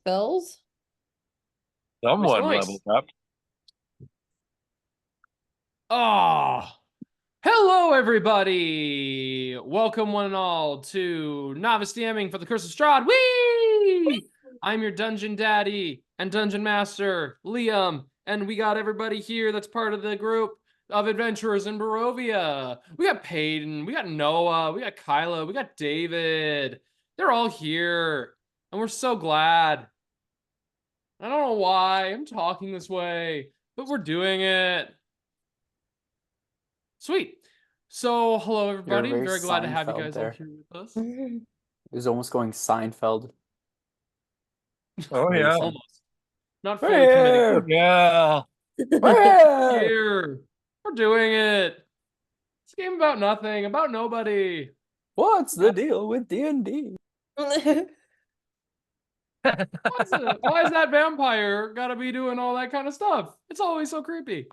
spells. Someone Nice. leveled up. Oh, hello everybody! Welcome one and all to Novice DMing for the Curse of Strahd. Whee! I'm your dungeon daddy and dungeon master, Liam, and we got everybody here that's part of the group of adventurers in Barovia. We got Padon, we got Noah, we got Kylah, we got David. They're all here, and we're so glad. I don't know why I'm talking this way, but we're doing it. Sweet. So, hello everybody. I'm very glad to have you guys all here with us. It was almost going Seinfeld. Oh yeah. Almost. Not fully committing. Yeah. Here. We're doing it. It's a game about nothing, about nobody. What's the deal with D&D? Why is that vampire gotta be doing all that kind of stuff? It's always so creepy.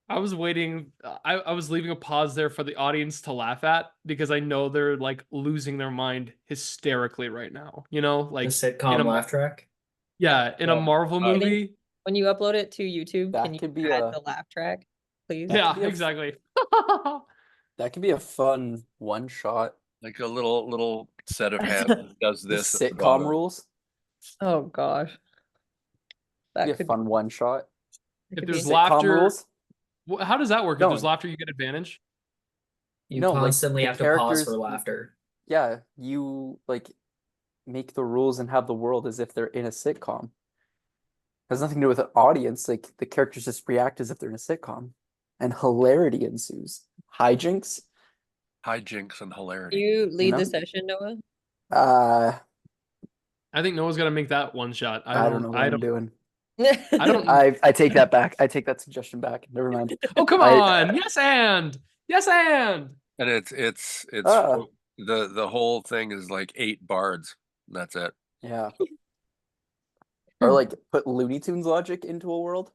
I was waiting. I was leaving a pause there for the audience to laugh at because I know they're like losing their mind hysterically right now. You know, like the sitcom laugh track. Yeah, in a Marvel movie. When you upload it to YouTube, That can you could be add a- the laugh track, please? Yeah, exactly. That could be a fun one shot. Like a little set of hands that does The this. at the sitcom bottom. rules. Oh gosh, that Be a could fun one shot. If could there's be- Sitcom laughter, rules. how does that work? No. If there's laughter, you get advantage. You No, like, constantly the have to pause characters- for laughter. Yeah, you like make the rules and have the world as if they're in a sitcom. Has nothing to do with an audience. Like the characters just react as if they're in a sitcom, and hilarity ensues. Hijinks. Hijinks and hilarity. you lead know? the session, Noah? I think Noah's gonna make that one shot. I don't know what I'm doing. I don't. I take that back. I take that suggestion back. Never mind. Oh come I- on! Yes and And it's Ah. the whole thing is like 8 bards. That's it. Yeah. Or like put Looney Tunes logic into a world.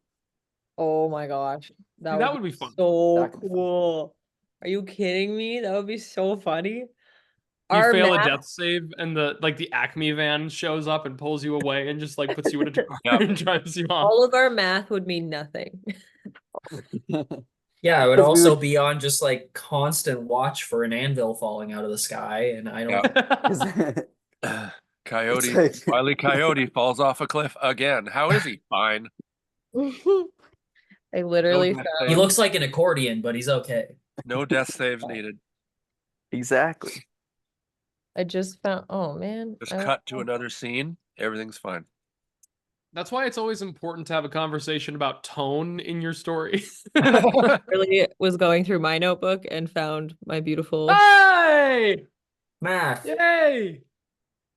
Oh my gosh, that would be fun. So That could be fun. cool. Are you kidding me? That would be so funny. You fail math- a death save, and the Acme van shows up and pulls you away, and just like puts you in a car Yep. and drives you off. all of our math would mean nothing. Yeah, it would 'Cause we also would- be on just like constant watch for an anvil falling out of the sky, and I don't. Coyote, It's like- Wily Coyote falls off a cliff again. How is he? Fine. I literally No death found He looks like an accordion, but he's okay. No death saves needed. Exactly. I just found oh man. Just I cut to another scene. Everything's fine. That's why it's always important to have a conversation about tone in your story. really was going through my notebook and found my beautiful Hey! Math. Yay!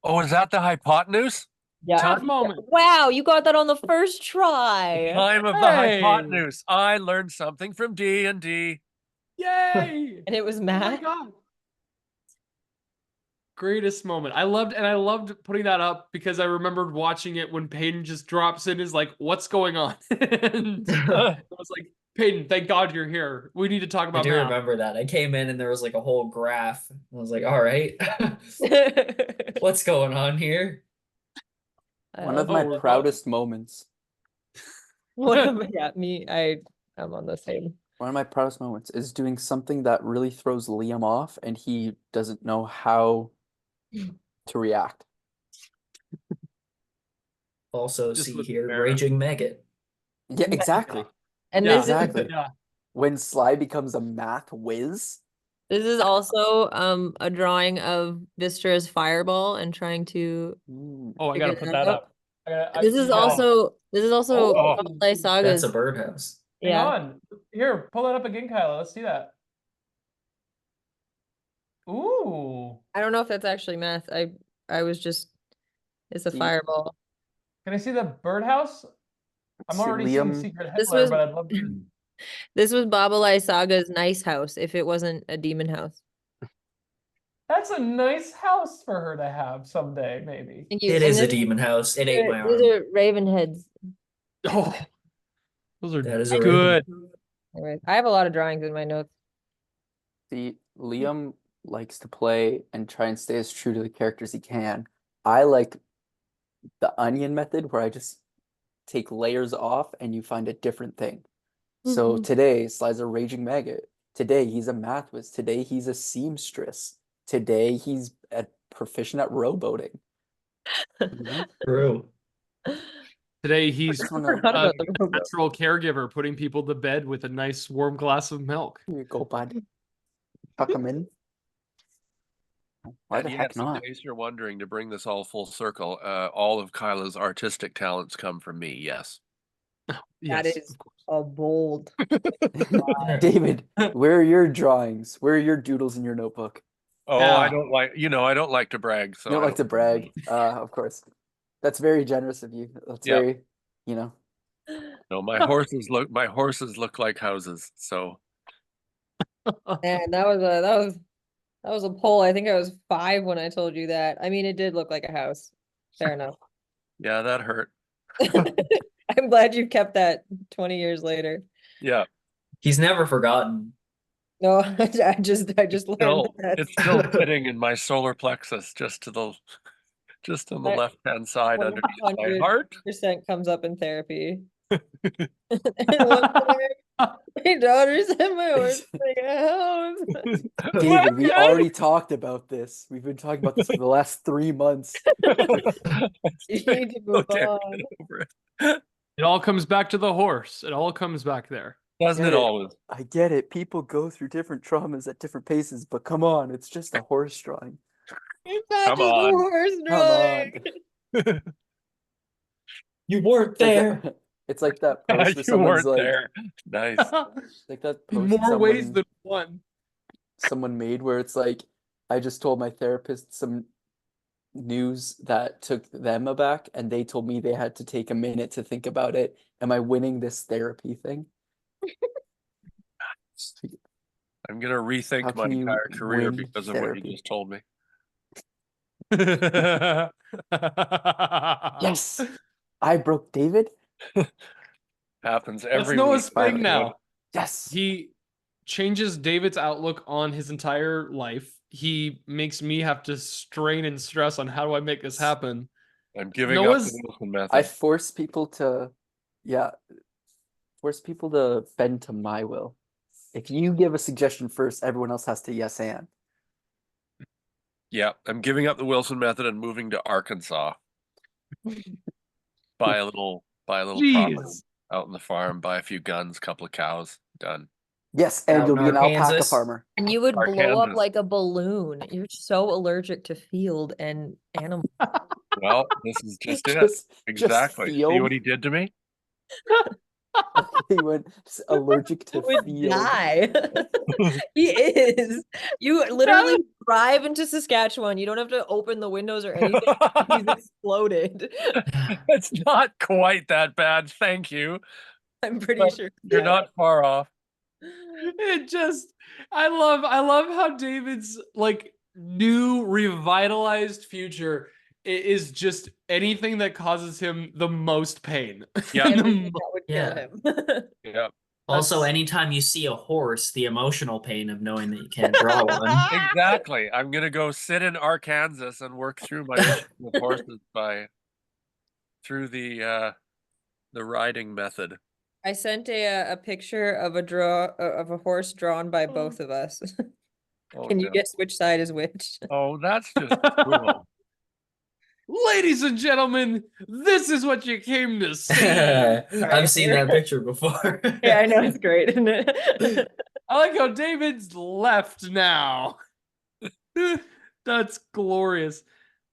Oh, is that the hypotenuse? Tough moment. Wow, you got that on the first try. Time of Hey! the hypotenuse. I learned something from D&D. Yay! And it was Oh my math. god. Greatest moment. I loved putting that up because I remembered watching it when Peyton just drops in, is like, what's going on? And I was like, Peyton, thank God you're here. We need to talk I about do math. remember that. I came in and there was like a whole graph. I was like, all right, what's going on here? One of my we're proudest moments. yeah, I'm on the same. One of my proudest moments is doing something that really throws Liam off, and he doesn't know how to react. Also, Just see with here, Wystera. raging maggot. Yeah, exactly. And Yeah. this is Exactly. Yeah. When Sly becomes a math whiz. this is also a drawing of Vystera's fireball and trying to Oh, I gotta figure put that that out. up. This is also Oh. Babalai That's Saga's. a birdhouse. Hang Yeah. on. Here, pull that up again, Kyla. Let's see that. Ooh. I don't know if that's actually math. I was just it's a See? fireball. Can I see the birdhouse? I'm See, already seeing Liam- Secret This Hitler, was- but I'd love to. This was Babalai Saga's nice house if it wasn't a demon house. That's a nice house for her to have someday, maybe. Thank you. It And is a this- demon house. It ate my These arm. are raven heads. Oh, those are That is a good. Anyways, I have a lot of drawings in my notes. See, Liam likes to play and try and stay as true to the characters he can. I like the onion method where I just take layers off and you find a different thing. So today, Sly's a raging maggot. Today, he's a math whiz. Today, he's a seamstress. Today, he's proficient at rowboating. True. Today he's just a wanna- Forgot about the robot. natural caregiver, putting people to bed with a nice warm glass of milk. Here you go, bud. Tuck him in. Why And the yes, heck in not? case you're wondering, to bring this all full circle, all of Kylah's artistic talents come from me. Yes. That Yes, is of course. a bold. David, where are your drawings? Where are your doodles in your notebook? Oh, Yeah. I don't like, I don't like to brag. So You don't I like to brag, of course. That's very generous of you. That's Yep. very, you know. No, my horses look like houses. So Man, that was a poll. I think I was 5 when I told you that. I mean, it did look like a house. Fair enough. yeah, that hurt. I'm glad you kept that 20 years later. Yeah. He's never forgotten. No, I just learned Still, that. it's still sitting in my solar plexus, just on the That left-hand side underneath my 100% heart. comes up in therapy. And one time, my daughter said my horse is like a house. David, we already talked about this. We've been talking about this for the last 3 months. You need to move Okay, on. get over it. It all comes back to the horse. It all comes back there. Doesn't Get it it. always? I get it. People go through different traumas at different paces, but come on, it's just a horse drawing. It's not Come just on. a horse Come drawing. on. You weren't It's like there. that, it's like that post where You someone's weren't like, there. Nice. like that In post more ways someone, than one. someone made where it's like, I just told my therapist some news that took them aback, and they told me they had to take a minute to think about it. Am I winning this therapy thing? I'm gonna rethink How my can you entire career win because of what you therapy? just told me. Yes, I broke David. Happens That's every Noah's week. thing now. Yes. He changes David's outlook on his entire life. He makes me have to strain and stress on how do I make this happen. I'm giving up Noah's- the Wilson method. I force people to, force people to bend to my will. If you give a suggestion first, everyone else has to yes and. Yeah, I'm giving up the Wilson method and moving to Arkansas. Buy a little property Jeez. out in the farm, buy a few guns, couple of cows, done. Yes, and Out you'll in be an alpaca Arkansas? farmer. And you would blow up Arkansas. like a balloon. You're so allergic to field and animals. Well, this is just it. Just Exactly. See field. what he did to me? He went allergic to You would field. die. He is. You literally drive into Saskatchewan. You don't have to open the windows or anything. He's exploded. It's not quite that bad, thank you. I'm pretty But sure. You're not far off. It just I love how David's like new revitalized future is just anything that causes him the most pain. Yeah. Everything that would kill Yeah. him. Yeah, Also, That's- anytime you see a horse, the emotional pain of knowing that you can't draw one. exactly. I'm gonna go sit in Arkansas and work through my issues with horses through the riding method. I sent a picture of a horse drawn by both of us. Oh, Can you no. guess which side is which? Oh, that's just cruel. Ladies and gentlemen, this is what you came to see. I've seen that picture before. Yeah, I know it's great, isn't it? I like how David's left now. That's glorious.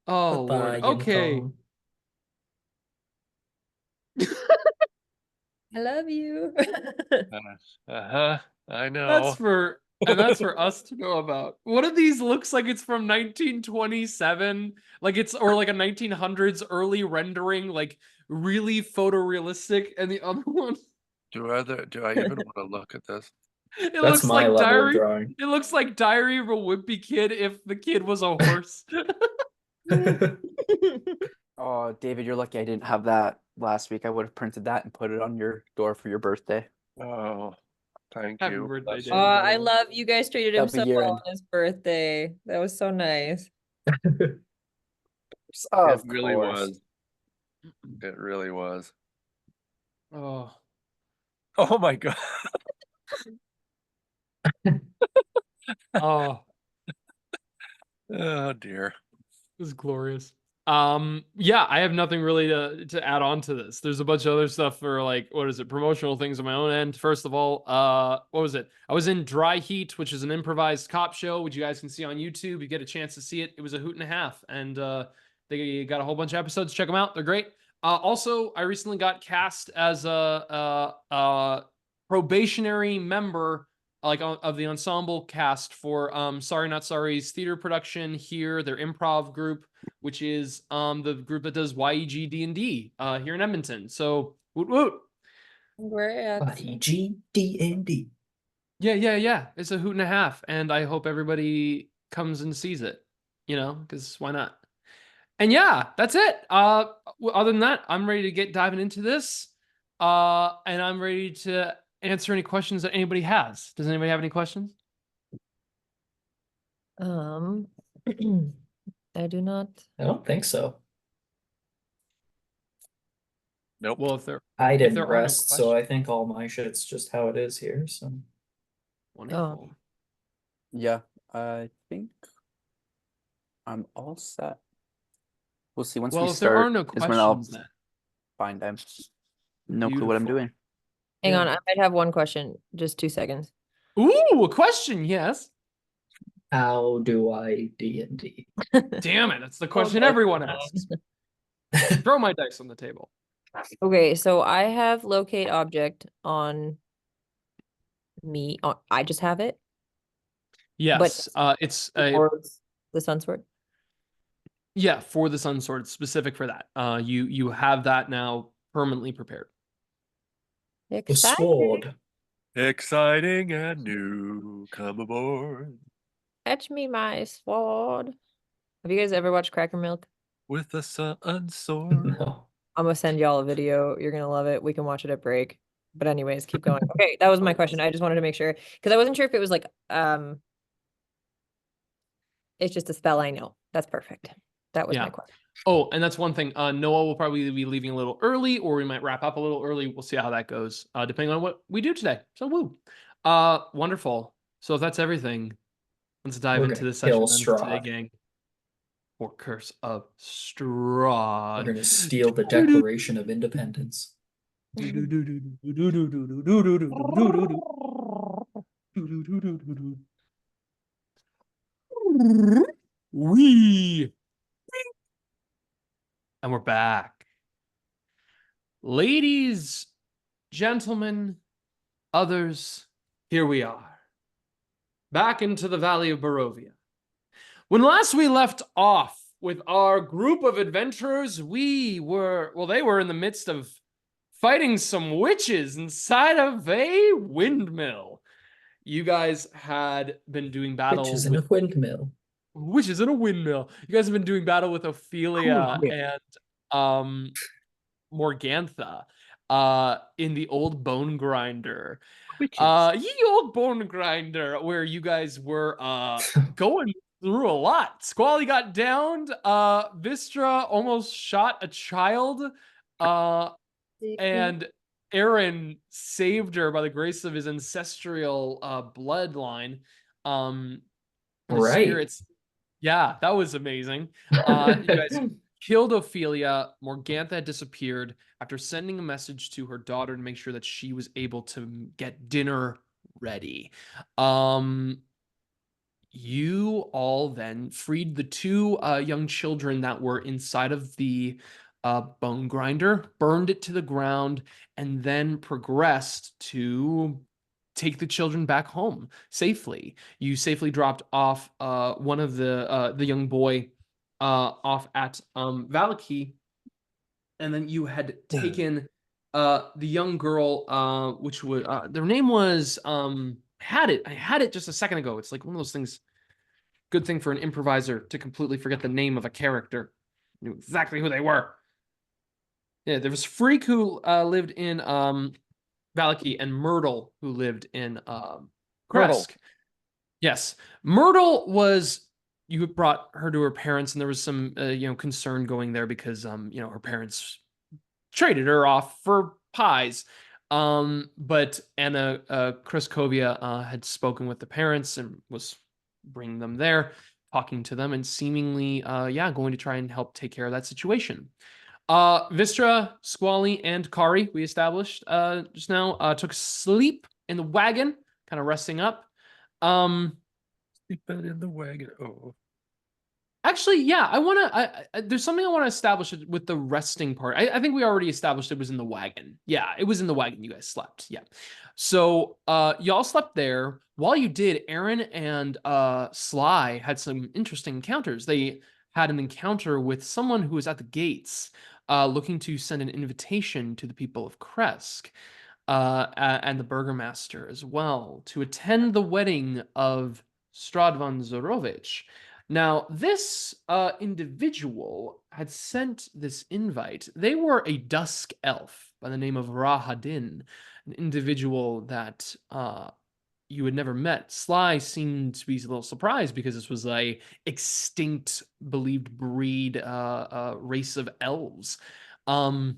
Oh Goodbye, Lord. Okay. Unicorn. I love you. Uh-huh. I know. That's for us to know about. One of these looks like it's from 1927, like it's or like a 1900s early rendering, like really photorealistic, and the other one Do I even want to look at this? it That's looks my like level Diary. of drawing. It looks like Diary of a Wimpy Kid if the kid was a horse. Oh, David, you're lucky I didn't have that last week. I would have printed that and put it on your door for your birthday. Oh, Thank Happy you. birthday, Bless Danny. you. I love you guys treated him Happy so well Eren. on his birthday. That was so nice. Of It really course. was. It really was. Oh, Oh my god. oh, Oh dear. this is glorious. Yeah, I have nothing really to add on to this. There's a bunch of other stuff for like, what is it, promotional things on my own end. First of all, what was it? I was in Dry Heat, which is an improvised cop show, which you guys can see on YouTube. You get a chance to see it. It was a hoot and a half, and they got a whole bunch of episodes. Check them out; they're great. Also, I recently got cast as a probationary member of the ensemble cast for Sorry Not Sorry's theater production here, their improv group, which is the group that does YEG D&D here in Edmonton. So woot woot. Congrats. YGDND. Yeah. It's a hoot and a half, and I hope everybody comes and sees it. Because why not? And yeah, that's it. Other than that, I'm ready to diving into this. And I'm ready to answer any questions that anybody has. Does anybody have any questions? I do not. I don't think so. Nope. Well, if there I If didn't there are no rest, so I questions- think all my shit's just how it is here. So Wonderful. Yeah, I think I'm all set. We'll see once Well, we if there are start no is when I'll questions, then find out. No clue what I'm Beautiful. doing. Hang on, Yeah. I might have one question. Just 2 seconds. Ooh, a question, yes. how do I D&D? Damn it, that's the question my everyone God. asks. Throw my dice on the table. Okay, so I have locate object on me. Oh, I just have it. Yes, it's Or the sun sword. for the Sun Sword, specific for that. You have that now permanently prepared. The Exciting. sword. Exciting and new. Come aboard Fetch me my sword. Have you guys ever watched Cracker Milk? with the sun sword. No. I'm gonna send y'all a video. You're gonna love it. We can watch it at break. But anyways, keep going. Okay, that was my question. I just wanted to make sure because I wasn't sure if it was like it's just a spell I know. That's perfect. That was Yeah. my question. Oh, and that's one thing. Noah will probably be leaving a little early, or we might wrap up a little early. We'll see how that goes, depending on what we do today. So woo. Wonderful. So if that's everything, let's dive We're into gonna this session kill then today, Strahd. gang. For Curse of We're Strahd. gonna steal the Declaration of Independence. We and we're back. Ladies, gentlemen, others, here we are. Back into the Valley of Barovia. When last we left off with our group of adventurers, they were in the midst of fighting some witches inside of a windmill. You guys had been doing battle Which is in a windmill. witches in a windmill. You guys have been doing battle with Ophelia Cool. and Morgantha in the old bone grinder. Ye old bone grinder, where you guys were going through a lot. Squally got downed. Wystera almost shot a child. And Eren saved her by the grace of his ancestral bloodline. The Right. spirits. Yeah, that was amazing. You guys killed Ophelia. Morgantha had disappeared after sending a message to her daughter to make sure that she was able to get dinner ready. You all then freed the 2 young children that were inside of the bone grinder, burned it to the ground, and then progressed to take the children back home safely. You safely dropped off one of the young boy off at Valaki, and then you had taken the young girl, which was their name was I had it just a second ago. It's like one of those things. Good thing for an improviser to completely forget the name of a character. Knew exactly who they were. Yeah, there was Freak who lived in Valaki and Myrtle, who lived in Myrtle. Kresk. Yes, Myrtle was. You brought her to her parents, and there was some concern going there because her parents traded her off for pies. But Anna Kraskovia had spoken with the parents and was bringing them there, talking to them, and seemingly, going to try and help take care of that situation. Wystera, Squally, and Kari, we established just now, took sleep in the wagon, kind of resting up. Sleeping in the wagon. Oh. Actually, yeah, there's something I want to establish with the resting part. I think we already established it was in the wagon. Yeah, it was in the wagon. You guys slept. Yeah. So, y'all slept there. While you did, Eren and Sly had some interesting encounters. They had an encounter with someone who was at the gates, looking to send an invitation to the people of Kresk, and the Burgermaster as well, to attend the wedding of Strahd von Zorovich. Now, this individual had sent this invite. They were a dusk elf by the name of Rahadin, an individual that you had never met. Sly seemed to be a little surprised because this was a extinct, believed breed, race of elves. And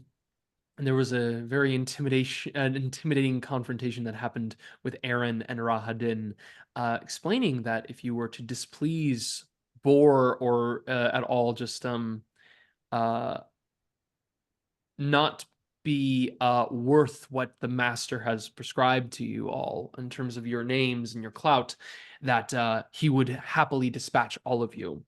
there was a very intimidating confrontation that happened with Eren and Rahadin, explaining that if you were to displease Bor or at all just not be worth what the master has prescribed to you all in terms of your names and your clout, that he would happily dispatch all of you.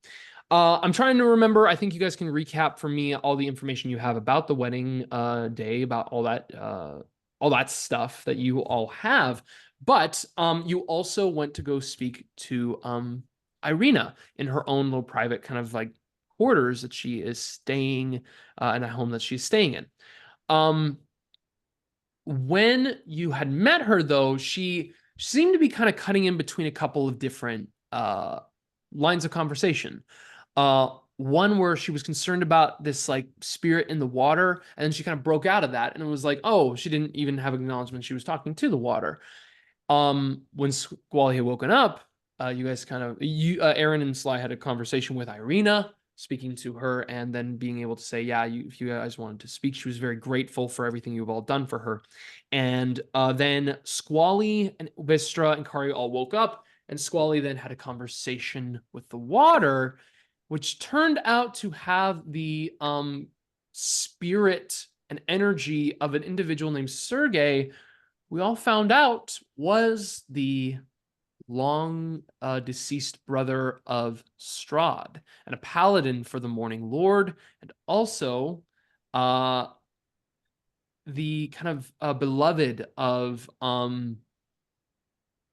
I'm trying to remember. I think you guys can recap for me all the information you have about the wedding day, about all that stuff that you all have. But you also went to go speak to Irina in her own little private kind of like quarters that she is staying in a home that she's staying in. When you had met her, though, she seemed to be kind of cutting in between a couple of different lines of conversation. One where she was concerned about this like spirit in the water, and then she kind of broke out of that, and it was like, oh, she didn't even have acknowledgement she was talking to the water. When Squally had woken up, you guys Eren and Sly had a conversation with Irina, speaking to her, and then being able to say, yeah, if you guys wanted to speak, she was very grateful for everything you've all done for her. And then Squally and Wystera and Kari all woke up, and Squally then had a conversation with the water, which turned out to have the spirit and energy of an individual named Sergei, we all found out was the long deceased brother of Strahd, and a paladin for the Morning Lord, and also the kind of beloved of a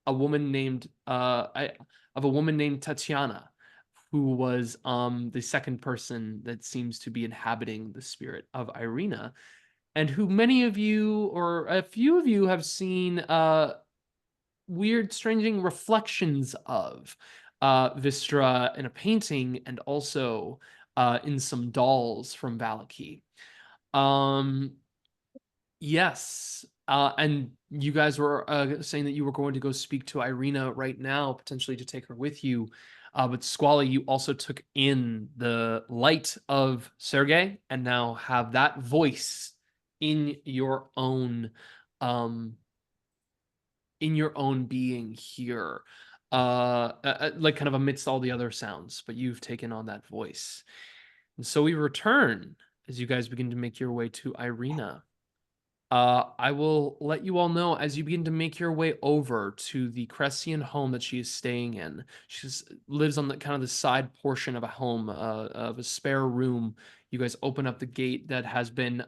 woman named Tatiana, who was the second person that seems to be inhabiting the spirit of Irina, and who many of you, or a few of you, have seen weird, stranging reflections of Wystera in a painting, and also in some dolls from Valaki. Yes. And you guys were saying that you were going to go speak to Irina right now, potentially to take her with you. But Squally, you also took in the light of Sergei, and now have that voice in your own being here, like kind of amidst all the other sounds, but you've taken on that voice. And so we return as you guys begin to make your way to Irina. I will let you all know as you begin to make your way over to the Cressian home that she is staying in. She lives on the kind of the side portion of a home, of a spare room. You guys open up the gate that has been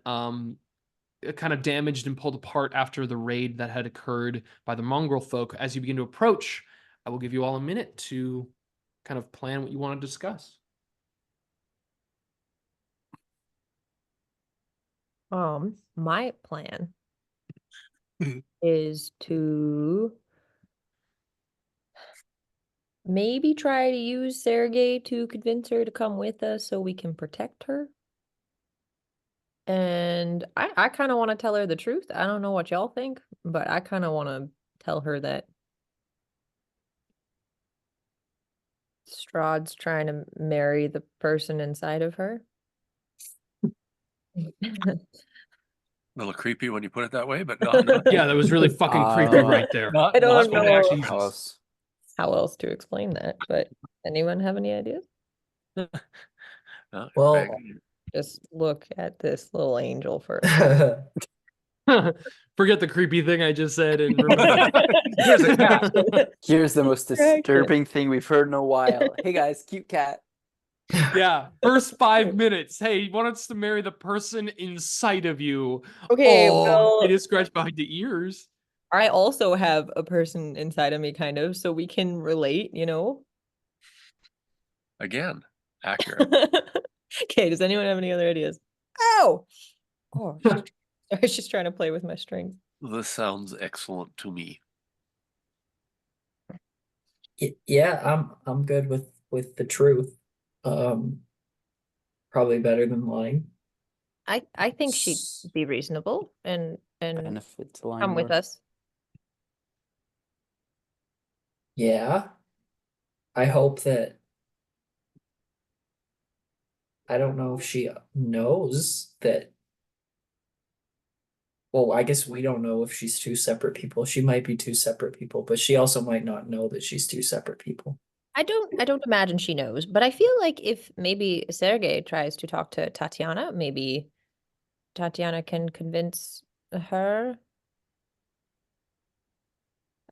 kind of damaged and pulled apart after the raid that had occurred by the mongrel folk. As you begin to approach, I will give you all a minute to kind of plan what you want to discuss. My plan is to maybe try to use Sergei to convince her to come with us so we can protect her. And I kind of want to tell her the truth. I don't know what y'all think, but I kind of want to tell her that Strahd's trying to marry the person inside of her. A little creepy when you put it that way, but not Yeah, that was really fucking creepy right there. not, I don't not know bad. How else? how else to explain that, but anyone have any ideas? Not Well, bad. Just look at this little angel first. Forget the creepy thing I just said and remember. Here's a cat. Here's the most Distraction. disturbing thing we've heard in a while. Hey guys, cute cat. Yeah, first 5 minutes. Hey, he wants to marry the person inside of you. Okay, Oh, well, he just scratched behind the ears. I also have a person inside of me, kind of, so we can relate, Again, accurate. Okay, does anyone have any other ideas? Ow! Oh, shit. I was just trying to play with my strings. This sounds excellent to me. Yeah, I'm good with the truth. Probably better than lying. I think she'd be reasonable and Benefit to line come with more. us. Yeah. I hope that I don't know if she knows that. Well, I guess we don't know if she's two separate people. She might be two separate people, but she also might not know that she's two separate people. I don't imagine she knows, but I feel like if maybe Sergei tries to talk to Tatiana, maybe Tatiana can convince her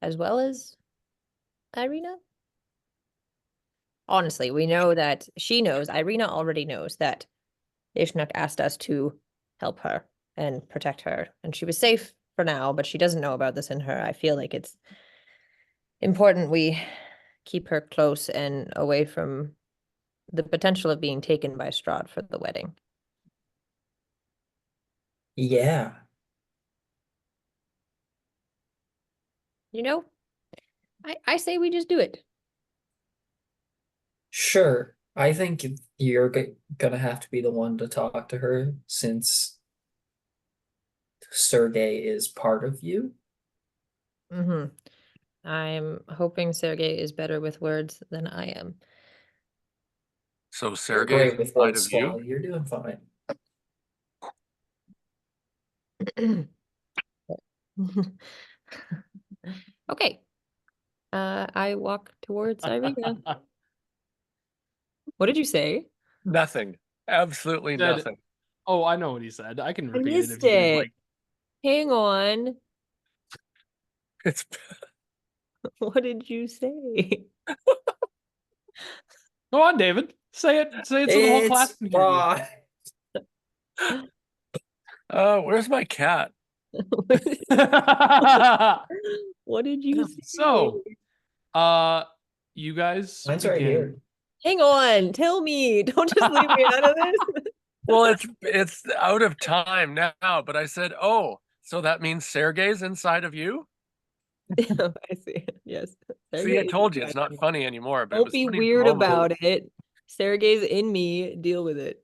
as well as Irina. Honestly, we know that she knows, Irina already knows that Ishnuk asked us to help her and protect her, and she was safe for now, but she doesn't know about this in her. I feel like it's important we keep her close and away from the potential of being taken by Strahd for the wedding. Yeah. I say we just do it. Sure. I think you're gonna have to be the one to talk to her since Sergei is part of you. Mm-hmm. I'm hoping Sergei is better with words than I am. So You're Sergei's great with inside words, of you. Squally. You're doing fine. Okay. I walk towards Irina. What did you say? Nothing. Absolutely Said- nothing. Oh, I know what he said. I can I repeat it if missed you would it. like. Hang on. It's What did you say? Go on, David. Say it. Say it so the whole class can hear you. Fine. Where's my cat? What did you say? So, you guys Mine's right begin. here. Hang on. Tell me. Don't just leave me out of this. Well, it's out of time now, but I said, oh, so that means Sergei's inside of you? Yeah, I see. Yes. See, I Sergei told is you it's inside not me. funny anymore, but it Don't was be funny at the weird moment. about it. Sergei's in me. Deal with it.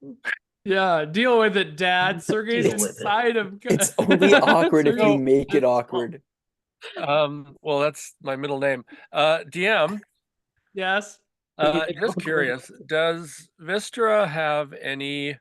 Yeah, deal with it, Dad. Sergei's Deal with it. inside of. It's only awkward if you Sergei- make it awkward. Well, that's my middle name. DM, Yes. just curious, does Wystera have any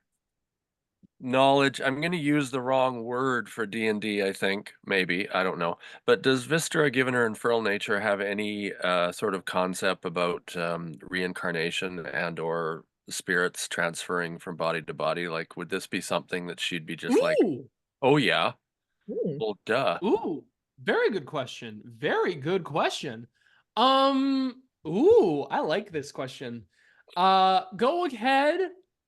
knowledge? I'm going to use the wrong word for D&D, I think, maybe, I don't know. But does Wystera, given her infernal nature, have any sort of concept about reincarnation and or spirits transferring from body to body? Like, would this be something that she'd be just like, Ooh. oh yeah, Hmm. well duh. Ooh, very good question. Very good question. Ooh, I like this question. Go ahead,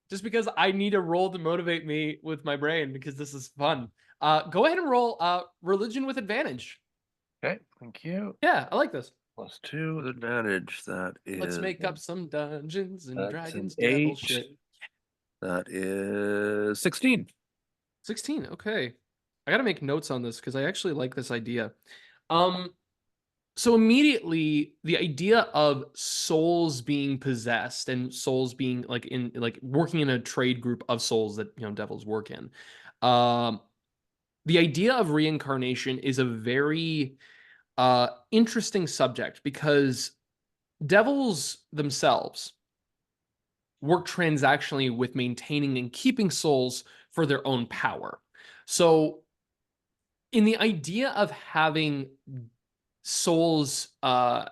just because I need a roll to motivate me with my brain because this is fun. Go ahead and roll religion with advantage. Okay, thank you. Yeah, I like this. +2 with advantage. That is. Let's make up some Dungeons and that's Dragons an devil 8. shit. That is 16. 16. Okay. I got to make notes on this because I actually like this idea. So immediately the idea of souls being possessed and souls being like working in a trade group of souls that, devils work in. The idea of reincarnation is a very interesting subject because devils themselves work transactionally with maintaining and keeping souls for their own power. So in the idea of having souls en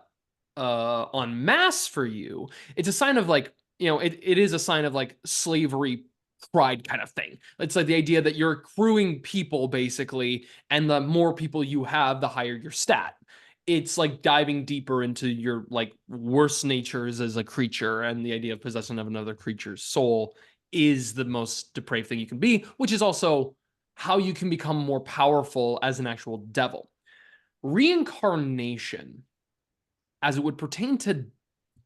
masse for you, it's a sign of like, it is a sign of like slavery pride kind of thing. It's like the idea that you're accruing people basically, and the more people you have, the higher your stat. It's like diving deeper into your like worst natures as a creature, and the idea of possession of another creature's soul is the most depraved thing you can be, which is also how you can become more powerful as an actual devil. Reincarnation, as it would pertain to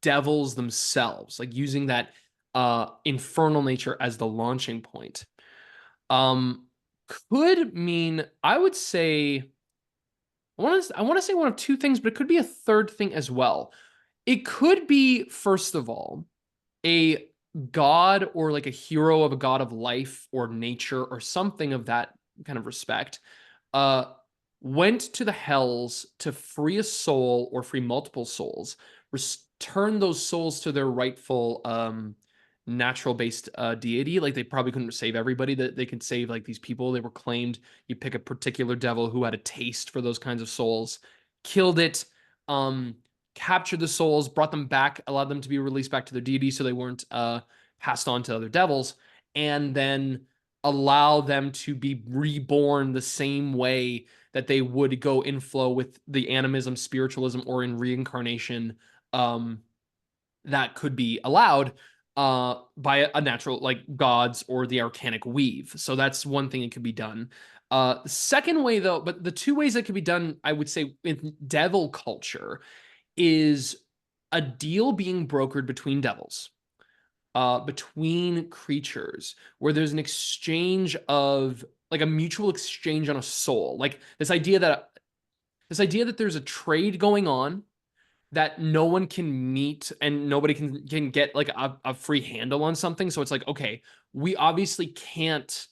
devils themselves, like using that infernal nature as the launching point, could mean, I would say, I want to say one of two things, but it could be a third thing as well. It could be, first of all, a god or like a hero of a god of life or nature or something of that kind of respect, went to the hells to free a soul or free multiple souls, return those souls to their rightful natural based deity. Like they probably couldn't save everybody, that they could save like these people. They were claimed. You pick a particular devil who had a taste for those kinds of souls, killed it, captured the souls, brought them back, allowed them to be released back to their deity so they weren't passed on to other devils, and then allow them to be reborn the same way that they would go in flow with the animism, spiritualism, or in reincarnation, that could be allowed by a natural, like gods or the arcanic weave. So that's one thing that could be done. The second way, though, but the two ways that could be done, I would say, in devil culture, is a deal being brokered between devils, between creatures, where there's an exchange of like a mutual exchange on a soul. Like this idea that there's a trade going on that no one can meet and nobody can get like a free handle on something. So it's like, okay, we obviously can't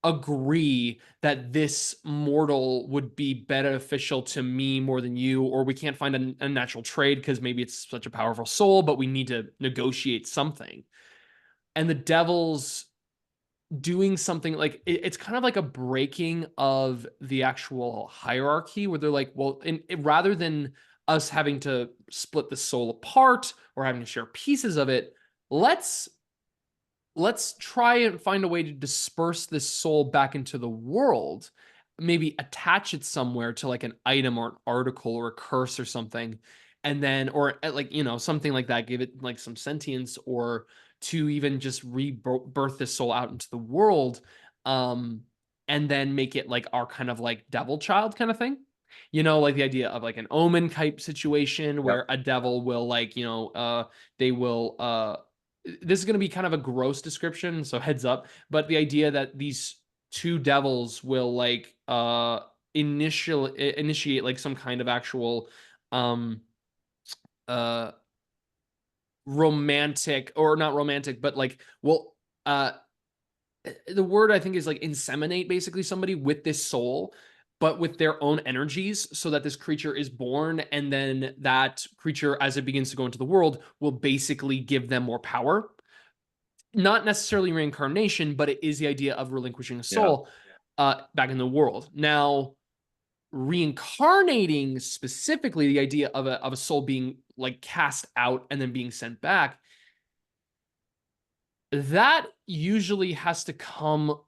agree that this mortal would be beneficial to me more than you, or we can't find a natural trade because maybe it's such a powerful soul, but we need to negotiate something. And the devils doing something like it's kind of like a breaking of the actual hierarchy, where they're like, well, rather than us having to split the soul apart or having to share pieces of it, let's try and find a way to disperse this soul back into the world, maybe attach it somewhere to like an item or an article or a curse or something, and then, or like, something like that, give it like some sentience, or to even just rebirth this soul out into the world, and then make it like our kind of like devil child kind of thing. Like the idea of like an omen type situation where a devil will like, they will, this is going to be kind of a gross description, so heads up, but the idea that these two devils will like initiate like some kind of actual romantic, or not romantic, but like, well, the word I think is like inseminate basically somebody with this soul, but with their own energies, so that this creature is born, and then that creature, as it begins to go into the world, will basically give them more power. Not necessarily reincarnation, but it is the idea of relinquishing a soul back in the world. Now, reincarnating, specifically the idea of a soul being like cast out and then being sent back, that usually has to come,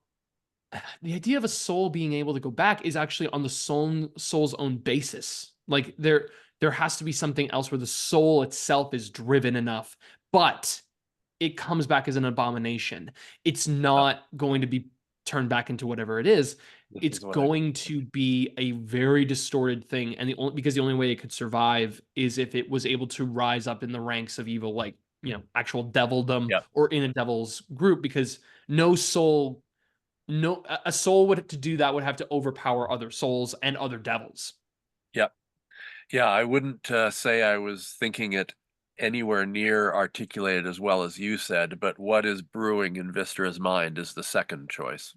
the idea of a soul being able to go back is actually on the soul's own basis. Like there has to be something else where the soul itself is driven enough, but it comes back as an abomination. It's not going to be turned back into whatever it is. It's going to be a very distorted thing, and because the only way it could survive is if it was able to rise up in the ranks of evil, like actual devildom, or in a devil's group, because a soul to do that would have to overpower other souls and other devils. Yeah, I wouldn't say I was thinking it anywhere near articulated as well as you said, but what is brewing in Wystera's mind is the second choice.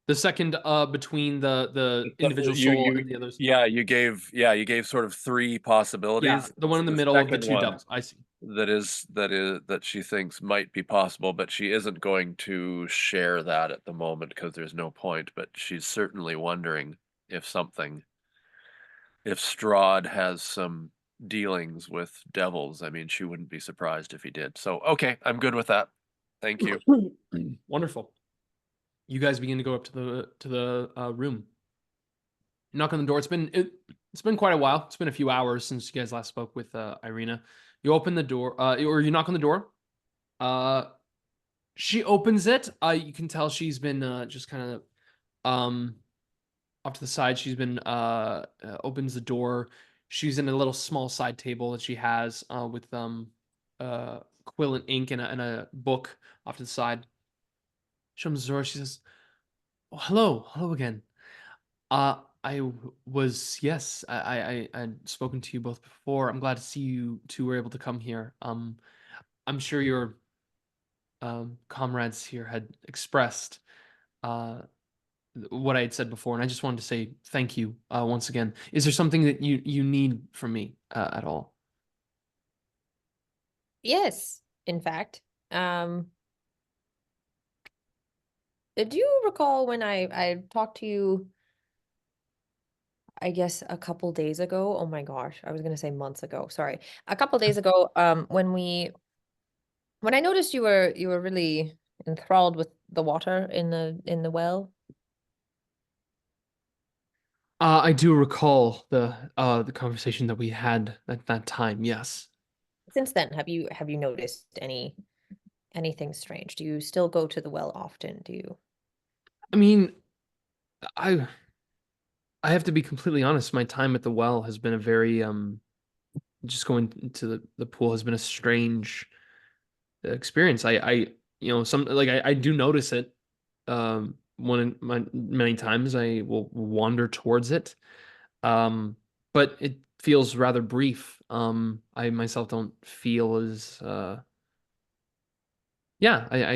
The second between the individual You- soul you- and the others. you gave sort of 3 possibilities. Yeah, the one in the The middle of the second 2 one devils. I see. that she thinks might be possible, but she isn't going to share that at the moment because there's no point. But she's certainly wondering if Strahd has some dealings with devils. I mean, she wouldn't be surprised if he did. So, okay, I'm good with that. Thank you. Wonderful. You guys begin to go up to the room. Knock on the door. It's been quite a while. It's been a few hours since you guys last spoke with Irina. You open the door, or you knock on the door. She opens it. You can tell she's been just kind of off to the side. She's been opens the door. She's in a little small side table that she has with quill and ink and a book off to the side. She opens the door. She says, "Oh, hello again. Yes, I'd spoken to you both before. I'm glad to see you two were able to come here. I'm sure your comrades here had expressed what I had said before, and I just wanted to say thank you once again. Is there something that you need from me at all?" Yes, in fact. Do you recall when I talked to you, I guess a couple days ago? Oh my gosh, I was gonna say months ago. Sorry. A couple days ago, when I noticed you were really enthralled with the water in the well. I do recall the conversation that we had at that time. Yes. Since then, have you noticed anything strange? Do you still go to the well often? Do you? I mean, I have to be completely honest. My time at the well has been a very just going to the pool has been a strange experience. I some like I do notice it many times I will wander towards it. But it feels rather brief. I myself don't feel as I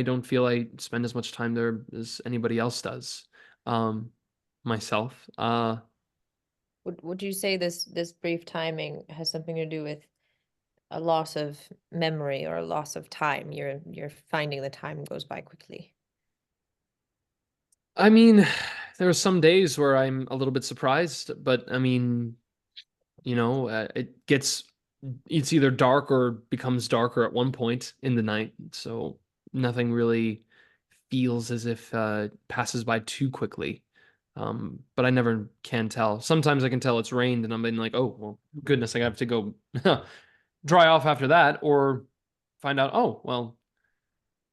don't feel I spend as much time there as anybody else does. Myself. Would you say this brief timing has something to do with a loss of memory or a loss of time? You're finding the time goes by quickly. I mean, there are some days where I'm a little bit surprised, but I mean, it's either dark or becomes darker at one point in the night, so nothing really feels as if it passes by too quickly. But I never can tell. Sometimes I can tell it's rained and I'm in like, oh well, goodness, I have to go dry off after that, or find out, oh well,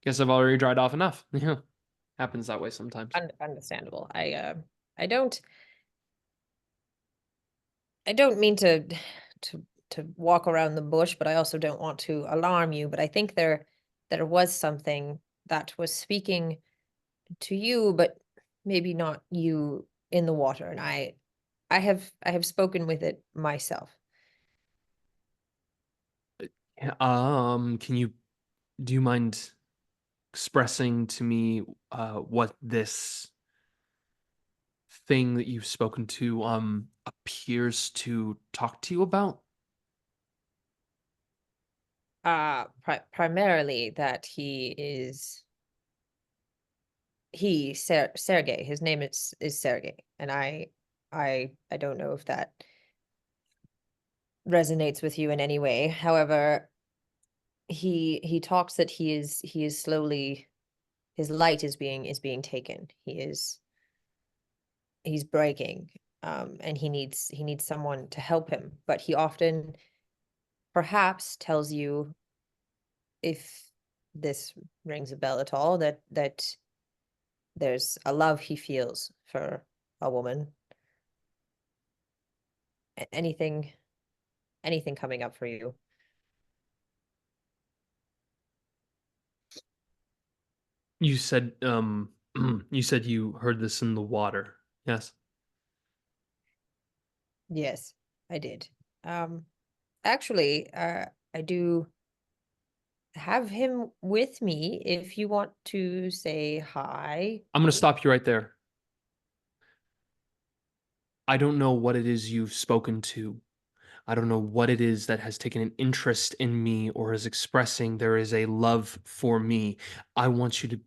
guess I've already dried off enough. Happens that way sometimes. Understandable. I don't mean to walk around the bush, but I also don't want to alarm you. But I think there was something that was speaking to you, but maybe not you in the water. And I have spoken with it myself. Do you mind expressing to me what this thing that you've spoken to appears to talk to you about? Primarily that Sergey. His name is Sergey, and I don't know if that resonates with you in any way. However, he talks that he is slowly, his light is being taken. He's breaking, and he needs someone to help him. But he often perhaps tells you, if this rings a bell at all, that there's a love he feels for a woman. Anything coming up for you? You said you said you heard this in the water. Yes. Yes, I did. Actually, I do have him with me if you want to say hi. I'm going to stop you right there. I don't know what it is you've spoken to. I don't know what it is that has taken an interest in me or is expressing there is a love for me. I want you to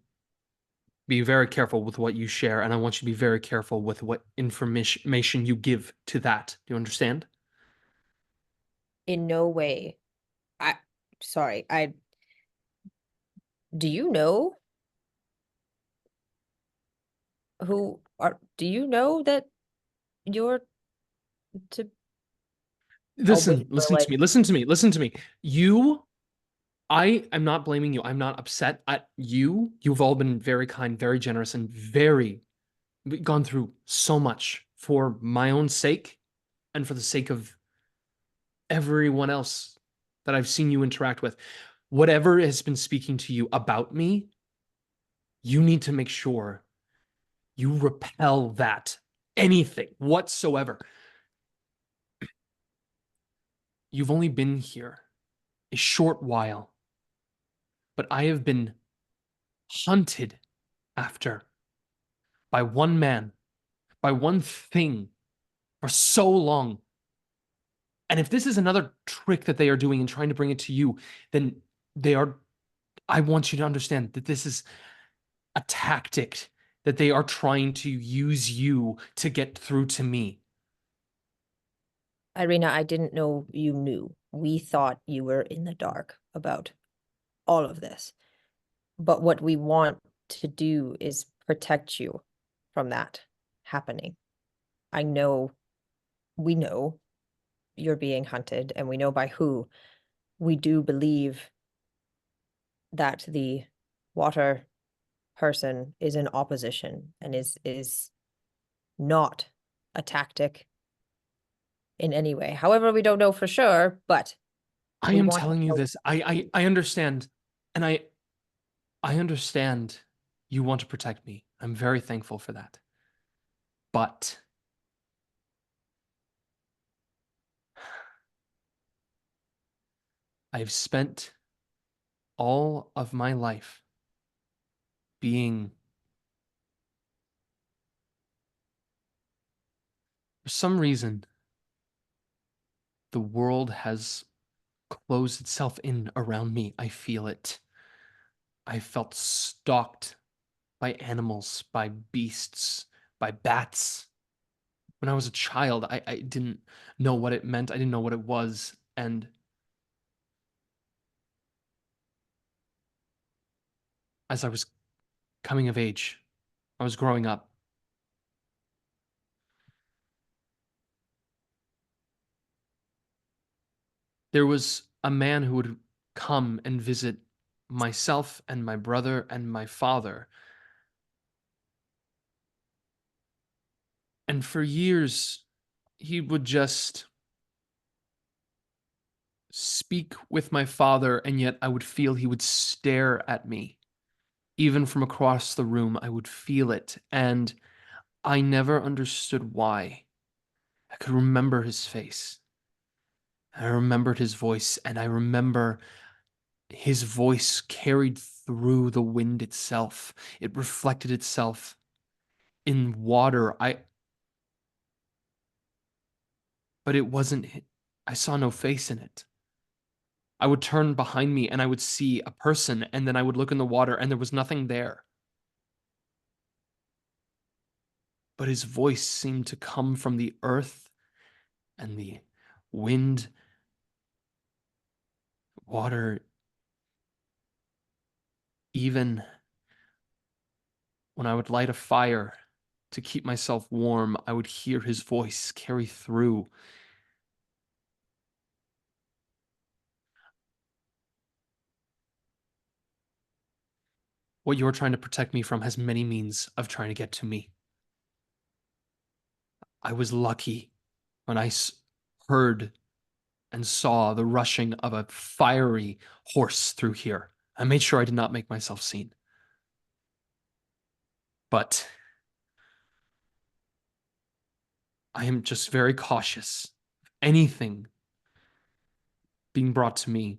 be very careful with what you share, and I want you to be very careful with what information you give to that. Do you understand? In no way. Sorry, do you know do you know that you're to Listen, wait for listen to me, listen to me, listen to me. I am not blaming you. I'm not upset at you. You've all been very kind, very generous, and gone through so much for my own sake and for the sake of everyone else that I've seen you interact with. Whatever has been speaking to you about me, you need to make sure you repel that. Anything whatsoever. You've only been here a short while, but I have been hunted after by one man, by one thing for so long. And if this is another trick that they are doing and trying to bring it to you, then I want you to understand that this is a tactic that they are trying to use you to get through to me. Irina, I didn't know you knew. We thought you were in the dark about all of this. But what we want to do is protect you from that happening. We know you're being hunted, and we know by who. We do believe that the water person is in opposition and is not a tactic in any way. However, we don't know for sure, but I we am want to telling you help. this. I understand. And I understand you want to protect me. I'm very thankful for that. But I've spent all of my life being, for some reason, the world has closed itself in around me. I feel it. I felt stalked by animals, by beasts, by bats. When I was a child, I didn't know what it meant. I didn't know what it was. And as I was coming of age, I was growing up, there was a man who would come and visit myself and my brother and my father. And for years, he would just speak with my father, and yet I would feel he would stare at me. Even from across the room, I would feel it. And I never understood why. I could remember his face. I remembered his voice, and I remember his voice carried through the wind itself. It reflected itself in water. But it wasn't, I saw no face in it. I would turn behind me and I would see a person, and then I would look in the water and there was nothing there. But his voice seemed to come from the earth and the wind, water. Even when I would light a fire to keep myself warm, I would hear his voice carry through. What you're trying to protect me from has many means of trying to get to me. I was lucky when I heard and saw the rushing of a fiery horse through here. I made sure I did not make myself seen. But I am just very cautious. Anything being brought to me,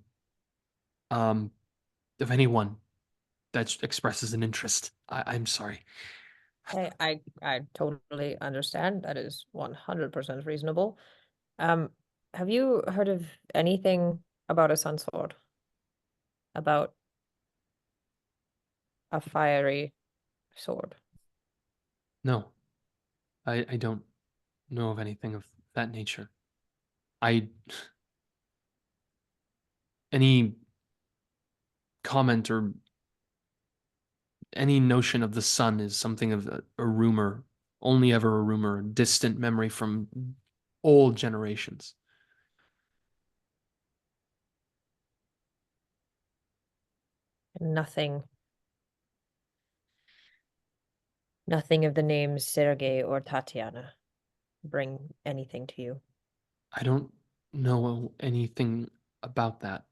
of anyone that expresses an interest. I'm sorry. I totally understand. That is 100% reasonable. Have you heard of anything about a sun sword? About a fiery sword? No, I don't know of anything of that nature. I any comment or any notion of the sun is something of a rumor, only ever a rumor, a distant memory from old generations. Nothing. Nothing of the names Sergei or Tatiana bring anything to you. I don't know anything about that.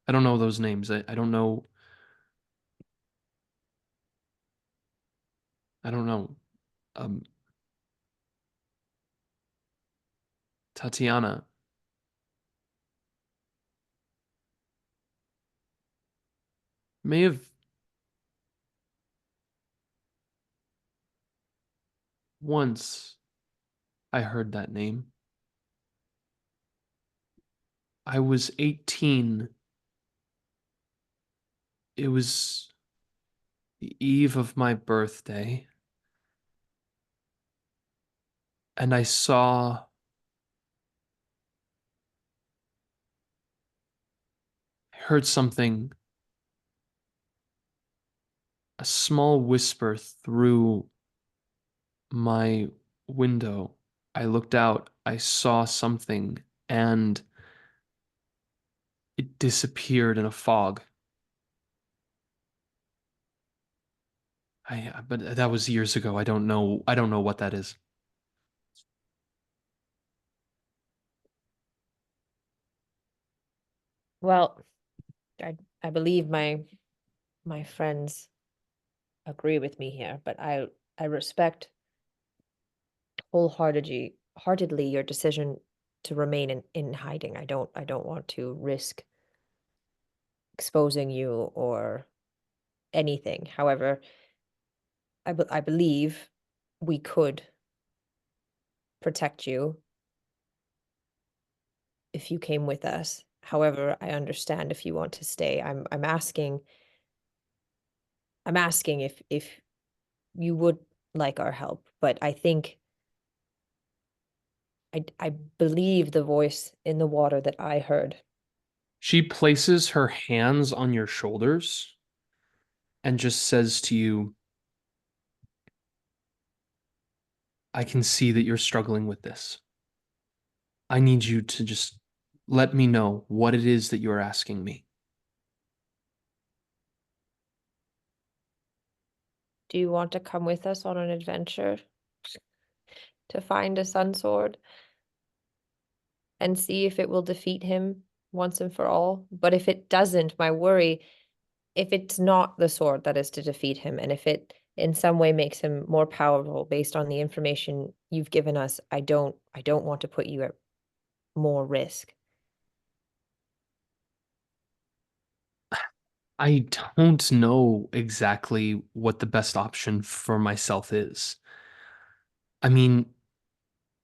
I don't know those names. I don't know. I don't know. Um, Tatiana. May have once I heard that name. I was 18. It was the eve of my birthday. And I heard something, a small whisper through my window. I looked out, I saw something, and it disappeared in a fog. But that was years ago. I don't know what that is. Well, I believe my friends agree with me here, but I respect wholeheartedly your decision to remain in hiding. I don't want to risk exposing you or anything. However, I believe we could protect you if you came with us. However, I understand if you want to stay. I'm asking if you would like our help, but I think I believe the voice in the water that I heard. She places her hands on your shoulders and just says to you, I can see that you're struggling with this. I need you to just let me know what it is that you're asking me. Do you want to come with us on an adventure to find a sun sword and see if it will defeat him once and for all? But if it doesn't, my worry, if it's not the sword that is to defeat him, and if it in some way makes him more powerful based on the information you've given us, I don't want to put you at more risk. I don't know exactly what the best option for myself is. I mean,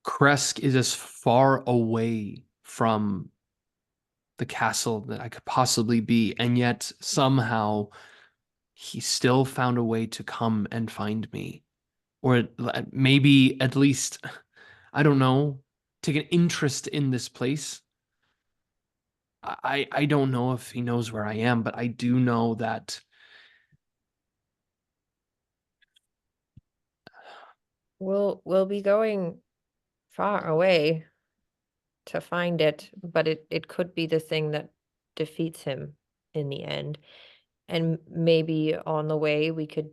Kresk is as far away from the castle that I could possibly be, and yet somehow he still found a way to come and find me. Or maybe at least, I don't know, take an interest in this place. I don't know if he knows where I am, but I do know that We'll be going far away to find it, but it could be the thing that defeats him in the end. And maybe on the way we could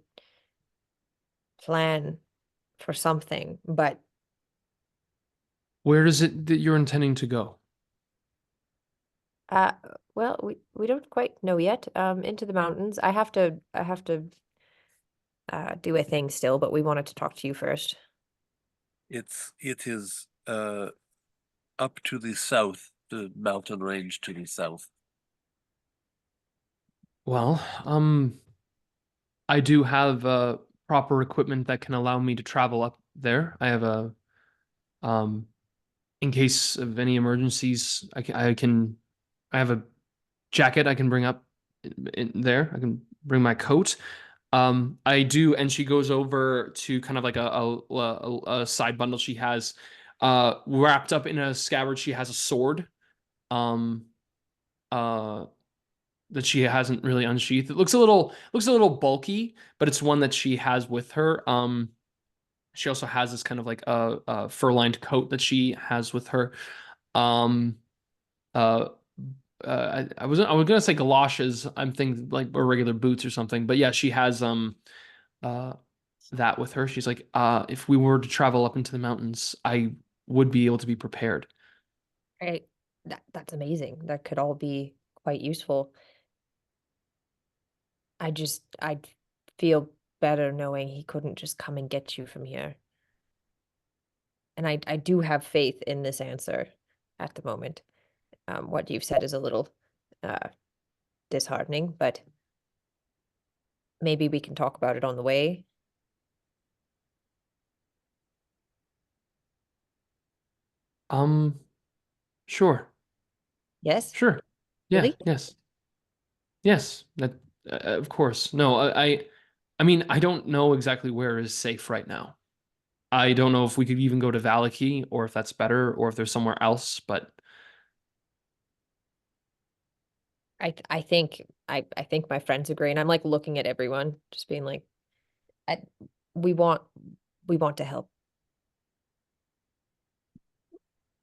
plan for something, but where is it that you're intending to go? uh well, we don't quite know yet. Into the mountains. I have to do a thing still, but we wanted to talk to you first. It is up to the south, the mountain range to the south. Well, I do have proper equipment that can allow me to travel up there. I have a in case of any emergencies, I have a jacket I can bring up in there. I can bring my coat. I do, and she goes over to kind of like a side bundle she has, wrapped up in a scabbard. She has a sword, that she hasn't really unsheathed. It looks a little bulky, but it's one that she has with her. She also has this kind of like a fur-lined coat that she has with her. Um, I was gonna say galoshes. I'm thinking like regular boots or something. But yeah, she has that with her. She's like, if we were to travel up into the mountains, I would be able to be prepared. Right. That's amazing. That could all be quite useful. I'd feel better knowing he couldn't just come and get you from here. And I do have faith in this answer at the moment. What you've said is a little disheartening, but maybe we can talk about it on the way. Sure. Yes? Sure. Yeah. Really? Yes. Yes. That of course. No, I mean, I don't know exactly where is safe right now. I don't know if we could even go to Valaki or if that's better or if there's somewhere else, but I think my friends agree, and I'm like looking at everyone, just being like, we want to help.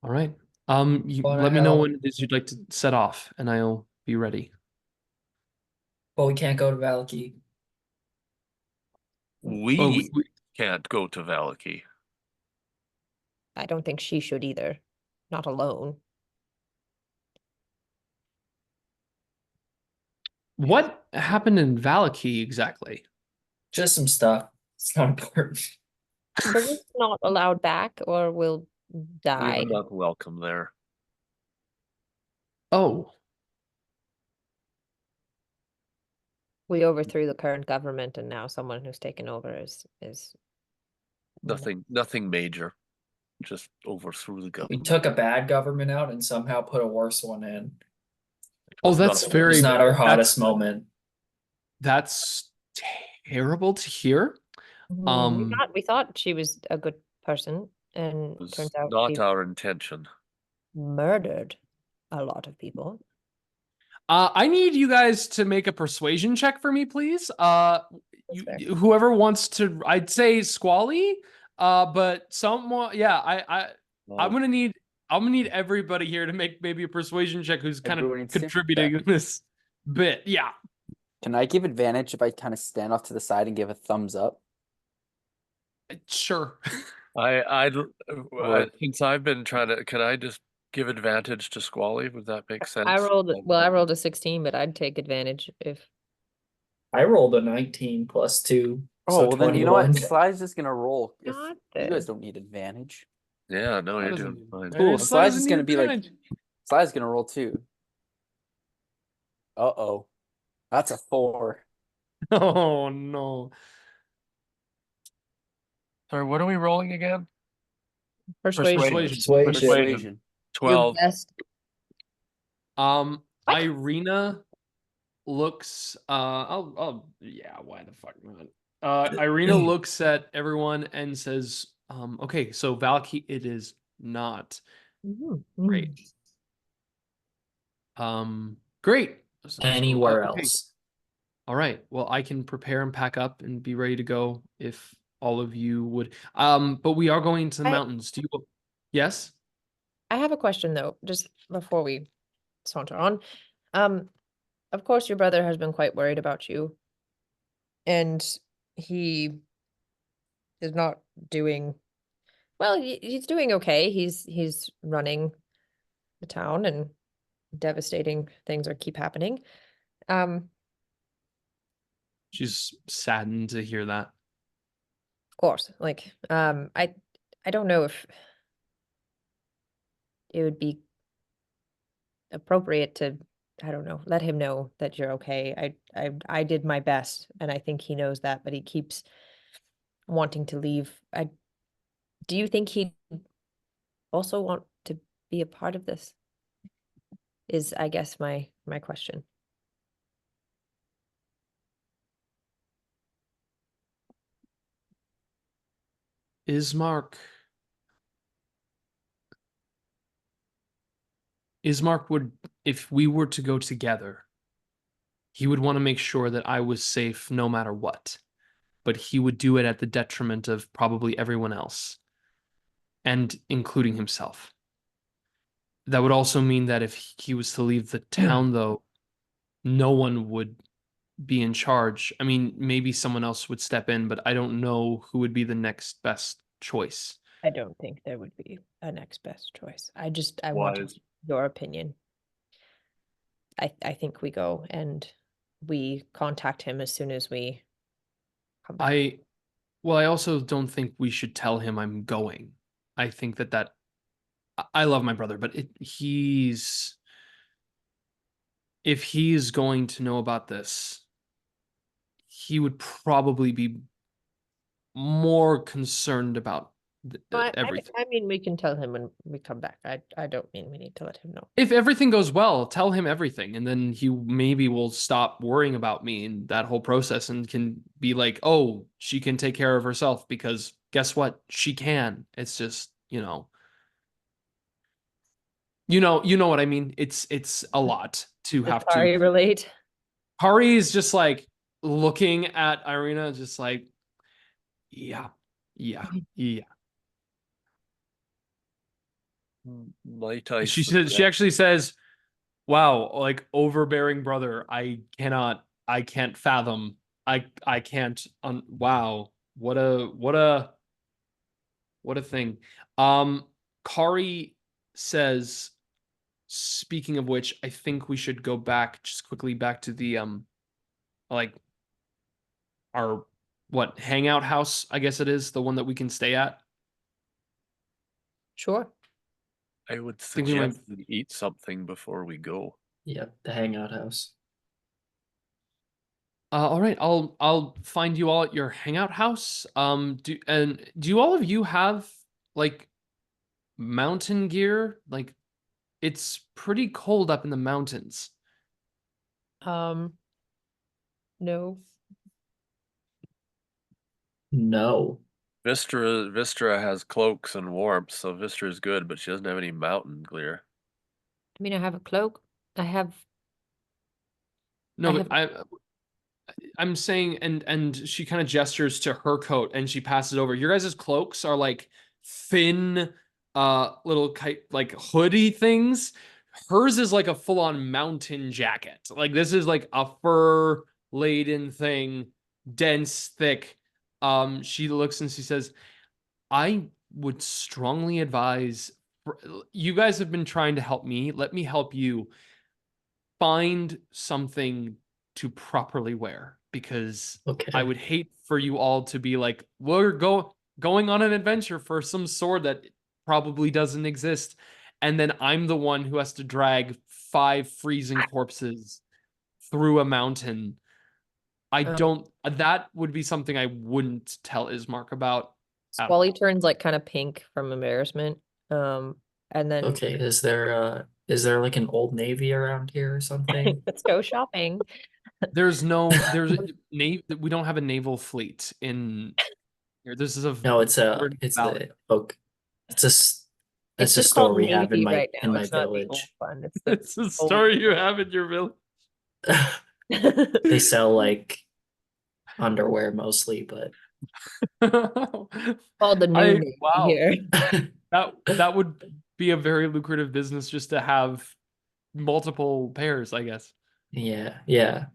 all right. You Wanna let me know help. when it is you'd like to set off, and I'll be ready. But we can't go to Valaki. We can't go to Valaki. I don't think she should either. Not alone. What happened in Valaki exactly? Just some stuff. It's not important. We're just not allowed back, or we'll die. We're not welcome there. Oh, We overthrew the current government, and now someone who's taken over is Nothing major. Just overthrew the We government. took a bad government out and somehow put a worse one in. oh, Was that's not- very It's not our that's- hottest moment. That's terrible to hear. we thought she was a good person, and was turns out not she our intention. murdered a lot of people. I need you guys to make a persuasion check for me, please. fair. Whoever wants to, I'd say Squally. But someone, yeah, I'm gonna need everybody here to make maybe a persuasion check who's kind Everyone of needs to? contributing in this bit. Yeah. Can I give advantage if I kind of stand off to the side and give a thumbs up? Sure. Since I've been trying to, can I just give advantage to Squally? Would that make sense? I rolled a 16, but I'd take advantage if I rolled a 19 plus 2. Oh, So well then you know what? 21. Sly's just gonna roll. If Got you guys this. don't need advantage. Yeah, no, That you're doesn't doing need- fine. Cool. Sly Sly's doesn't just need gonna be like, advantage. Sly's gonna roll too. Uh-oh. That's a 4. Oh no. Sorry, what are we rolling again? persuasion. Persuasion. Your 12. best. What? Irina looks yeah, why the fuck not? Irina looks at everyone and says, okay, so Valky it is not. Great. Great. Anywhere Okay. else. All right. Well, I can prepare and pack up and be ready to go if all of you would. But we are going to the mountains. Do you? Yes. I have a question though, just before we saunter on. Of course, your brother has been quite worried about you, and he is not doing well. He's doing okay. He's running the town, and devastating things are keep happening. She's saddened to hear that. Of course, like I don't know if it would be appropriate to, I don't know, let him know that you're okay. I did my best, and I think he knows that, but he keeps wanting to leave. Do you think he'd also want to be a part of this? Is, I guess, my question. Ismark would, if we were to go together, he would want to make sure that I was safe no matter what. But he would do it at the detriment of probably everyone else, and including himself. That would also mean that if he was to leave the town, though, no one would be in charge. I mean, maybe someone else would step in, but I don't know who would be the next best choice. I don't think there would be a next best choice. I Why want is- your opinion. I think we go and we contact him as soon as we come back. I also don't think we should tell him I'm going. I think that I love my brother, but if he's going to know about this, he would probably be more concerned about everything. I mean, we can tell him when we come back. I don't mean we need to let him know. If everything goes well, tell him everything, and then he maybe will stop worrying about me in that whole process and can be like, oh, she can take care of herself, because guess what? She can. It's just, you know what I mean? It's a lot to have to. Sorry, relate. Kari is just like looking at Irina, just like, yeah. Might I She suggest- actually says, wow, like, overbearing brother, I can't fathom. I can't wow. What a thing. Kari says, speaking of which, I think we should go back just quickly back to the like our hangout house, I guess it is, the one that we can stay at. Sure. I would think we might- suggest we eat something before we go. Yep, the hangout house. All right, I'll find you all at your hangout house. Do you all of you have like mountain gear? Like, it's pretty cold up in the mountains. No. No. Wystera has cloaks and warmth, so Wystera is good, but she doesn't have any mountain gear. I mean, I have a cloak. I have. No, I but I'm saying, and she kind of gestures to her coat and she passes over. Your guys' cloaks are like thin, little like hoodie things. Hers is like a full-on mountain jacket. Like, this is like a fur laden thing, dense, thick. She looks and she says, I would strongly advise, you guys have been trying to help me. Let me help you find something to properly wear, because Okay. I would hate for you all to be like, we're going on an adventure for some sword that probably doesn't exist, and then I'm the one who has to drag 5 freezing corpses through a mountain. I don't. That would be something I wouldn't tell Ismark about. Squally turns like kind of pink from embarrassment. And then Okay, is there like an Old Navy around here or something? let's go shopping. There's we don't have a naval fleet in here. This is No, we're in Valley. It's a It's just store called we have in Navy my right now. It's not village. naval fun. It's the It's a story you have in your village. They sell like underwear mostly, but called the new Navy wow. here. That would be a very lucrative business, just to have multiple pairs, I guess. yeah.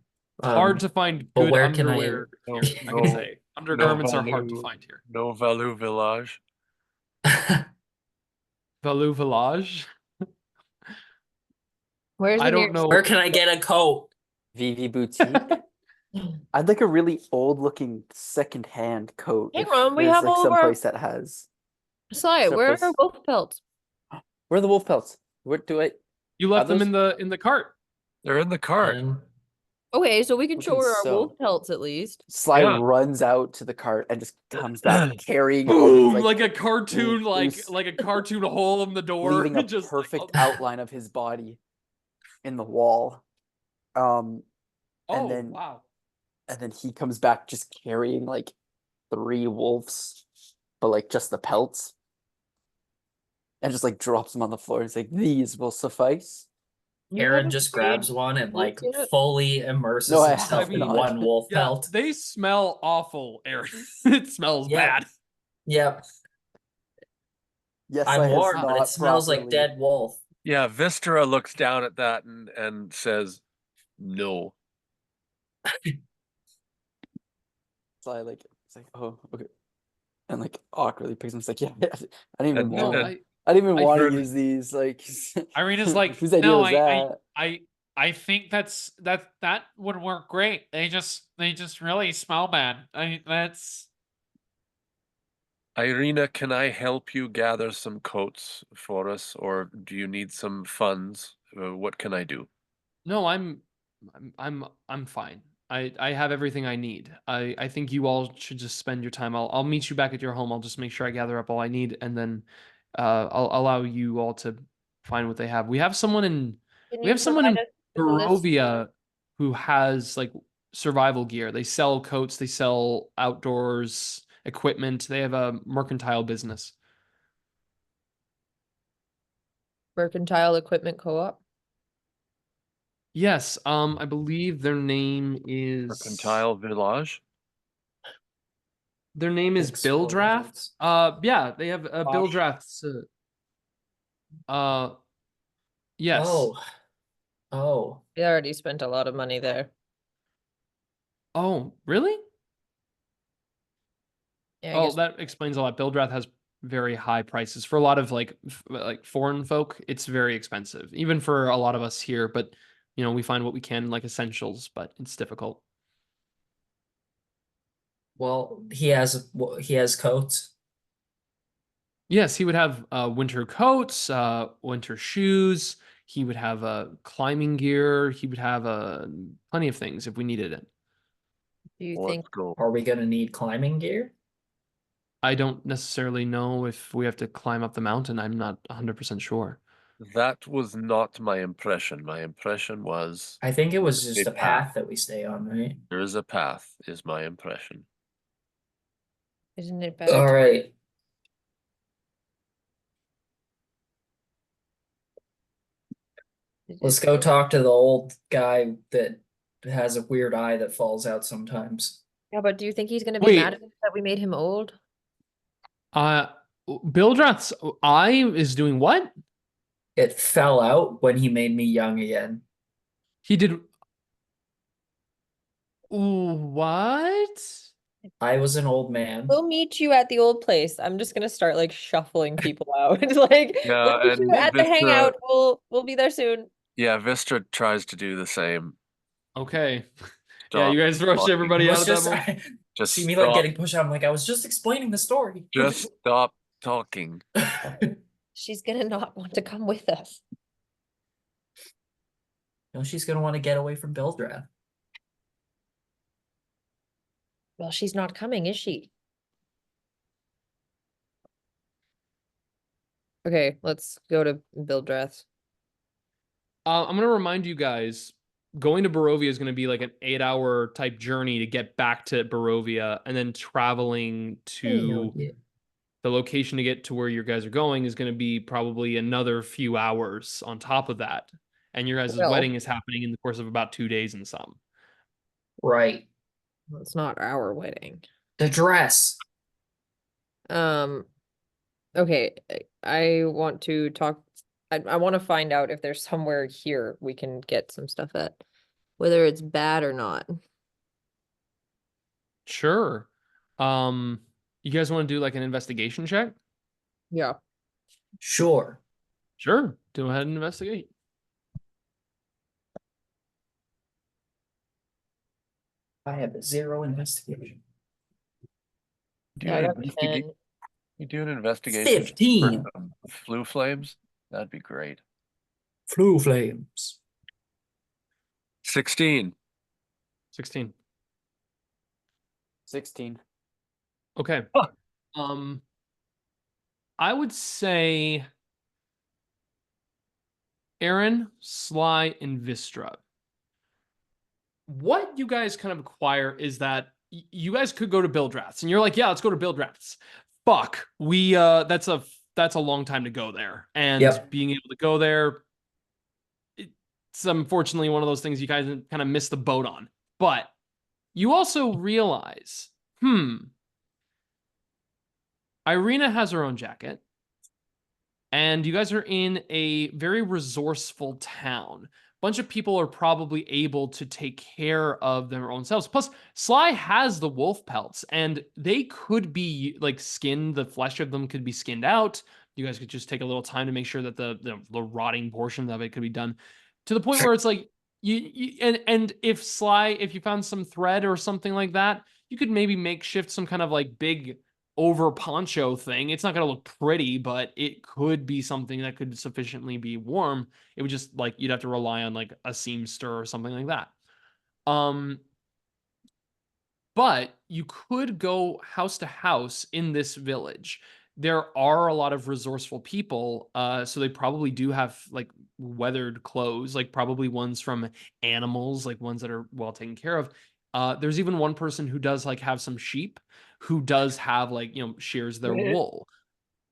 Hard to find but good where can I- underwear here, I can say. Undergarments are hard to find here. No Value Village. Valou Village? Where's I the don't nearest- know. Where can I get a coat? VV Boutique. I'd like a really old looking second-hand coat. Hang if on, we there's, have like all of our- someplace that has. Sly, where are Surplus. our wolf pelts? Where are the wolf pelts? What do I? You left Are them in the cart. They're in the cart. Okay, so we can show Looking her our so- wolf pelts at least. Sly Yeah. runs out to the cart and just comes back carrying Boom! all Like a cartoon, loose- like a cartoon hole in the door. leaving a just perfect like, outline of his body in the wall. And Oh, then wow. and then he comes back just carrying like 3 wolves, but like just the pelts. And just like drops them on the floor and say, "These will suffice." You have Aaron a just grade grabs one and like wolf yet? fully immerses No, I himself have in not. one wolf Yeah, pelt. they smell awful, Aaron. It smells Yeah. bad. Yep. Yes, I'm I have warm, but it not smells like properly- dead wolf. Yeah, Wystera looks down at that and says, no. Sly like it's like, "Oh, okay," and like awkwardly picks him. It's like, "Yeah, I didn't even And- No, want. and- I didn't even I want to heard- use these." Like, Irina's like, whose idea no, was that? I think that would work great. They just really smell bad. That's Irina, can I help you gather some coats for us, or do you need some funds? What can I do? No, I'm fine. I have everything I need. I think you all should just spend your time. I'll meet you back at your home. I'll just make sure I gather up all I need, and then I'll allow you all to find what they have. We have someone in Can We you have someone in provide us with a list? Barovia who has like survival gear. They sell coats, they sell outdoors equipment. They have a mercantile business. Mercantile Equipment Co-op. Yes, I believe their name is Mercantile Village? Their name is Bill Draft. Explosives. Yeah, they have Bill Bosh. Drafts. Yes. Oh. We already spent a lot of money there. Oh, really? Yeah, I Oh, guess that explains a lot. Bill Draft has very high prices for a lot of like foreign folk. It's very expensive, even for a lot of us here. But you know, we find what we can like essentials, but it's difficult. Well, he has coats. Yes, he would have winter coats, winter shoes. He would have climbing gear. He would have plenty of things if we needed it. do you Let's think go. Are we gonna need climbing gear? I don't necessarily know if we have to climb up the mountain. I'm not 100% sure. That was not my impression. My impression was I think it was just A a path that we stay on, right? there is a path, is my impression. isn't it better All to right. Let's go talk to the old guy that has a weird eye that falls out sometimes. Yeah, but do you think he's gonna be Wait. mad at us that we made him old? Bill Draft's eye is doing what? It fell out when he made me young again. He did. What? I was an old man. We'll meet you at the old place. I'm just gonna start like shuffling people out. Like Yeah, we'll meet you and at the this, hangout. We'll be there soon. Yeah, Vistra tries to do the same. Okay. Yeah, Stop you guys rushed talking. everybody out Was of that just moment. Just see me like stop. getting pushed out. I'm like, I was just explaining the story. Just stop talking. She's gonna not want to come with us. No, she's gonna want to get away from Bill Draft. Well, she's not coming, is she? Okay, let's go to Bill Dress. I'm gonna remind you guys, going to Barovia is gonna be like an 8-hour type journey to get back to Barovia, and then traveling to the location to get to where you guys are going is gonna be probably another few hours on top of that. And your guys' Well- wedding is happening in the course of about 2 days and some. Right. Well, it's not our wedding. The dress. Okay, I want to talk. I want to find out if there's somewhere here we can get some stuff at, whether it's bad or not. Sure. You guys want to do like an investigation check? Yeah. Sure. Sure. Go ahead and investigate. I have 0 investigation. Do Yeah, I an got investigate- 10. You do an investigation 15. for flu flames? That'd be great. Flu flames. 16. 16. 16. Okay. I would say Eren, Sly, and Wystera. What you guys kind of acquire is that you guys could go to build drafts, and you're like, yeah, let's go to build drafts. Fuck, that's a long time to go there, and Yep. being able to go there, it's unfortunately one of those things you guys kind of miss the boat on. But you also realize, Irina has her own jacket, and you guys are in a very resourceful town. Bunch of people are probably able to take care of their own selves. Plus, Sly has the wolf pelts, and they could be like skinned. The flesh of them could be skinned out. You guys could just take a little time to make sure that the rotting portion of it could be done to the point where it's like and if you found some thread or something like that, you could maybe makeshift some kind of like big over poncho thing. It's not going to look pretty, but it could be something that could sufficiently be warm. It would just like you'd have to rely on like a seamster or something like that. But you could go house to house in this village. There are a lot of resourceful people, so they probably do have like weathered clothes, like probably ones from animals, like ones that are well taken care of. There's even one person who does like have some sheep, who does have like, shears their wool.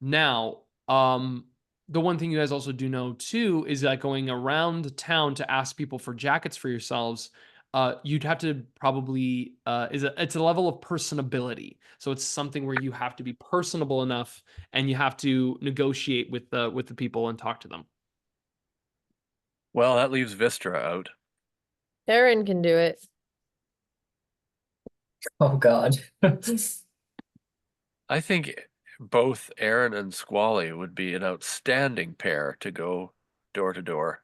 Now, the one thing you guys also do know too is that going around town to ask people for jackets for yourselves, you'd have to probably it's a level of personability. So it's something where you have to be personable enough, and you have to negotiate with the people and talk to them. Well, that leaves Wystera out. Eren can do it. Oh God. I think both Eren and Squally would be an outstanding pair to go door to door.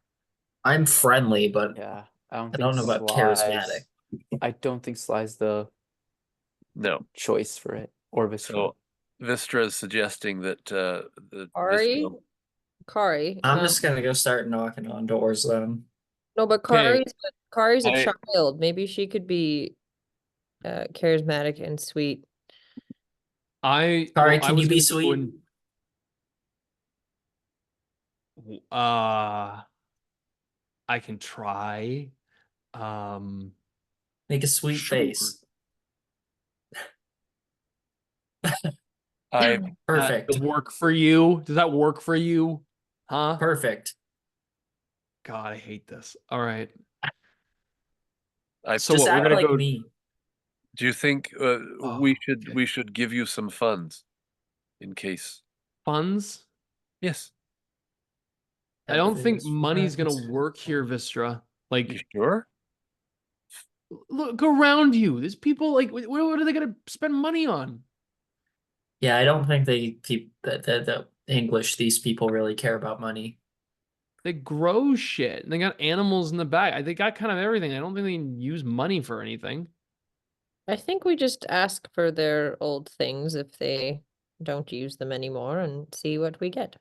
I'm friendly, but Yeah, I don't know about charismatic. I don't think Sly's the No. choice for it. Or Wystera. So Wystera is suggesting that the Kari? Kari. I'm just gonna go start knocking on doors then. No, but Okay. Kari's a I- child. Maybe she could be charismatic and sweet. Kari, I can was you be gonna go sweet? I can try. Make a sweet Sure. face. I Perfect. Does that work for you? Does that work for you? Huh? Perfect. God, I hate this. All right. So Just what, we're act gonna like go. me. do you think Oh, we okay. should give you some funds in case? Funds? Yes. I don't think Everything's money's gonna friends. work here, Wystera. You Like, sure? look around you. There's people like, what are they gonna spend money on? Yeah, I don't think the English, these people really care about money. They grow shit. They got animals in the back. They got kind of everything. I don't think they use money for anything. I think we just ask for their old things if they don't use them anymore and see what we get.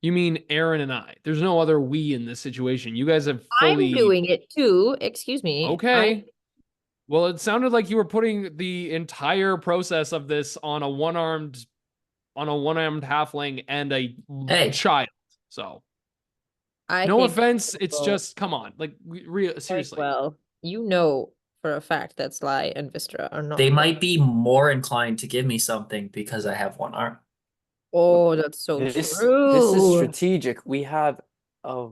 You mean Eren and I? There's no other we in this situation. You guys have fully. I'm doing it too. Excuse me. Okay. Well, it sounded like you were putting the entire process of this on a one-armed halfling and a Hey. child. So, I no think offense. It's well- just, come on. Like, seriously. Well, you know for a fact that Sly and Wystera are not. They might be more inclined to give me something because I have one arm. Oh, that's so This is true. strategic. We have a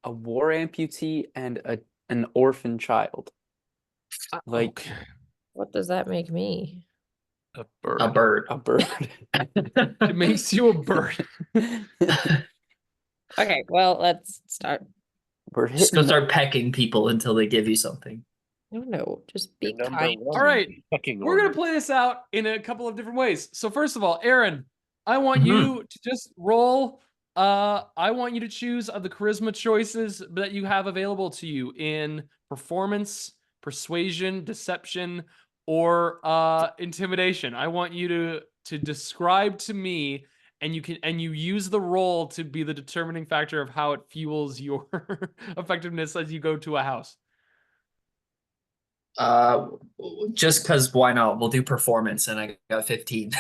war amputee and an orphan child. Like Okay. What does that make me? A bird. A bird. a bird. It makes you a bird. Okay, well, let's start. We're Just go hitting start pecking people until they give you something. No, just be Number kind. one. All right. Pecking We're going order. to play this out in a couple of different ways. So, first of all, Eren, I want Mhm. you to just roll. I want you to choose of the charisma choices that you have available to you in performance, persuasion, deception, or intimidation. I want you to describe to me and you use the roll to be the determining factor of how it fuels your effectiveness as you go to a house. Just because why not? We'll do performance, and I got 15.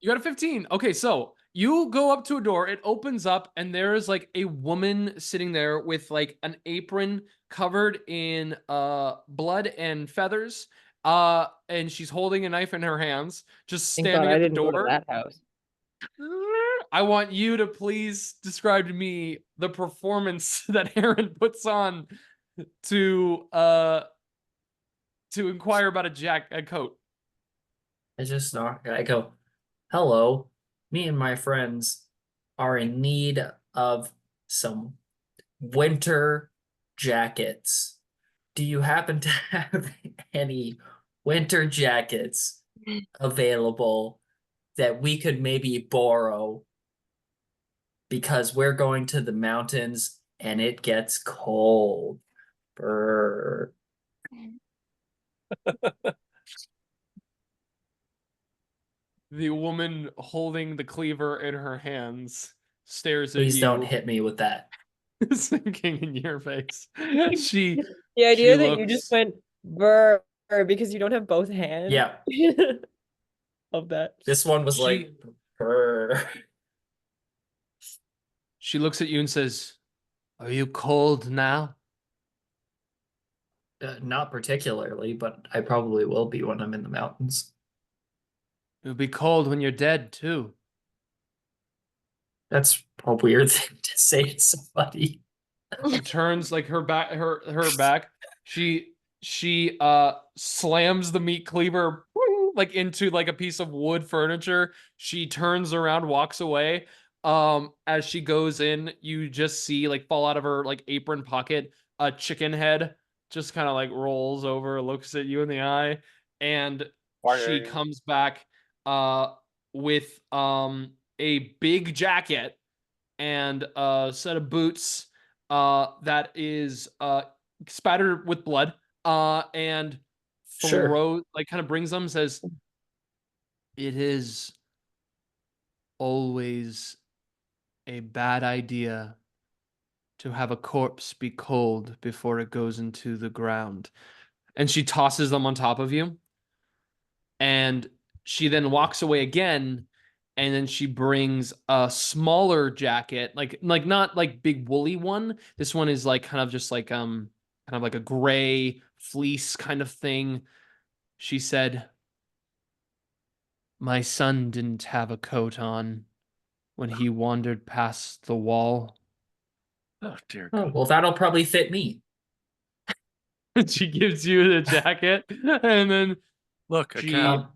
You got a 15. Okay, so you go up to a door, it opens up, and there is like a woman sitting there with like an apron covered in blood and feathers. And she's holding a knife in her hands, just Thank God standing I at the didn't go to door. that house. I want you to please describe to me the performance that Eren puts on to inquire about a coat. I just knock. I go, hello. Me and my friends are in need of some winter jackets. Do you happen to have any winter jackets available that we could maybe borrow? Because we're going to the mountains and it gets cold. Brr. The woman holding the cleaver in her hands stares at Please you, don't hit me with that. sinking in your face. She The idea she that you just looks- went brr because you don't have both hands. Yeah, Of that. this one was She- like, brr. She looks at you and says, "Are you cold now?" Not particularly, but I probably will be when I'm in the mountains. You'll be cold when you're dead too. That's a weird thing to say to somebody. She turns like her back. She slams the meat cleaver like into like a piece of wood furniture. She turns around, walks away. As she goes in, you just see like fall out of her like apron pocket a chicken head, just kind of like rolls over, looks at you in the eye, and she comes back with a big jacket and a set of boots that is spattered with blood, and Sure. kind of brings them, says, "It is always a bad idea to have a corpse be cold before it goes into the ground." And she tosses them on top of you. And she then walks away again, and then she brings a smaller jacket, like not like big woolly one. This one is like kind of just like kind of like a gray fleece kind of thing. She said, "My son didn't have a coat on when he wandered past the wall." Oh dear Oh, God. well, that'll probably fit me. She gives you the jacket, and then Look, a she cow.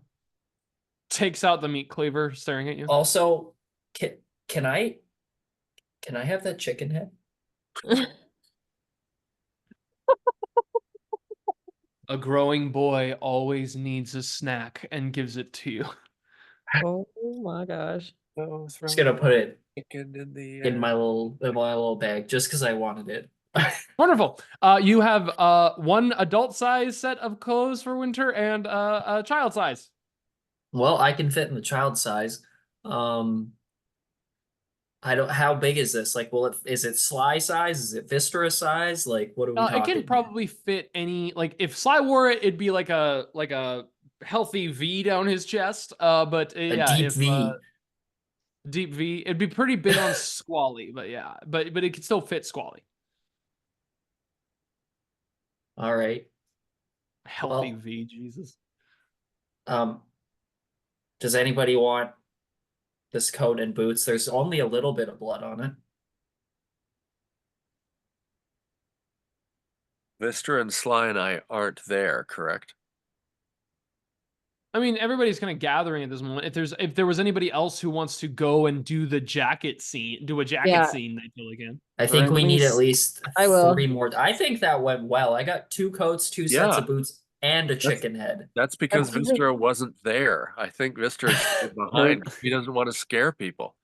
takes out the meat cleaver, staring at you. Also, can I have that chicken head? A growing boy always needs a snack and gives it to you. Oh my gosh. Oh, Just gonna put it chicken in the in my little bag just because I wanted it. Wonderful. You have one adult size set of clothes for winter and a child size. Well, I can fit in the child size. I don't. How big is this? Like, is it Sly size? Is it Wystera size? Like, what are we It talking? can probably fit any, like if Sly wore it, it'd be like a healthy V down his chest. But A yeah, deep if V. deep V, it'd be pretty big on Squally, but yeah, but it could still fit Squally. All right. Healthy Well- V, Jesus. Does anybody want this coat and boots? There's only a little bit of blood on it. Vista and Sly and I aren't there, correct? I mean, everybody's kind of gathering at this moment. If there was anybody else who wants to go and do the jacket scene, do a jacket Yeah. scene, they totally can. I think we Currently need at s- least I will. 3 more. I think that went well. I got 2 coats, 2 sets Yeah. of boots, and a chicken head. That's because That's- Vista wasn't there. I think Vista is behind. He doesn't want to scare people.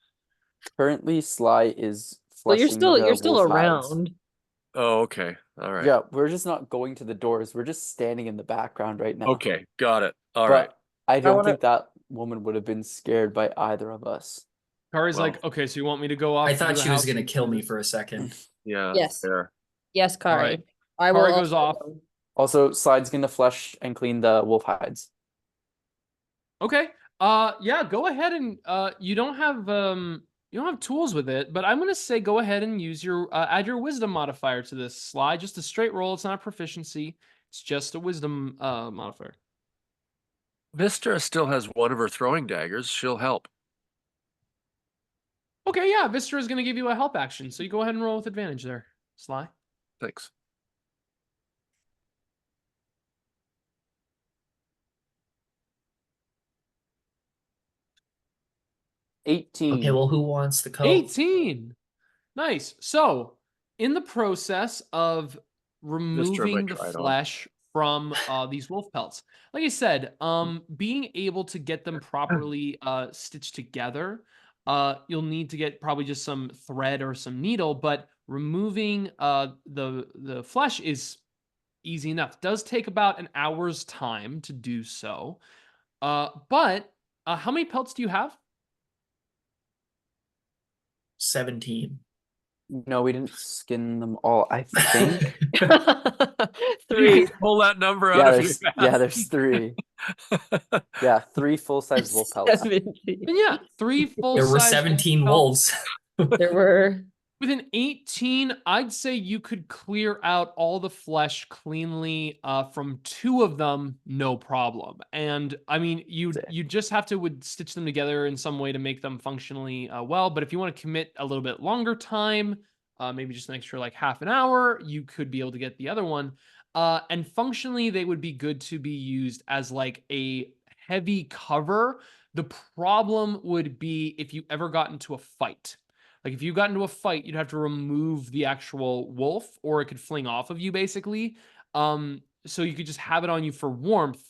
Currently, Sly is Well, you're flushing the still wolf hides. around. Oh, okay. All right. Yeah, we're just not going to the doors. We're just standing in the background right now. Okay, got it. All but right. I don't wanna- think that woman would have been scared by either of us. Kari's Well, like, okay, so you want me to go off? I to thought the she was house gonna and kill do me this? for a second. yeah, Yes. fair. Yes, Kari. right. I will Kari goes also off. go. Also, Slide's gonna flush and clean the wolf hides. Okay. Yeah, go ahead and you don't have tools with it, but I'm gonna say go ahead and use your add your wisdom modifier to this slide. Just a straight roll. It's not a proficiency. It's just a wisdom modifier. Vistara still has one of her throwing daggers. She'll help. Okay, yeah, Vistara is gonna give you a help action, so you go ahead and roll with advantage there, Sly. Thanks. Okay, 18. well, who wants the coat? 18. Nice. So, in the process of removing the try it on. flesh from these wolf pelts, like I said, being able to get them properly stitched together, you'll need to get probably just some thread or some needle, but removing the flesh is easy enough. It does take about an hour's time to do so. But how many pelts do you have? 17. No, we didn't skin them all. I think. You 3. can pull that number yeah, out if you there's 3. Yeah, 3 full-size wolf pelts. 17. And yeah, 3 full There were size 17 pelts. wolves. There were. With an 18, I'd say you could clear out all the flesh cleanly from 2 of them, no problem. And I mean, you just have to would stitch them together in some way to make them functionally well. But if you want to commit a little bit longer time, maybe just an extra like half an hour, you could be able to get the other one. And functionally, they would be good to be used as like a heavy cover. The problem would be if you ever got into a fight. Like if you got into a fight, you'd have to remove the actual wolf, or it could fling off of you, basically. So you could just have it on you for warmth,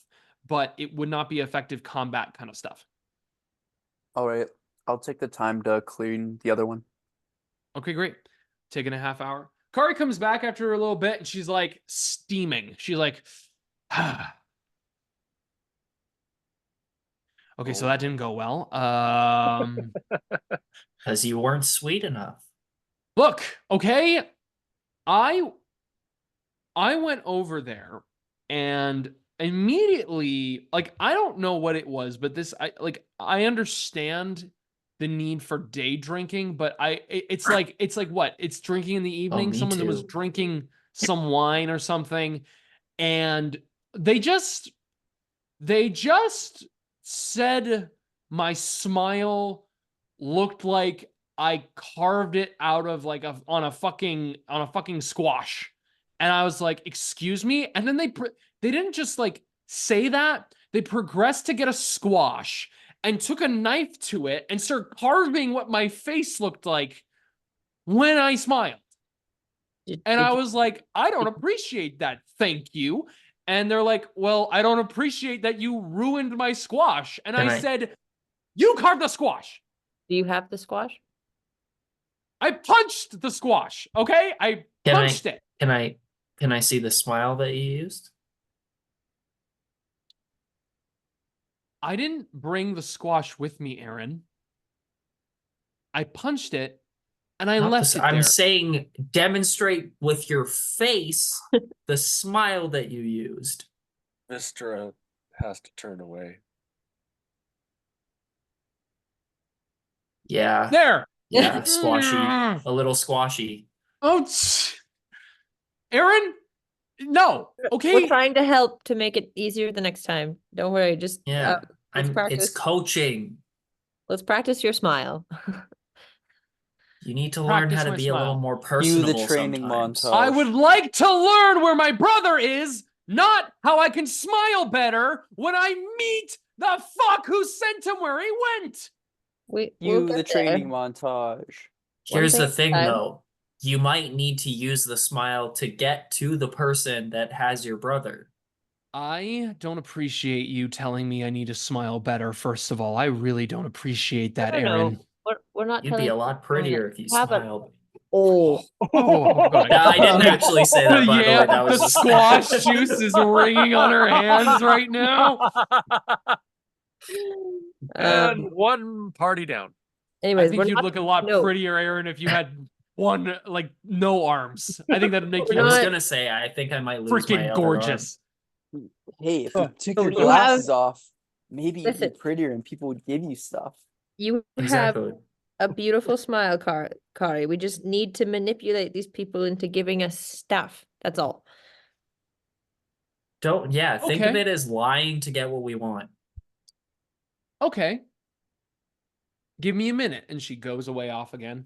but it would not be effective combat kind of stuff. All right, I'll take the time to clean the other one. Okay, great. Taking a half hour. Kari comes back after a little bit, and she's like steaming. She's like, ah. Okay, so that didn't go well. Because you weren't sweet enough. Look, okay, I went over there and immediately, like, I don't know what it was, but I understand the need for day drinking, but it's like what? It's drinking in the evening. me Someone was too. drinking some wine or something, and they just said my smile looked like I carved it out of like on a fucking squash. And I was like, excuse me? And then they didn't just like say that. They progressed to get a squash and took a knife to it and started carving what my face looked like when I smiled. And I was like, I don't appreciate that. Thank you. And they're like, well, I don't appreciate that you ruined my squash. And I said, you carved the squash. Do you have the squash? I punched the squash. Okay, I punched it. Can I see the smile that you used? I didn't bring the squash with me, Eren. I punched it, and I left it I'm there. saying demonstrate with your face the smile that you used. Vistara has to turn away. Yeah. There. Yeah, squashy. A little squashy. Oh, Eren, no. Okay. We're trying to help to make it easier the next time. Don't worry. Just Yeah. let's practice. It's coaching. Let's practice your smile. You need to learn how to be a little more personable. Cue the training sometimes. montage. I would like to learn where my brother is, not how I can smile better when I meet the fuck who sent him where he went. We'll Cue get the there. training montage. Here's the thing thing, at a time. though. You might need to use the smile to get to the person that has your brother. I don't appreciate you telling me I need to smile better, first of all. I really don't appreciate that, Eren. We're not You'd be a lot prettier if you smiled. Oh. Oh, God. No, I didn't actually say that, by the way. That was the just... squash juice is ringing on her hands right now. And one party down. I Anyways, think we're you'd not, look a lot no. prettier, Aaron, if you had one, like, no arms. I think that'd make We're you I was not- gonna say, I think I might lose my freaking other gorgeous. Hey, if Oh, you took so your you have- glasses off, maybe you'd be Listen. prettier and people would give you stuff. you arm. have Exactly. a beautiful smile, Kari. We just need to manipulate these people into giving us stuff. That's all. Don't, yeah, think of Okay. it as lying to get what we want. Okay. Give me a minute. And she goes away off again.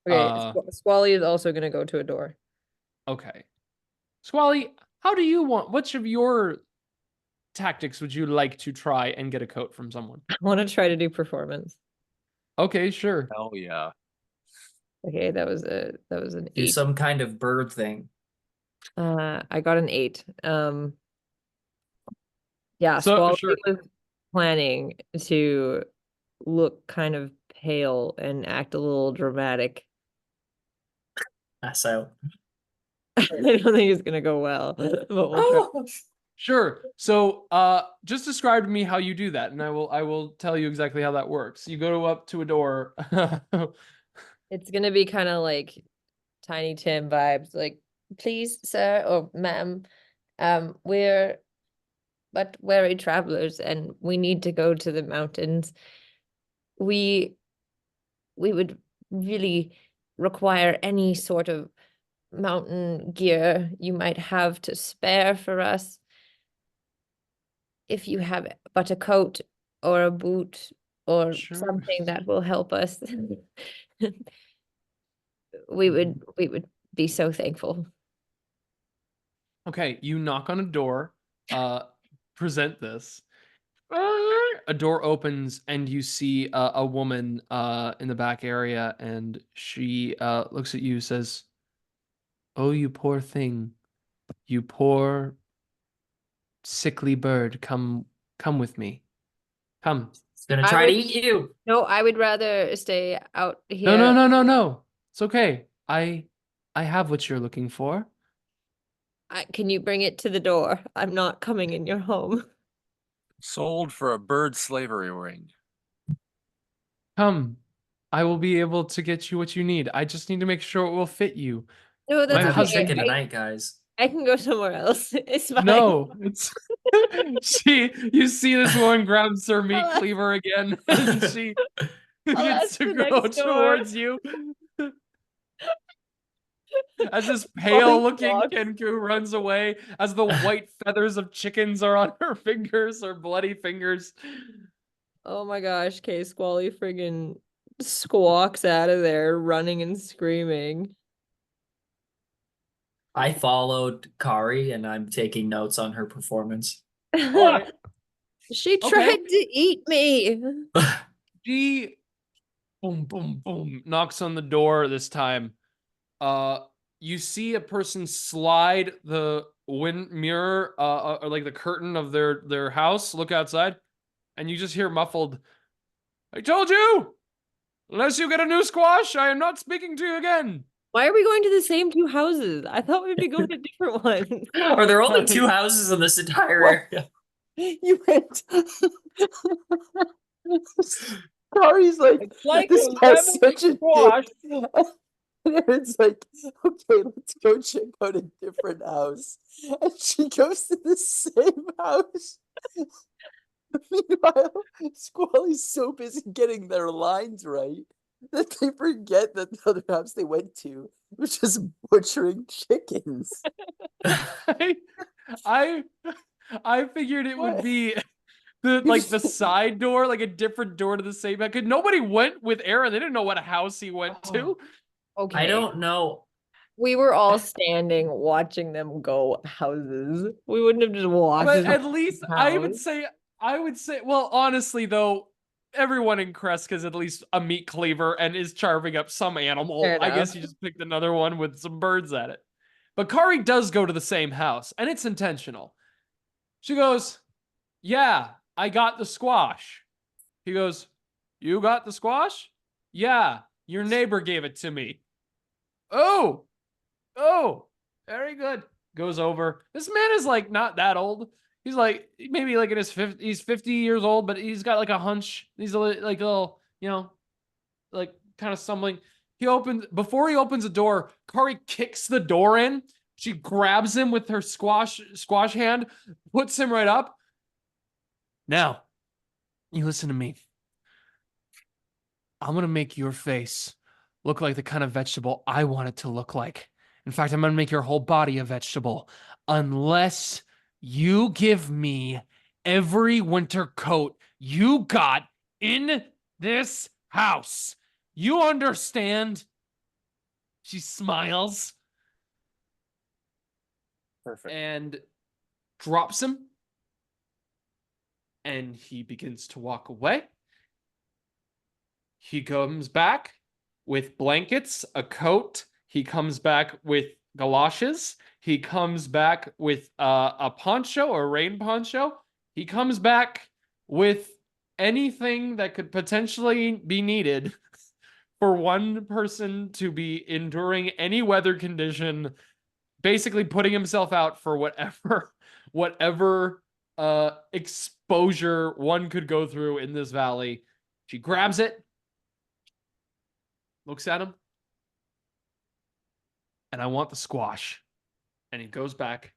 Okay, Squally is also gonna go to a door. Okay. Squally, how do you want, which of your tactics would you like to try and get a coat from someone? I want to try to do performance. Okay, sure. Oh yeah. Okay, that was an Do 8. some kind of bird thing. I got an 8. Yeah, So, Squally sure. was planning to look kind of pale and act a little dramatic. So, I don't think it's gonna go well, but we'll try. Sure. So, just describe to me how you do that, and I will tell you exactly how that works. You go up to a door. It's gonna be kind of like Tiny Tim vibes, like, please, sir or ma'am, we're but weary travelers and we need to go to the mountains. We would really require any sort of mountain gear you might have to spare for us. If you have but a coat or a boot or Sure. something that will help us, we would be so thankful. Okay, you knock on a door, present this. A door opens and you see a woman in the back area, and she looks at you, says, "Oh, you poor thing, you poor sickly bird, come with me. Come." it's gonna I try to would- eat you. No, I would rather stay out here. No. It's okay. I have what you're looking for. Can you bring it to the door? I'm not coming in your home. Sold for a bird slavery ring. Come. I will be able to get you what you need. I just need to make sure it will fit you. No, We're that's My having okay. husband- chicken I, tonight, guys. I can go somewhere else. It's fine. No, it's you see this woman grabs her meat I'll- cleaver again, and she gets ask to the go next door. towards you. As this Falling pale-looking blocks. Kenku runs away, as the white feathers of chickens are on her fingers, her bloody fingers. Oh my gosh, K Squally friggin' squawks out of there, running and screaming. I followed Kari and I'm taking notes on her performance. Alright. She Okay. tried to eat me. She boom, boom, boom, knocks on the door this time. You see a person slide the wind mirror, or like the curtain of their house, look outside, and you just hear muffled, "I told you! Unless you get a new squash, I am not speaking to you again." Why are we going to the same 2 houses? I thought we'd be going to different ones. Are there only 2 houses in this entire What? area? You went. Kari's like, like this a guy's lemon such a squash. dick. And it's like, okay, let's go check out a different house. And she goes to the same house. Meanwhile, Squally's so busy getting their lines right that they forget that the other house they went to was just butchering chickens. I figured it would What? be the side door, like a different door to the same house. 'Cause nobody went with Eren. They didn't know what house he went to. Okay. I don't know. We were all standing watching them go houses. We wouldn't have just walked. But into at least I would house. say, well, honestly though, everyone in Kreska's at least a meat cleaver and is carving up some animal. Fair I guess enough. you just picked another one with some birds at it. But Kari does go to the same house, and it's intentional. She goes, "Yeah, I got the squash." He goes, "You got the squash?" "Yeah, your neighbor gave it to me." Oh, very good. Goes over. This man is like not that old. He's like maybe like in his 50s, he's 50 years old, but he's got like a hunch. He's like a little, like kind of stumbling. Before he opens the door, Kari kicks the door in. She grabs him with her squash hand, puts him right up. Now, you listen to me. I'm going to make your face look like the kind of vegetable I want it to look like. In fact, I'm going to make your whole body a vegetable. Unless you give me every winter coat you got in this house. You understand? She smiles. Perfect. And drops him. And he begins to walk away. He comes back with blankets, a coat. He comes back with galoshes. He comes back with a poncho, a rain poncho. He comes back with anything that could potentially be needed for one person to be enduring any weather condition, basically putting himself out for whatever exposure one could go through in this valley. She grabs it, looks at him, and I want the squash. And he goes back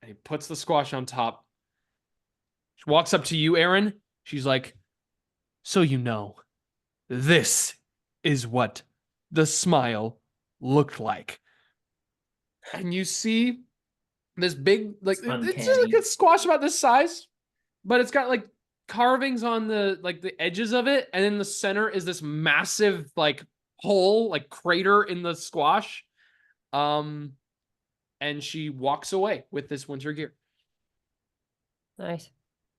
and he puts the squash on top. She walks up to you, Eren. She's like, so you know, this is what the smile looked like. And you see this big, like, it's just like a squash about this size, but it's got like carvings on the edges of it. And in the center is this massive like hole, like crater in the squash. And she walks away with this winter gear. Nice.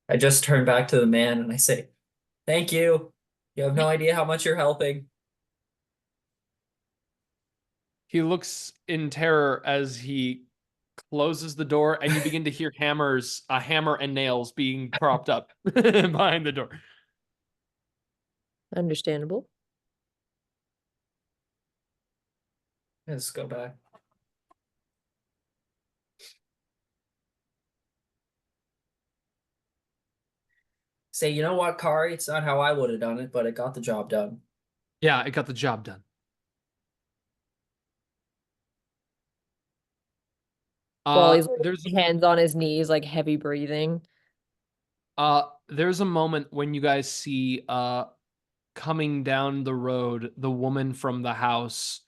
I just turn back to the man and I say, thank you. You have no idea how much you're helping. He looks in terror as he closes the door, and you begin to hear a hammer and nails being propped up behind the door. Understandable. Let's go back. Say, you know what, Kari? It's not how I would have done it, but it got the job done. Yeah, it got the job done. While he's There's hands on his knees, like heavy breathing. there's a moment when you guys see coming down the road the woman from the house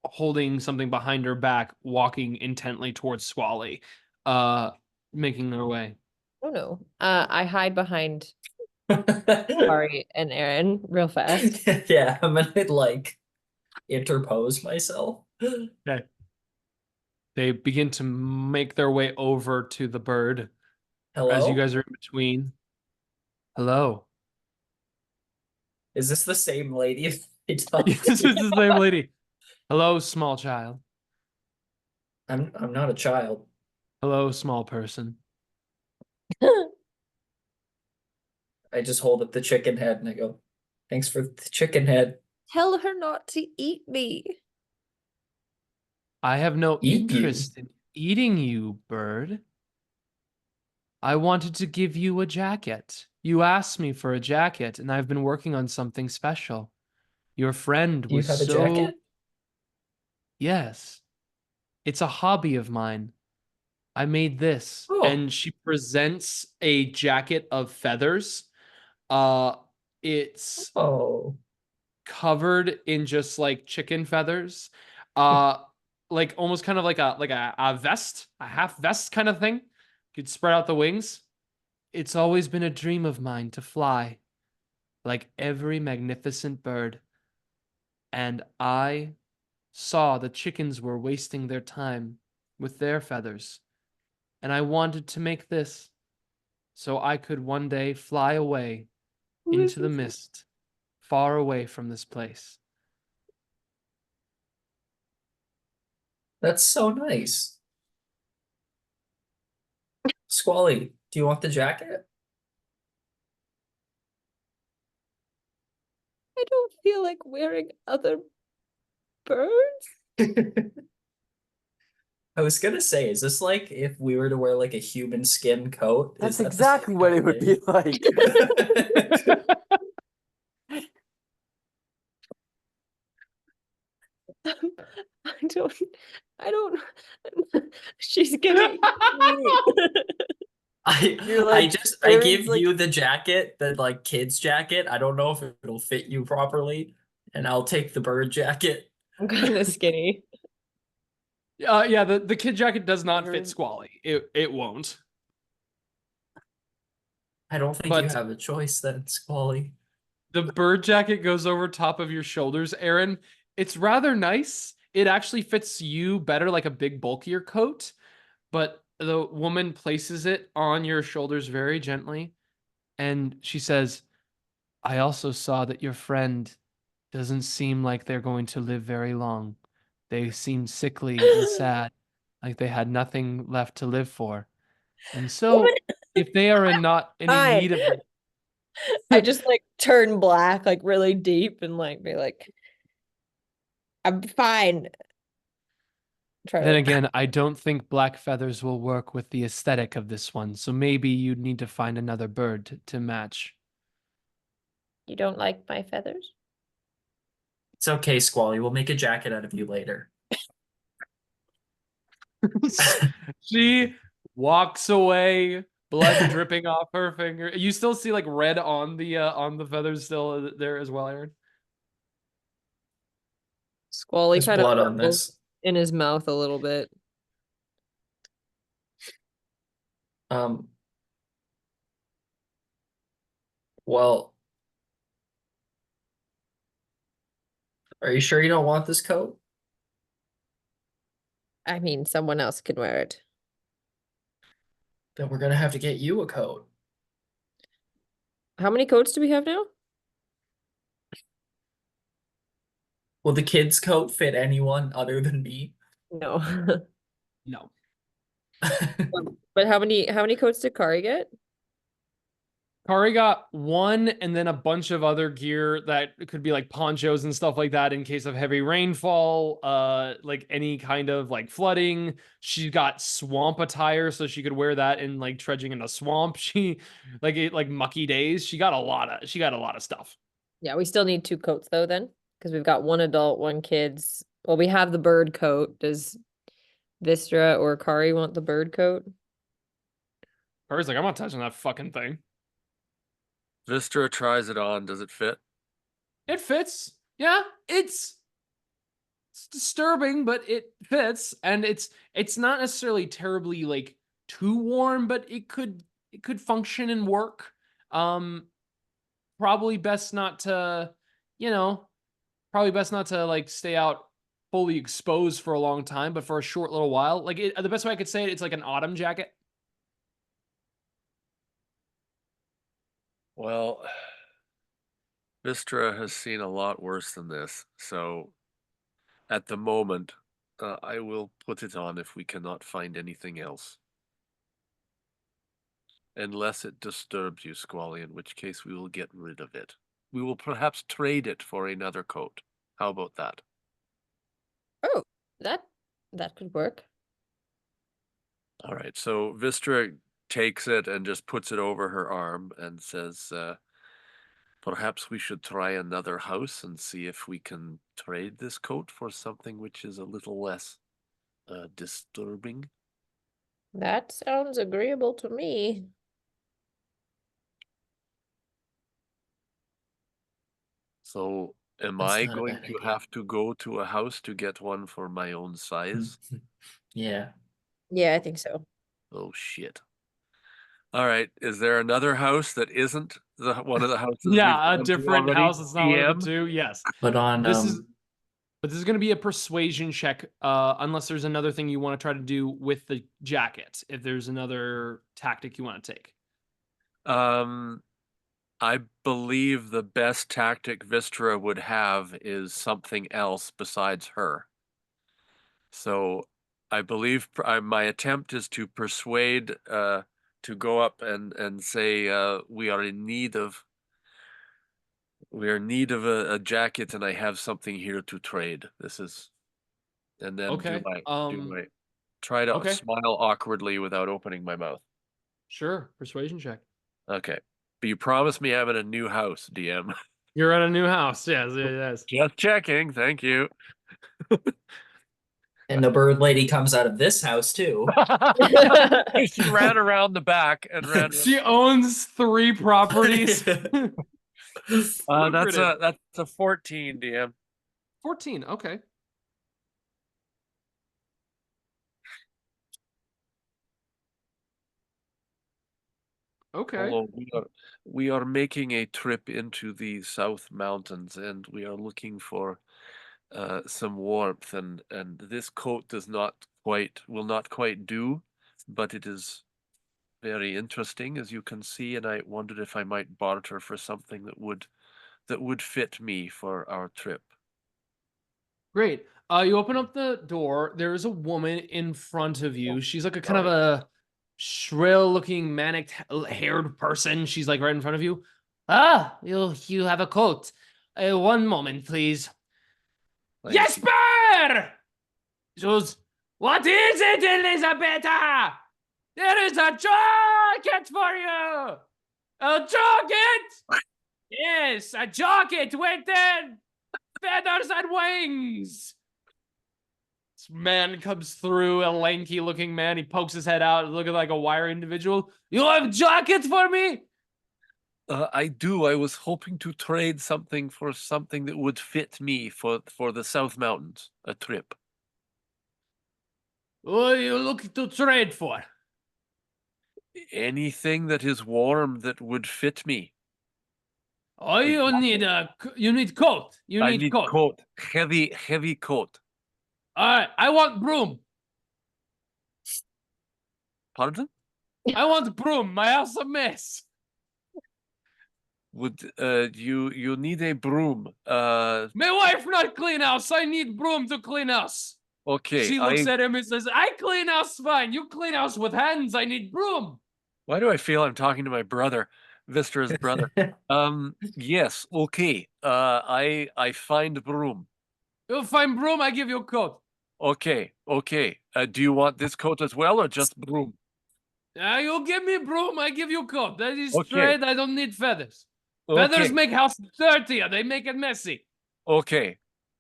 holding something behind her back, walking intently towards Squally, making their way. Oh no. I hide behind Kari and Eren real fast. Yeah, I'm gonna like interpose myself. Okay. They begin to make their way over to the bird. Hello? As you guys are in between. Hello. Is this the same lady? This is the same lady. Hello, small child. I'm not a child. Hello, small person. I just hold up the chicken head and I go, thanks for the chicken head. Tell her not to eat me. I have no Eat you. interest in eating you, bird. I wanted to give you a jacket. You asked me for a jacket, and I've been working on something special. Your friend Do you was have a so... jacket? Yes. It's a hobby of mine. I made this. Oh. And she presents a jacket of feathers. It's Oh. covered in just like chicken feathers. Like almost kind of like a vest, a half vest kind of thing. You could spread out the wings. It's always been a dream of mine to fly like every magnificent bird. And I saw the chickens were wasting their time with their feathers. And I wanted to make this so I could one day fly away into the mist, far away from this place. That's so nice. Squally, do you want the jacket? I don't feel like wearing other birds. I was gonna say, is this like if we were to wear like a human skin coat? That's Is that the exactly same what kind it of would be like. thing? don't. She's gonna. You're like, I Eren's give like, you the jacket, the like kid's jacket. I don't know if it'll fit you properly, and I'll take the bird jacket. I'm kind of skinny. Yeah, the kid jacket does not fit Eren- Squally. It won't. I don't think you But have a choice then, Squally. the bird jacket goes over top of your shoulders, Eren. It's rather nice. It actually fits you better like a big bulkier coat, but the woman places it on your shoulders very gently, and she says, I also saw that your friend doesn't seem like they're going to live very long. They seem sickly and sad, like they had nothing left to live for. And so, Woman, if they are not in any fine. need of it, I just like turn black, like really deep, and like be like, I'm fine. Try then to. again, I don't think black feathers will work with the aesthetic of this one. So maybe you'd need to find another bird to match. You don't like my feathers? It's okay, Squally. We'll make a jacket out of you later. She walks away, blood dripping off her finger. You still see like red on the feathers still there as well, Aaron. Squally There's kind of blood on fumbles this. in his mouth a little bit. Um. Well, are you sure you don't want this coat? I mean, someone else can wear it. Then we're gonna have to get you a coat. How many coats do we have now? Will the kid's coat fit anyone other than me? No. No. But how many coats did Kari get? Kari got one and then a bunch of other gear that could be like ponchos and stuff like that in case of heavy rainfall, like any kind of like flooding. She got swamp attire so she could wear that in like trudging in a swamp. She like mucky days. She got a lot of stuff. Yeah, we still need 2 coats though then, because we've got 1 adult, 1 kid's. Well, we have the bird coat. Does Wystera or Kari want the bird coat? Kari's like, I'm not touching that fucking thing. Vistara tries it on. Does it fit? It fits. Yeah, it's disturbing, but it fits, and it's not necessarily terribly like too warm, but it could function and work. Probably best not to, probably best not to like stay out fully exposed for a long time, but for a short little while. Like the best way I could say it, it's like an autumn jacket. Well, Vistara has seen a lot worse than this, so at the moment, I will put it on if we cannot find anything else. Unless it disturbs you, Squally, in which case we will get rid of it. We will perhaps trade it for another coat. How about that? Oh, that could work. All right, so Vistara takes it and just puts it over her arm and says, perhaps we should try another house and see if we can trade this coat for something which is a little less disturbing. That sounds agreeable to me. So am That's I not a going bad to idea. have to go to a house to get one for my own size? Yeah. Yeah, I think so. Oh shit. All right, is there another house that isn't one of the houses we've Yeah, a gone to different already? house. It's not one of DM? the 2. Yes. But on This is going to be a persuasion check, unless there's another thing you want to try to do with the jacket. If there's another tactic you want to take. I believe the best tactic Vistara would have is something else besides her. So I believe my attempt is to persuade to go up and say we are in need of a jacket and I have something here to trade. This is, and then Okay. do my try to Okay. smile awkwardly without opening my mouth. Sure. Persuasion check. Okay. But you promised me having a new house, DM. You're at a new house. Yes. Yes. Just checking. Thank you. And the bird lady comes out of this house too. She ran around the back and ran. She owns 3 properties. That's a 14, DM. 14. Okay. Okay. Although we are making a trip into the South Mountains, and we are looking for some warmth, and this coat will not quite do, but it is very interesting, as you can see, and I wondered if I might barter for something that would fit me for our trip. Great. You open up the door. There is a woman in front of you. She's like a kind of a shrill-looking, manic-haired person. She's like right in front of you. Ah, you have a coat. One moment, please. Thank you. Jesper! She goes, what is it, Elisabetta? There is a jacket for you! A jacket? Yes, a jacket with feathers and wings! This man comes through, a lanky-looking man. He pokes his head out, looking like a wire individual. You have jacket for me? I do. I was hoping to trade something for something that would fit me for the South Mountains, a trip. What are you looking to trade for? Anything that is warm that would fit me. Oh, you need coat. You I need need coat. coat. Heavy coat. All right, I want broom. Pardon? I want broom. My house a mess. Would you need a broom? My wife not clean house. I need broom to clean house. Okay. She looks at him and says, I clean house fine. You clean house with hands. I need broom. Why do I feel I'm talking to my brother, Wystera's brother? Yes. Okay. I find broom. You find broom, I give you a coat. Okay. Do you want this coat as well, or just broom? You give me broom, I give you coat. That is Okay. trade. I don't need feathers. Feathers Okay. make house dirtier. They make it messy. Okay.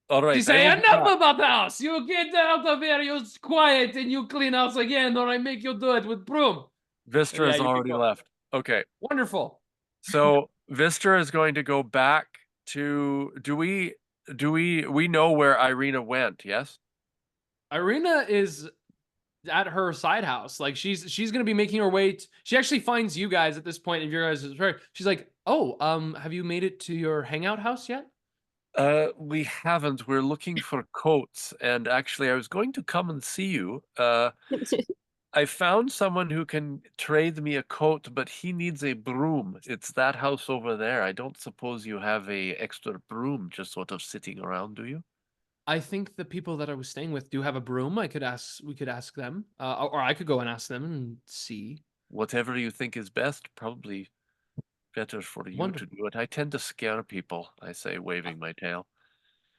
All right. You say, I will be enough back. about the house. You get out of here. You quiet and you clean house again, or I make you do it with broom. Vista has you can already go. left. Okay. Wonderful. So Vista is going to go back to. Do we know where Irina went? Yes. Irina is at her side house. Like she's gonna be making her way. She actually finds you guys at this point in your guys' prayer. She's like, oh, have you made it to your hangout house yet? We haven't. We're looking for coats, and actually, I was going to come and see you. I found someone who can trade me a coat, but he needs a broom. It's that house over there. I don't suppose you have a extra broom just sort of sitting around, do you? I think the people that I was staying with do have a broom. We could ask them, or I could go and ask them and see. Whatever you think is best, probably better for you Wonderful. to do it. I tend to scare people, I say, waving my tail.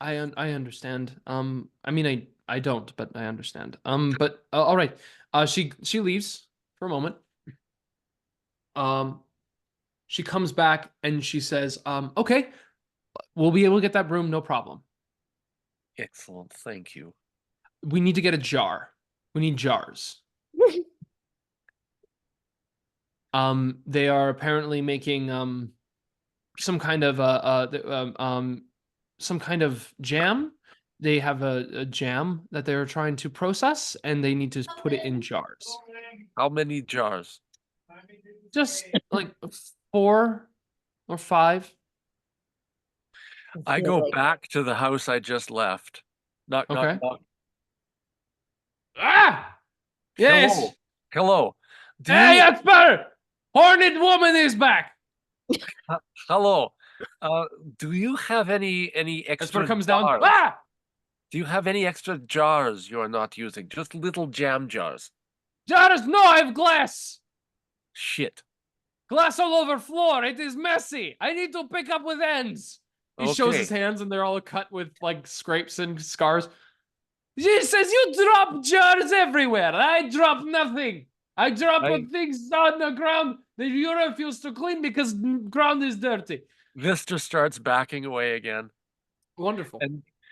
I understand. I mean, I don't, but I understand. But all right. She leaves for a moment. She comes back and she says, okay, we'll be able to get that broom, no problem. Excellent, thank you. We need to get a jar. We need jars. They are apparently making some kind of jam. They have a jam that they're trying to process, and they need to put it in jars. How many jars? Just like 4 or 5. I go back to the house I just left. Knock, Okay. knock, knock. Ah! Yes! Hello. Do Hey, you... Jesper! Horned woman is back! Hello. Do you have any extra Jesper comes jars? down. Ah! Do you have any extra jars you're not using? Just little jam jars. Jars, no, I have glass! Shit. Glass all over floor. It is messy. I need to pick up with ends. He shows his hands and they're all cut with like scrapes and scars. She says, you drop jars everywhere. I drop nothing. I drop things on the ground that you refuse to clean because the ground is dirty. Vista starts backing away again. Wonderful.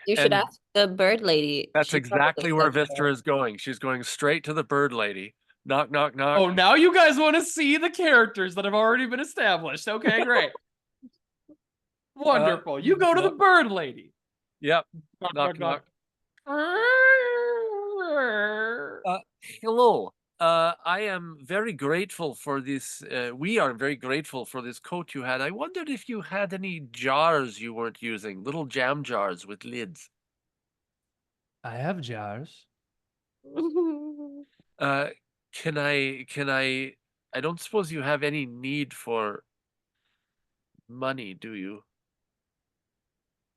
You should And ask the bird lady. that's She probably exactly where said Vystera is going. She's going straight to the bird lady. Knock, knock, knock. Oh, now you guys want to see the characters that have already been established. Okay, great. Wonderful. You go to the bird lady. Yep. Knock, Knock, knock, knock. knock. Hello. I am very grateful for this. We are very grateful for this coat you had. I wondered if you had any jars you weren't using, little jam jars with lids. I have jars. Can I don't suppose you have any need for money, do you?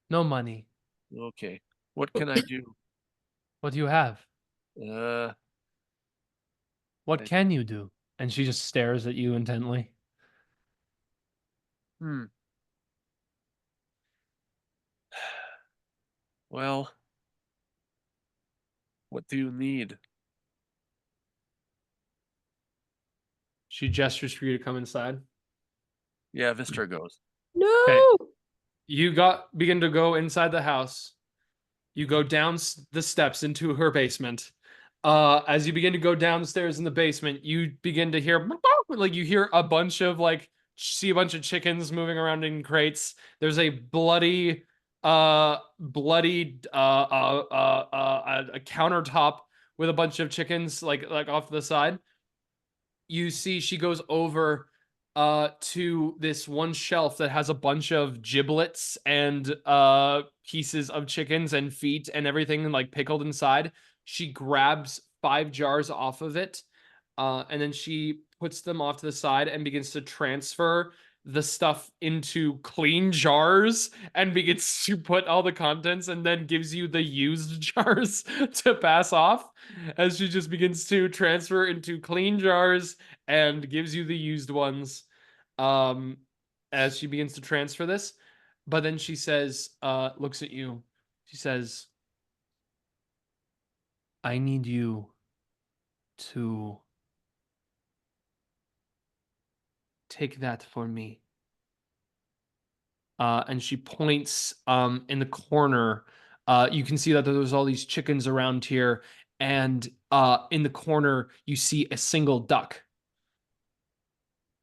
No money. Okay. What can I do? What do you have? Uh, What I- can you do? And she just stares at you intently. Well, what do you need? She gestures for you to come inside. Yeah, Vystera goes. No. You begin to go inside the house. You go down the steps into her basement. As you begin to go downstairs in the basement, you begin to hear like you hear a bunch of see a bunch of chickens moving around in crates. There's a bloody a countertop with a bunch of chickens like off to the side. You see she goes over to this one shelf that has a bunch of giblets and pieces of chickens and feet and everything like pickled inside. She grabs 5 jars off of it, and then she puts them off to the side and begins to transfer the stuff into clean jars and begins to put all the contents and then gives you the used jars to pass off as she just begins to transfer into clean jars and gives you the used ones as she begins to transfer this. But then she says, looks at you. She says, I need you to take that for me. And she points in the corner. You can see that there's all these chickens around here. And in the corner, you see a single duck.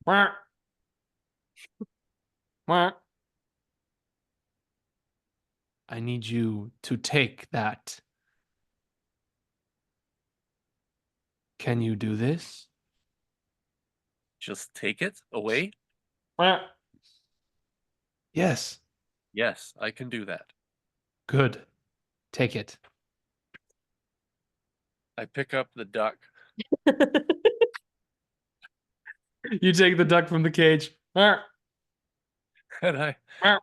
Quack. Quack. I need you to take that. Can you do this? Just take it away? Quack. Yes. Yes, I can do that. Good. Take it. I pick up the duck. You take the duck from the cage. Quack. And I Quack.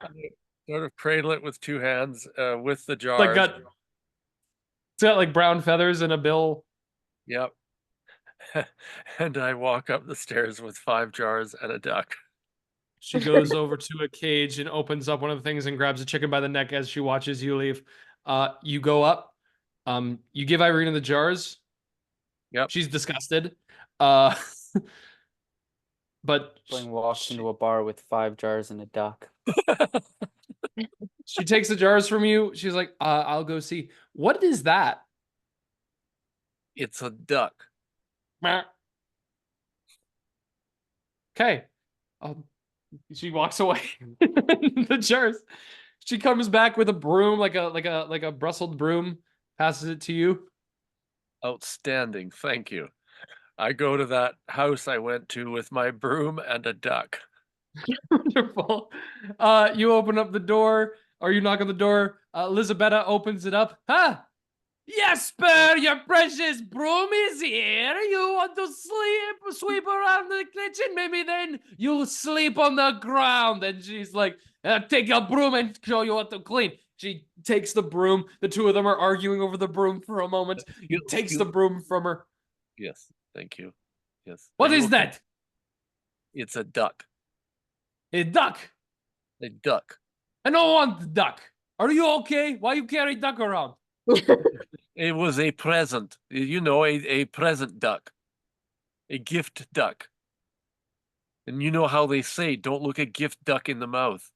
sort of cradle it with 2 hands with the It's jars. it's got like brown feathers and a bill. Yep. And I walk up the stairs with 5 jars and a duck. She goes over to a cage and opens up one of the things and grabs a chicken by the neck as she watches you leave. You go up. You give Irina the jars. Yep. She's disgusted. But Going walks into a bar with 5 jars and a duck. she takes the jars from you. She's like, I'll go see. What is that? It's a duck. Okay. She walks away. The jars. She comes back with a broom, like a bristled broom, passes it to you. Outstanding. Thank you. I go to that house I went to with my broom and a duck. Wonderful. You open up the door, or you knock on the door. Elisabetta opens it up. Huh? Jesper, your precious broom is here. You want to sweep around the kitchen? Maybe then you'll sleep on the ground. And she's like, take your broom and show you what to clean. She takes the broom. The two of them are arguing over the broom for a moment. He takes the broom from her. Yes, thank you. Yes. What Are you is okay? that? It's a duck. A duck. A duck. I don't want the duck. Are you okay? Why you carry duck around? It was a present. You know, a present duck. A gift duck. And you know how they say, don't look a gift duck in the mouth.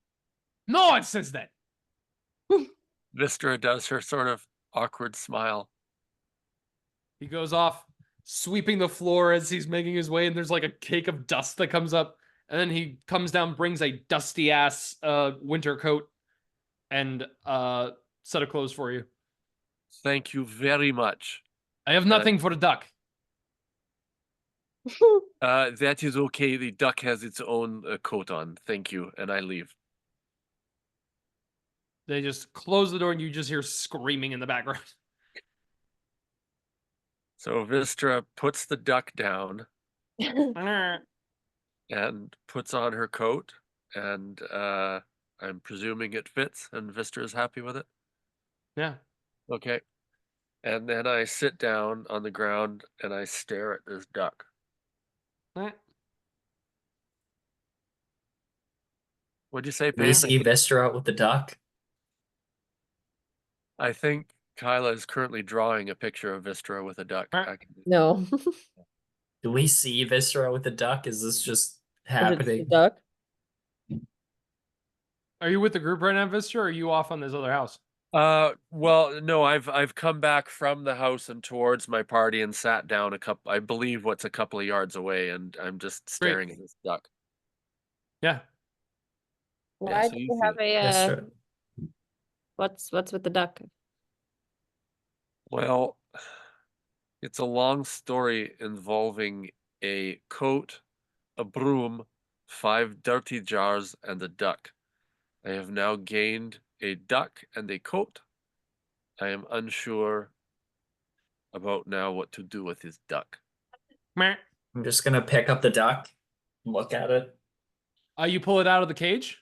No one says that. Wystera does her sort of awkward smile. He goes off, sweeping the floor as he's making his way, and there's like a cake of dust that comes up. And then he comes down, brings a dusty ass winter coat and set of clothes for you. Thank you very much. I have nothing for the duck. That is okay. The duck has its own coat on. Thank you. And I leave. They just close the door and you just hear screaming in the background. So Wystera puts the duck down and puts on her coat, and I'm presuming it fits, and Wystera is happy with it. Yeah. Okay. And then I sit down on the ground and I stare at this duck. What'd you say, Do we Pam? see Wystera with the duck? I think Kylah is currently drawing a picture of Wystera with a duck. No. Do we see Wystera with the duck? Is this just Is it happening? the duck? Are you with the group right now, Vista, or are you off on this other house? Well, no, I've come back from the house and towards my party and sat down I believe what's a couple of yards away, and I'm just staring at this duck. Yeah. Why so do you you see have it. Wystera. what's with the duck? Well, it's a long story involving a coat, a broom, 5 dirty jars, and a duck. I have now gained a duck and a coat. I am unsure about now what to do with his duck. Meh. I'm just gonna pick up the duck, and look at it. You pull it out of the cage?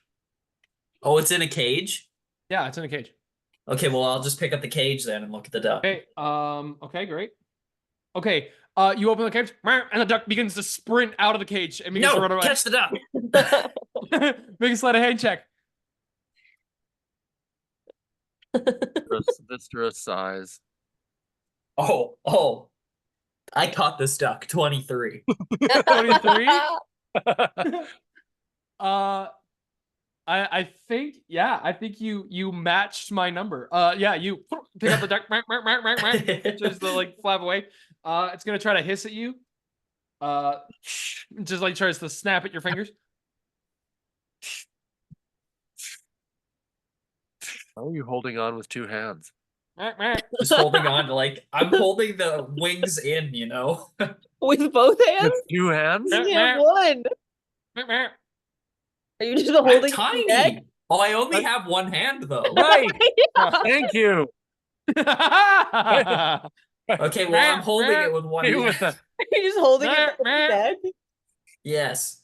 Oh, it's in a cage? Yeah, it's in a cage. Okay, well, I'll just pick up the cage then and look at the duck. Okay, okay, great. Okay, you open the cage, and the duck begins to sprint out of the cage and begins to No, run away. catch the duck! Make a sleight of hand check. Vistara sighs. Oh, I caught this duck, 23. 23? I think, yeah, I think you matched my number. Yeah, you pick up the duck, just to like flap away. It's gonna try to hiss at you. Just like tries to snap at your fingers. How are you holding on with 2 hands? Just holding on to I'm holding the wings in, you know? With both hands? With 2 hands? You have one. Are you just holding I'm the neck? tiny! Oh, I only have one hand though. Right. Yeah. Thank you. Okay, well, I'm holding it with one You hand. with the- You're just holding it with the neck? Yes.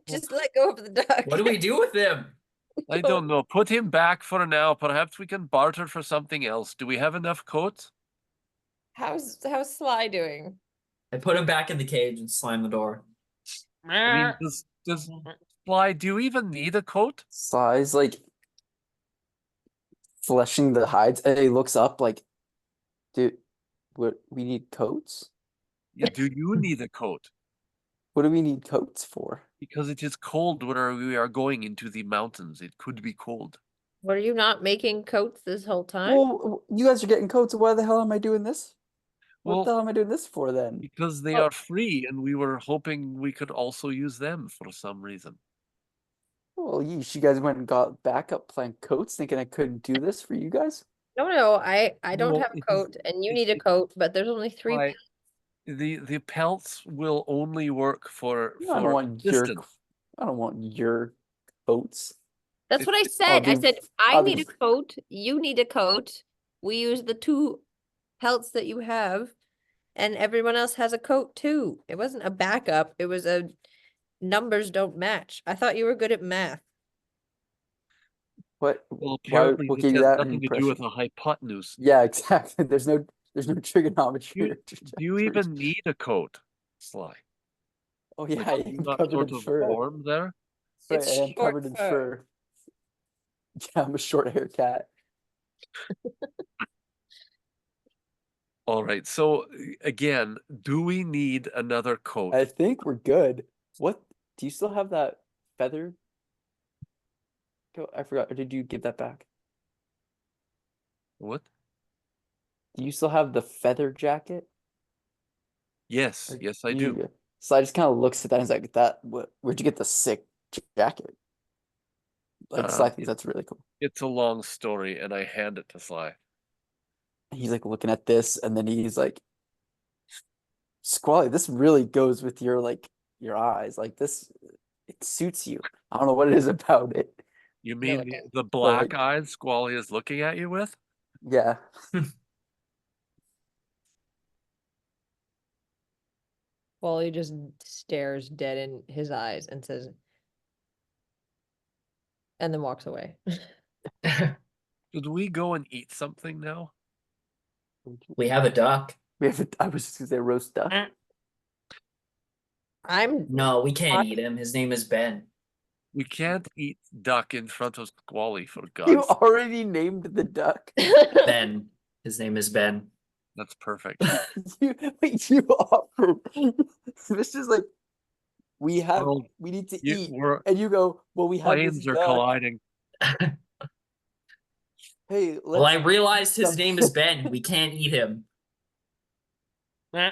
Just let go of the duck. What do we do with him? I don't know. Put him back for now. Perhaps we can barter for something else. Do we have enough coats? How's Sly doing? I put him back in the cage and slam the door. I mean, does Fly, do you even need a coat? Sly's like fleshing the hides, and he looks up like, dude, what, we need coats? Yeah, do you need a coat? What do we need coats for? Because it is cold where we are going into the mountains. It could be cold. Were you not making coats this whole time? Well, you guys are getting coats. Why the hell am I doing this? What the Well, hell am I doing this for then? because they are free, and we were hoping we could also use them for some reason. Well, you guys went and got backup plan coats, thinking I couldn't do this for you guys. No, I don't Well, have a it is- coat, and you it- need a it- coat, but there's only 3. Why, the pelts will only work for I don't want distance. I don't want your coats. That's what I It's- said. I do- said I I'll need do- a coat. You need a coat. We use the 2 pelts that you have, and everyone else has a coat too. It wasn't a backup. It was a numbers don't match. I thought you were good at math. What? Well, Why, apparently what this gave you has that nothing to do with impression? a hypotenuse. Yeah, exactly. There's no trigonometry. Do you even need a coat, Sly? Oh yeah, Like, I'm not covered sort in of fur. warm there? Right, It's I am short covered in fur. fur. Yeah, I'm a short hair cat. All right. So again, do we need another coat? I think we're good. What? Do you still have that feather I forgot. Or did you give that back? What? Do you still have the feather jacket? Yes, Or yes, I you- do. So I just kind of looks at that and is like, where'd you get the sick jacket? Like Sly thinks that's really cool. It's a long story, and I hand it to Sly. He's like looking at this, and then he's like, Squally, this really goes with your your eyes. Like this, it suits you. I don't know what it is about it. You mean Milligan. the black like- eyes Squally is looking at you with? Yeah. Wally just stares dead in his eyes and says, and then walks away. Did we go and eat something now? We have a duck. I was just gonna say roast duck. I'm No, we can't What? eat him. His name is Ben. We can't eat duck in front of Squally, for You God's sake. already named the duck. Ben. His name is Ben. That's perfect. you offered. This is like we World- need to You, eat, we're, and you go, well, we have this planes are duck. colliding. Hey, Well, I let's realized his some- name is Ben. We can't eat him. Eh,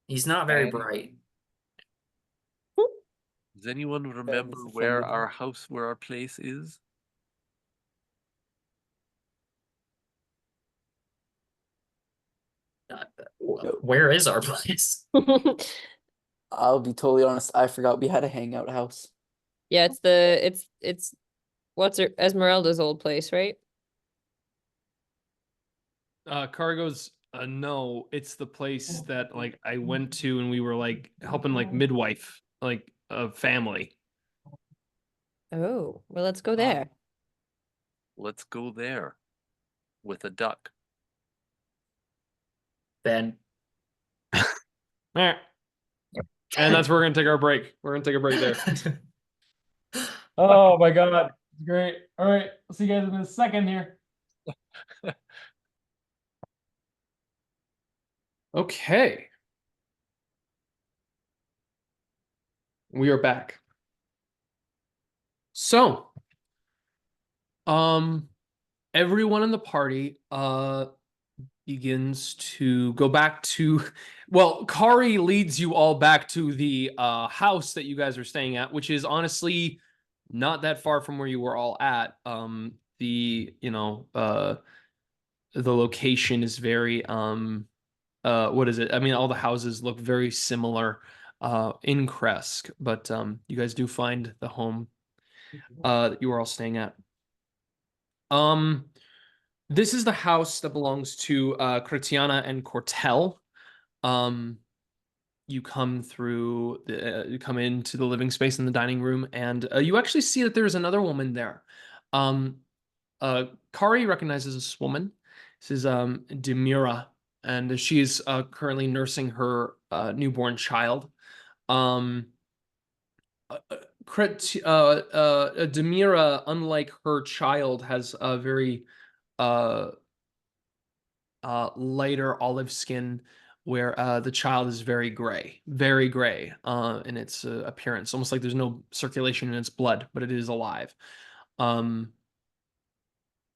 He's not very Ben. bright. Does anyone remember is where offended. our place is? Where is our place? I'll be totally honest. I forgot we had a hangout house. Yeah, it's what's her Esmeralda's old place, right? Kari goes, no, it's the place that like I went to and we were like helping like midwife, like a family. Oh, well, let's go there. Let's go there with a duck. Ben. Eh. And that's where we're gonna take our break. We're gonna take a break there. Oh my god. Great. All right. I'll see you guys in a second here. Okay. We are back. So, everyone in the party begins to go back to, well, Kari leads you all back to the house that you guys are staying at, which is honestly not that far from where you were all at. The location is very what is it? I mean, all the houses look very similar in Kresk, but you guys do find the home that you are all staying at. This is the house that belongs to Kritiana and Cortel. You come through, you come into the living space in the dining room, and you actually see that there's another woman there. Kari recognizes this woman. This is Demira, and she's currently nursing her newborn child. Demira, unlike her child, has a very lighter olive skin, where the child is very gray in its appearance, almost like there's no circulation in its blood, but it is alive.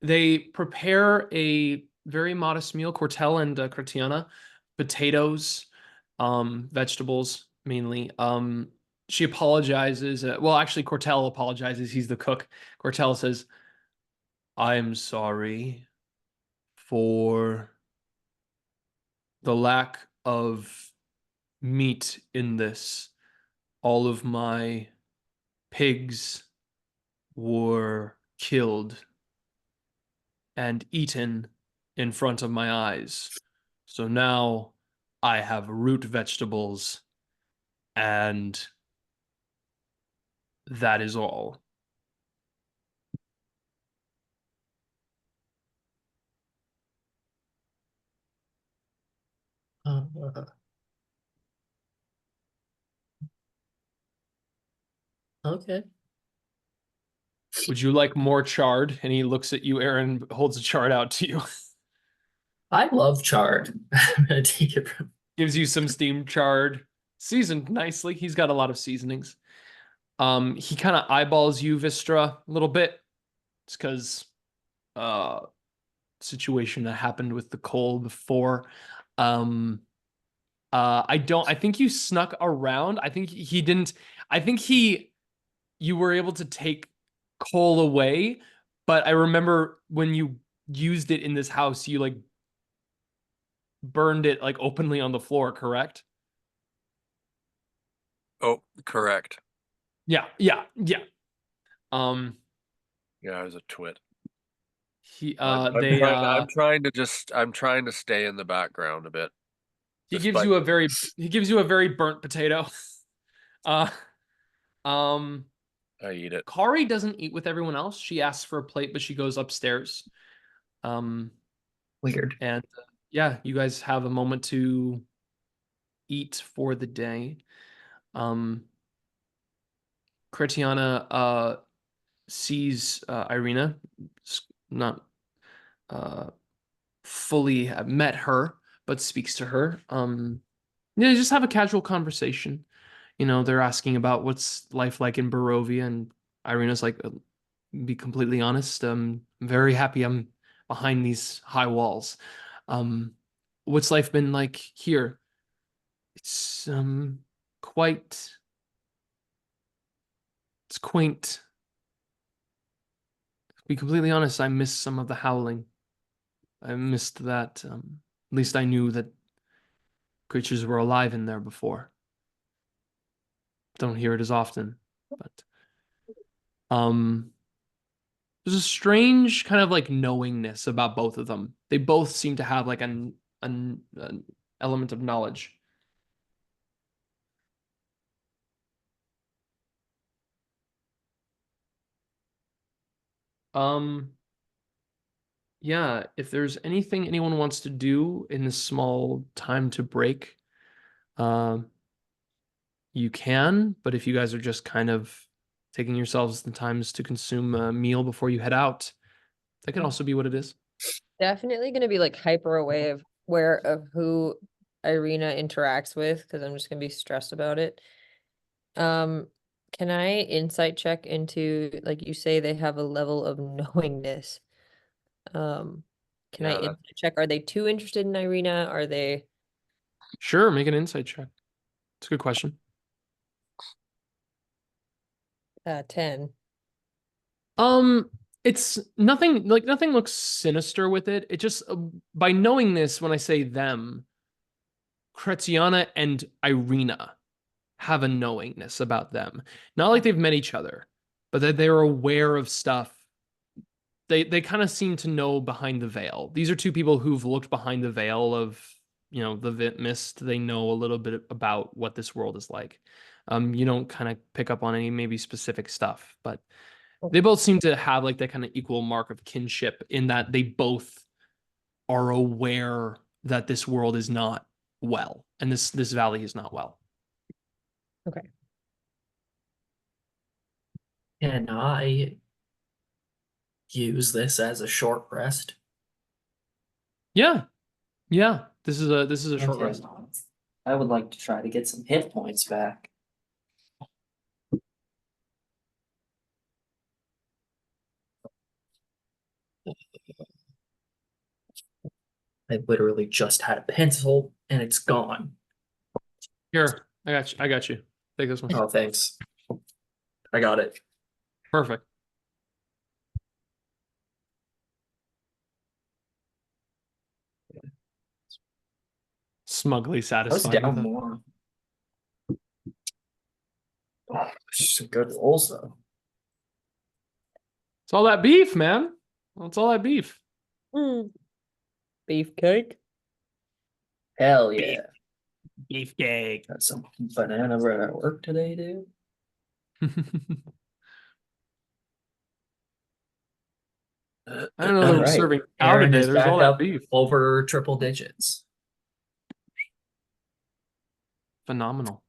They prepare a very modest meal, Cortel and Kritiana, potatoes, vegetables mainly. She apologizes. Well, actually, Cortel apologizes. He's the cook. Cortel says, "I'm sorry for the lack of meat in this. All of my pigs were killed and eaten in front of my eyes. So now I have root vegetables, and that is all." Okay. Would you like more chard? And he looks at you, Eren, holds a chard out to you. I love chard. I'm gonna take it from. Gives you some steamed chard, seasoned nicely. He's got a lot of seasonings. He kind of eyeballs you, Wystera, a little bit. It's because situation that happened with the coal before. I think you snuck around. I think he didn't. I think you were able to take coal away, but I remember when you used it in this house, you like burned it like openly on the floor, correct? Oh, correct. Yeah. Um, Yeah, I was a twit. I'm trying to stay in the background a bit. he gives you a very burnt potato. Uh, um, I eat it. Kari doesn't eat with everyone else. She asks for a plate, but she goes upstairs. Weird. And yeah, you guys have a moment to eat for the day. Kretiana sees Irina, not fully met her, but speaks to her. Yeah, just have a casual conversation. You know, they're asking about what's life like in Barovia, and Irina's like, be completely honest, I'm very happy I'm behind these high walls. What's life been like here? It's quite it's quaint. To be completely honest, I miss some of the howling. I missed that. At least I knew that creatures were alive in there before. Don't hear it as often, but there's a strange kind of like knowingness about both of them. They both seem to have like an element of knowledge. Yeah, if there's anything anyone wants to do in this small time to break, you can, but if you guys are just kind of taking yourselves the times to consume a meal before you head out, that can also be what it is. Definitely gonna be like hyper aware of who Irina interacts with, because I'm just gonna be stressed about it. Can I insight check into, like you say, they have a level of knowingness? Can I Yeah, insight check? Are they too interested in Irina? Are they Sure, make an insight check. It's a good question. 10? It's nothing like nothing looks sinister with it. It just by knowing this, when I say them, Kretiana and Irina have a knowingness about them. Not like they've met each other, but that they're aware of stuff. They kind of seem to know behind the veil. These are two people who've looked behind the veil of, you know, the mist. They know a little bit about what this world is like. You don't kind of pick up on any maybe specific stuff, but they both seem to have like that kind of equal mark of kinship in that they both are aware that this world is not well and this valley is not well. Okay. Can I use this as a short rest? Yeah. This is a short Okay. rest. I would like to try to get some hit points back. I literally just had a pencil and it's gone. Here, I got you. Take this one. Oh, thanks. I got it. Perfect. Smugly I was satisfied down with it. more. Oh, it's just a good rolls though. It's all that beef, man. It's all that beef. Beefcake? Hell yeah. Beefcake. Got some banana bread at work today, dude. I don't know they were Alright, serving cow Eren today. is There's back all that up beef. over triple digits. Phenomenal.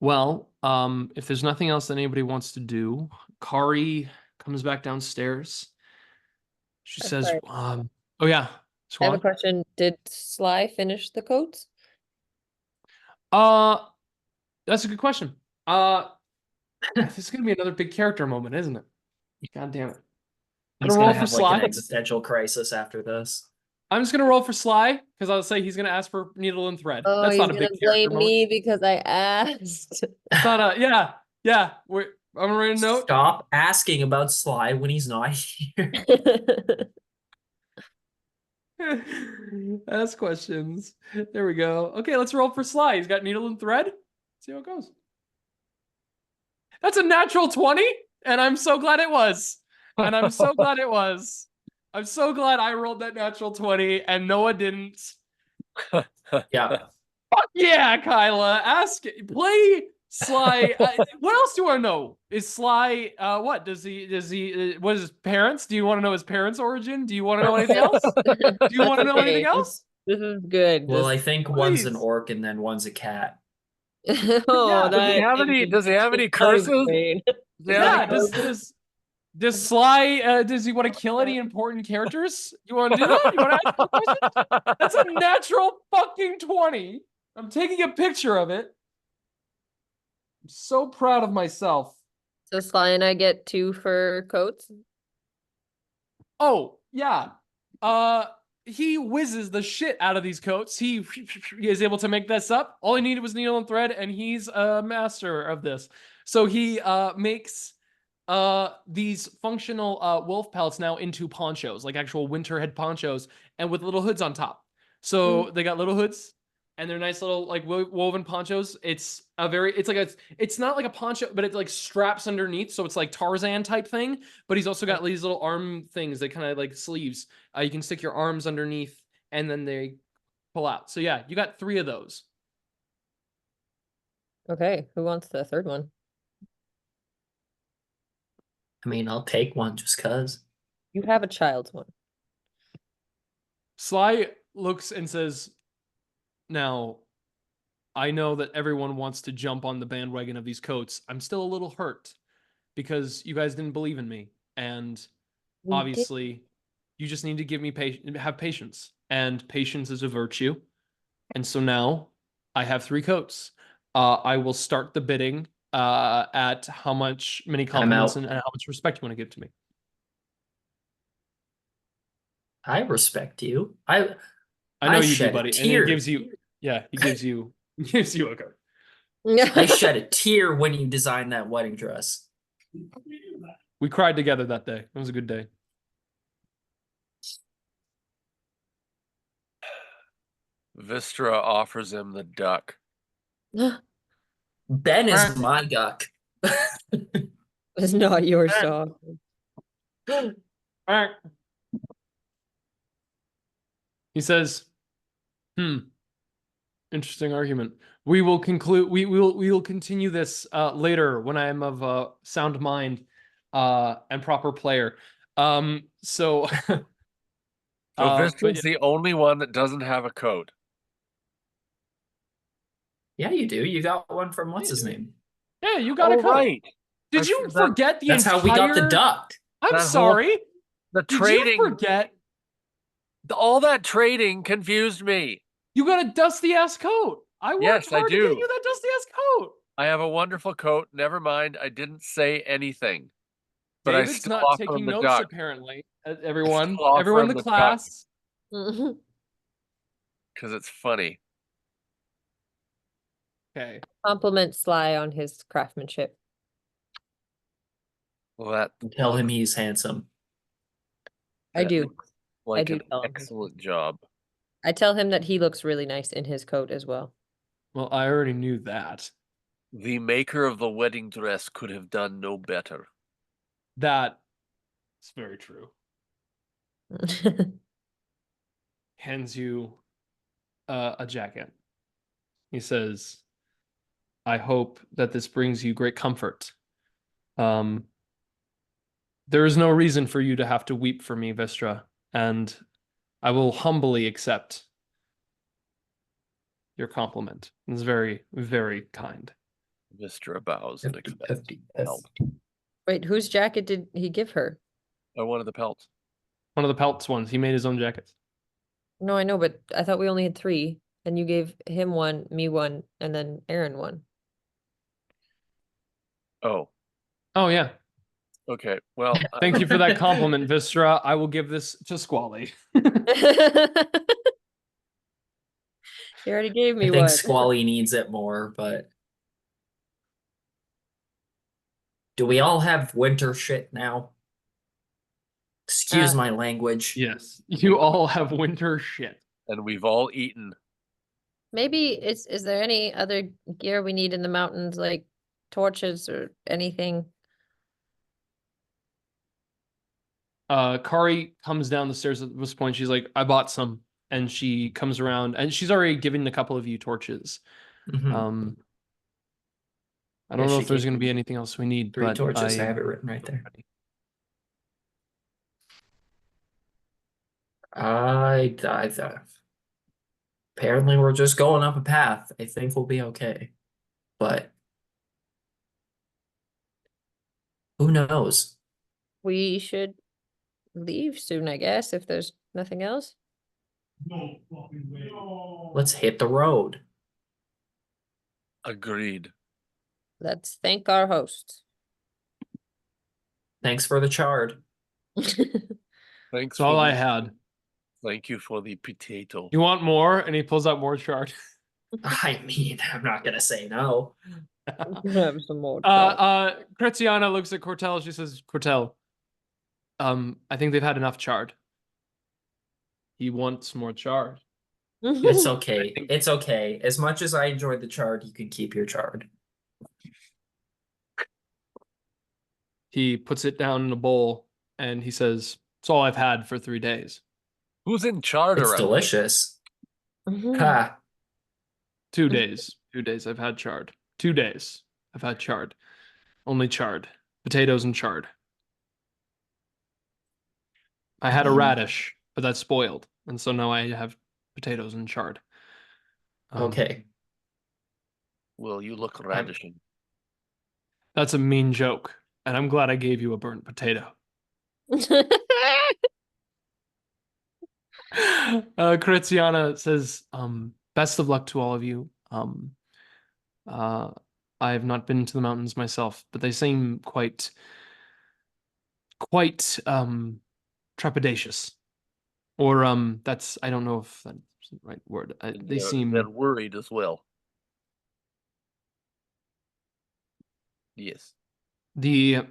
Well, if there's nothing else that anybody wants to do, Kari comes back downstairs. She says, Sorry. oh yeah, I have a Squally? question. Did Sly finish the coats? That's a good question. This is gonna be another big character moment, isn't it? God damn it. I'm He's gonna roll gonna for have like Sly. an existential crisis after this. I'm just gonna roll for Sly because I'll say he's gonna ask for needle and thread. Oh, That's he's not a gonna big character blame moment. me because I asked. It's not a yeah. I'm gonna write a note. Stop asking about Sly when he's not here. Ask questions. There we go. Okay, let's roll for Sly. He's got needle and thread. See how it goes. That's a natural 20, and I'm so glad it was. And I'm so glad it was. I'm so glad I rolled that natural 20 and Noah didn't. Yeah. Fuck yeah, Kylah. Play Sly. What else do you want to know? Is Sly, what? Does he, what is his parents? Do you want to know his parents' origin? Do you want to know anything else? Do you want to know anything else? This is good. Well, This- I think one's an Please. orc and then one's a cat. Oh, Yeah, Does he have any curses? Yeah, does Sly, does he want to kill any important characters? You want to do that? You want to ask the question? That's a natural fucking 20. I'm taking a picture of it. I'm so proud of myself. So Sly and I get 2 for coats. Oh, yeah. He whizzes the shit out of these coats. He is able to make this up. All he needed was needle and thread, and he's a master of this. So he makes these functional wolf pelts now into ponchos, like actual winter head ponchos, and with little hoods on top. So they got little hoods, and they're nice little like woven ponchos. It's not like a poncho, but it like straps underneath, so it's like Tarzan type thing. But he's also got these little arm things that kind of like sleeves. You can stick your arms underneath, and then they pull out. So yeah, you got 3 of those. Okay, who wants the third one? I mean, I'll take one just cause. You have a child's one. Sly looks and says, "Now, I know that everyone wants to jump on the bandwagon of these coats. I'm still a little hurt because you guys didn't believe in me. And We did. obviously, you just need to give me have patience. And patience is a virtue. And so now I have 3 coats. I will start the bidding at how many compliments out. and how much respect you want to give to me." I respect you. I know I you do, shed a buddy. And tear. he gives you a card. I shed a tear when you designed that wedding dress. We cried together that day. It was a good day. Wystera offers him the duck. Ben is my duck. It's not your song. He says, interesting argument. We will continue this later when I am of sound mind and proper player. So So but Vystera's the only one that doesn't have a coat. Yeah, you do. You got one from what's his name? yeah, you got a Oh, coat. right. Did I you forgot- forget the That's entire... how we got the duck. I'm that whole- sorry. The Did trading, you forget? all that trading confused me. You got a dusty ass coat. I worked Yes, I hard to get do. you that dusty ass coat. I have a wonderful coat. Never mind. I didn't say anything. But I David's still not offer him taking the notes duck. apparently. Everyone still offer in him the the duck. class. Because it's funny. Okay. Compliment Sly on his craftsmanship. Well, that Tell him he's handsome. I that do. looks like do an tell him. excellent job. I tell him that he looks really nice in his coat as well. Well, I already knew that. The maker of the wedding dress could have done no better. That is very true. Hands you a jacket. He says, "I hope that this brings you great comfort. There is no reason for you to have to weep for me, Wystera, and I will humbly accept your compliment. It's very, very kind." Wystera bows and accepts 50, help. Wait, whose jacket did he give her? One of the pelts. One of the pelts ones. He made his own jackets. No, I know, but I thought we only had 3. And you gave him one, me one, and then Eren one. Oh, Oh yeah. okay. Well, Thank you for that compliment, Wystera. I will give this to Squally. You already gave me I think one. Squally needs it more, but do we all have winter shit now? Excuse my language. Yes. You all have winter shit. and we've all eaten. Maybe is there any other gear we need in the mountains, like torches or anything? Kari comes down the stairs at this point. She's like, I bought some. And she comes around and she's already given a couple of you torches. Mhm. I don't Yeah, know she if there's gave going to be me anything else we need, 3 but torches. I have it written right there. I apparently we're just going up a path. I think we'll be okay. But who knows? We should leave soon, I guess, if there's nothing else. Let's hit the road. Agreed. Let's thank our hosts. Thanks for the chard. Thanks that's all I had. Thank you for the potato. You want more? And he pulls out more chart. I mean, I'm not gonna say no. Have some more. Chrétiana looks at Cortel. She says, Cortel, I think they've had enough chard. He wants more chard. It's okay. It's okay. As much as I enjoyed the chard, you can keep your chard. He puts it down in a bowl and he says, it's all I've had for 3 days. Who's in charge It's around delicious. Mhm. Ha. 2 days. 2 days I've had chard. 2 days I've had chard. Only chard. Potatoes and chard. I had a radish, but that's spoiled. And so now I have potatoes and chard. Okay. Will you look radishing? That's a mean joke. And I'm glad I gave you a burnt potato. Chrétiana says, best of luck to all of you. I have not been to the mountains myself, but they seem quite trepidatious. Or that's, I don't know if that's the right word. They seem They're worried as well. Yes. the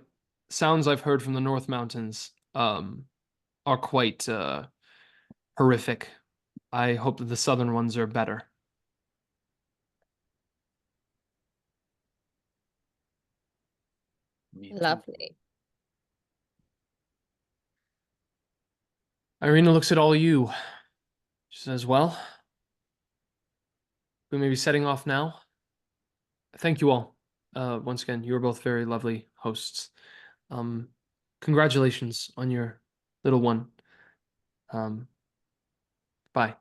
sounds I've heard from the North Mountains are quite horrific. I hope that the southern ones are better. Me too. Lovely. Irina looks at all you. She says, well, we may be setting off now. Thank you all. Once again, you are both very lovely hosts. Congratulations on your little one. Bye.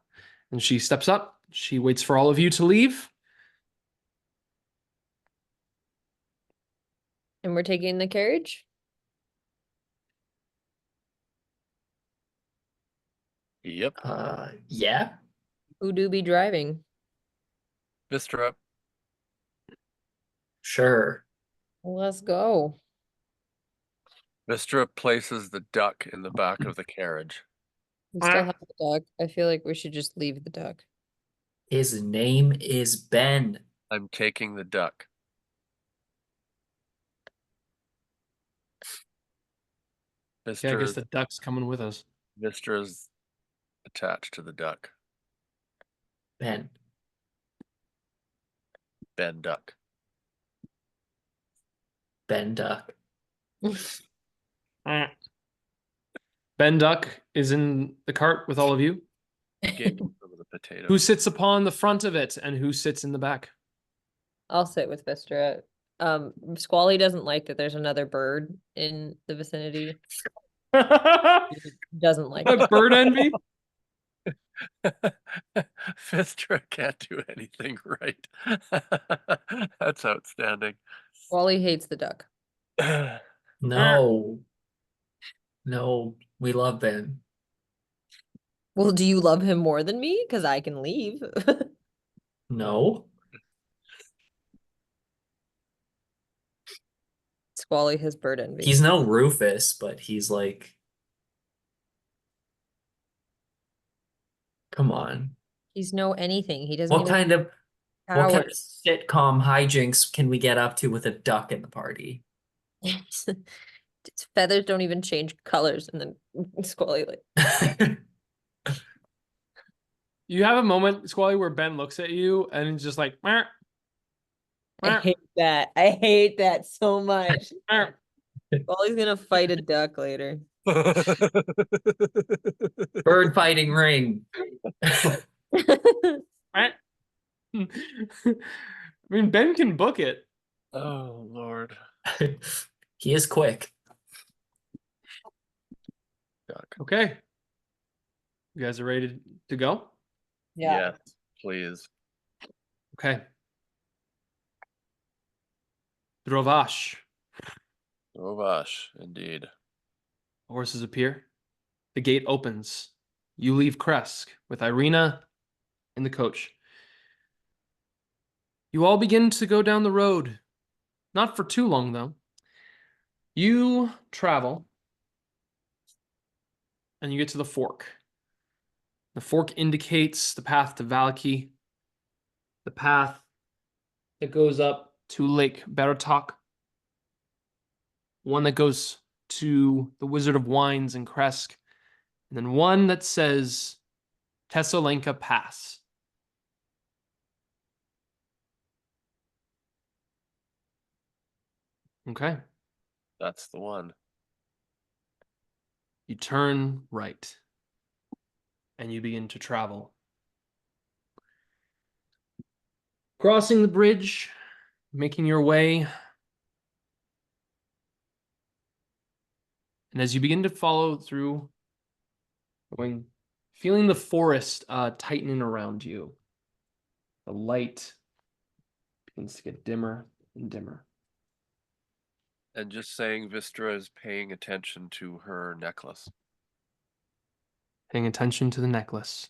And she steps up. She waits for all of you to leave. And we're taking the carriage? Yep. Yeah. Who do be driving? Wystera. Sure. Let's go. Wystera places the duck in the back of the carriage. We still have the duck. I feel like we should just leave the duck. His name is Ben. I'm taking the duck. Yeah, I guess the duck's coming with us. Wystera's attached to the duck. Ben. Ben Duck. Ben Duck. Ben Duck is in the cart with all of you. Gave him some of the potato. Who sits upon the front of it and who sits in the back? I'll sit with Wystera. Squally doesn't like that there's another bird in the vicinity. Doesn't like it. Bird envy? Wystera can't do anything right. That's outstanding. Squally hates the duck. No. No, we love Ben. Well, do you love him more than me? Because I can leave. No. Squally his burden. He's no Rufus, but he's like, come on. He's no anything. He doesn't What even kind of have what kind of powers. sitcom hijinks can we get up to with a duck in the party? Its feathers don't even change colors, and then Squally like You have a moment, Squally, where Ben looks at you and he's just like, "Meow, I meow, hate that. I hate that so much. meow." Squally's gonna fight a duck later. Bird fighting ring. I mean, Ben can book it. Oh, Lord. He is quick. Duck. Okay. You guys are ready to go? Yes, please. Okay. Drovash. Novash, indeed. Horses appear. The gate opens. You leave Kresk with Irina in the coach. You all begin to go down the road. Not for too long, though. You travel and you get to the fork. The fork indicates the path to Valaki, the path that goes up to Lake Baratok, one that goes to the Wizard of Wines in Kresk, and then one that says Tessolenka Pass. Okay. That's the one. You turn right and you begin to travel. Crossing the bridge, making your way. And as you begin to follow through, feeling the forest tightening around you, the light begins to get dimmer and dimmer. And just saying Vistra is paying attention to her necklace. Paying attention to the necklace.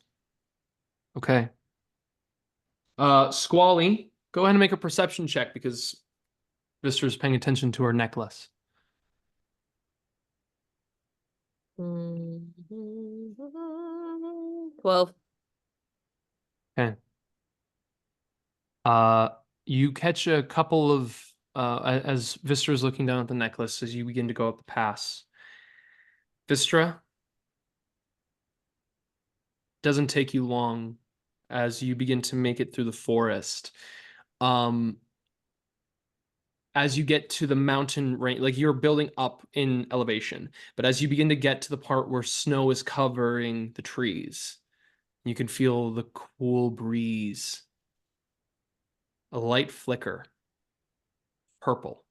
Okay. Squally, go ahead and make a perception check because Vistra's paying attention to her necklace. 12. Okay. You catch a couple of as Vistra is looking down at the necklace as you begin to go up the pass. Vistra, doesn't take you long as you begin to make it through the forest. As you get to the mountain range, like you're building up in elevation, but as you begin to get to the part where snow is covering the trees, you can feel the cool breeze. A light flicker, purple,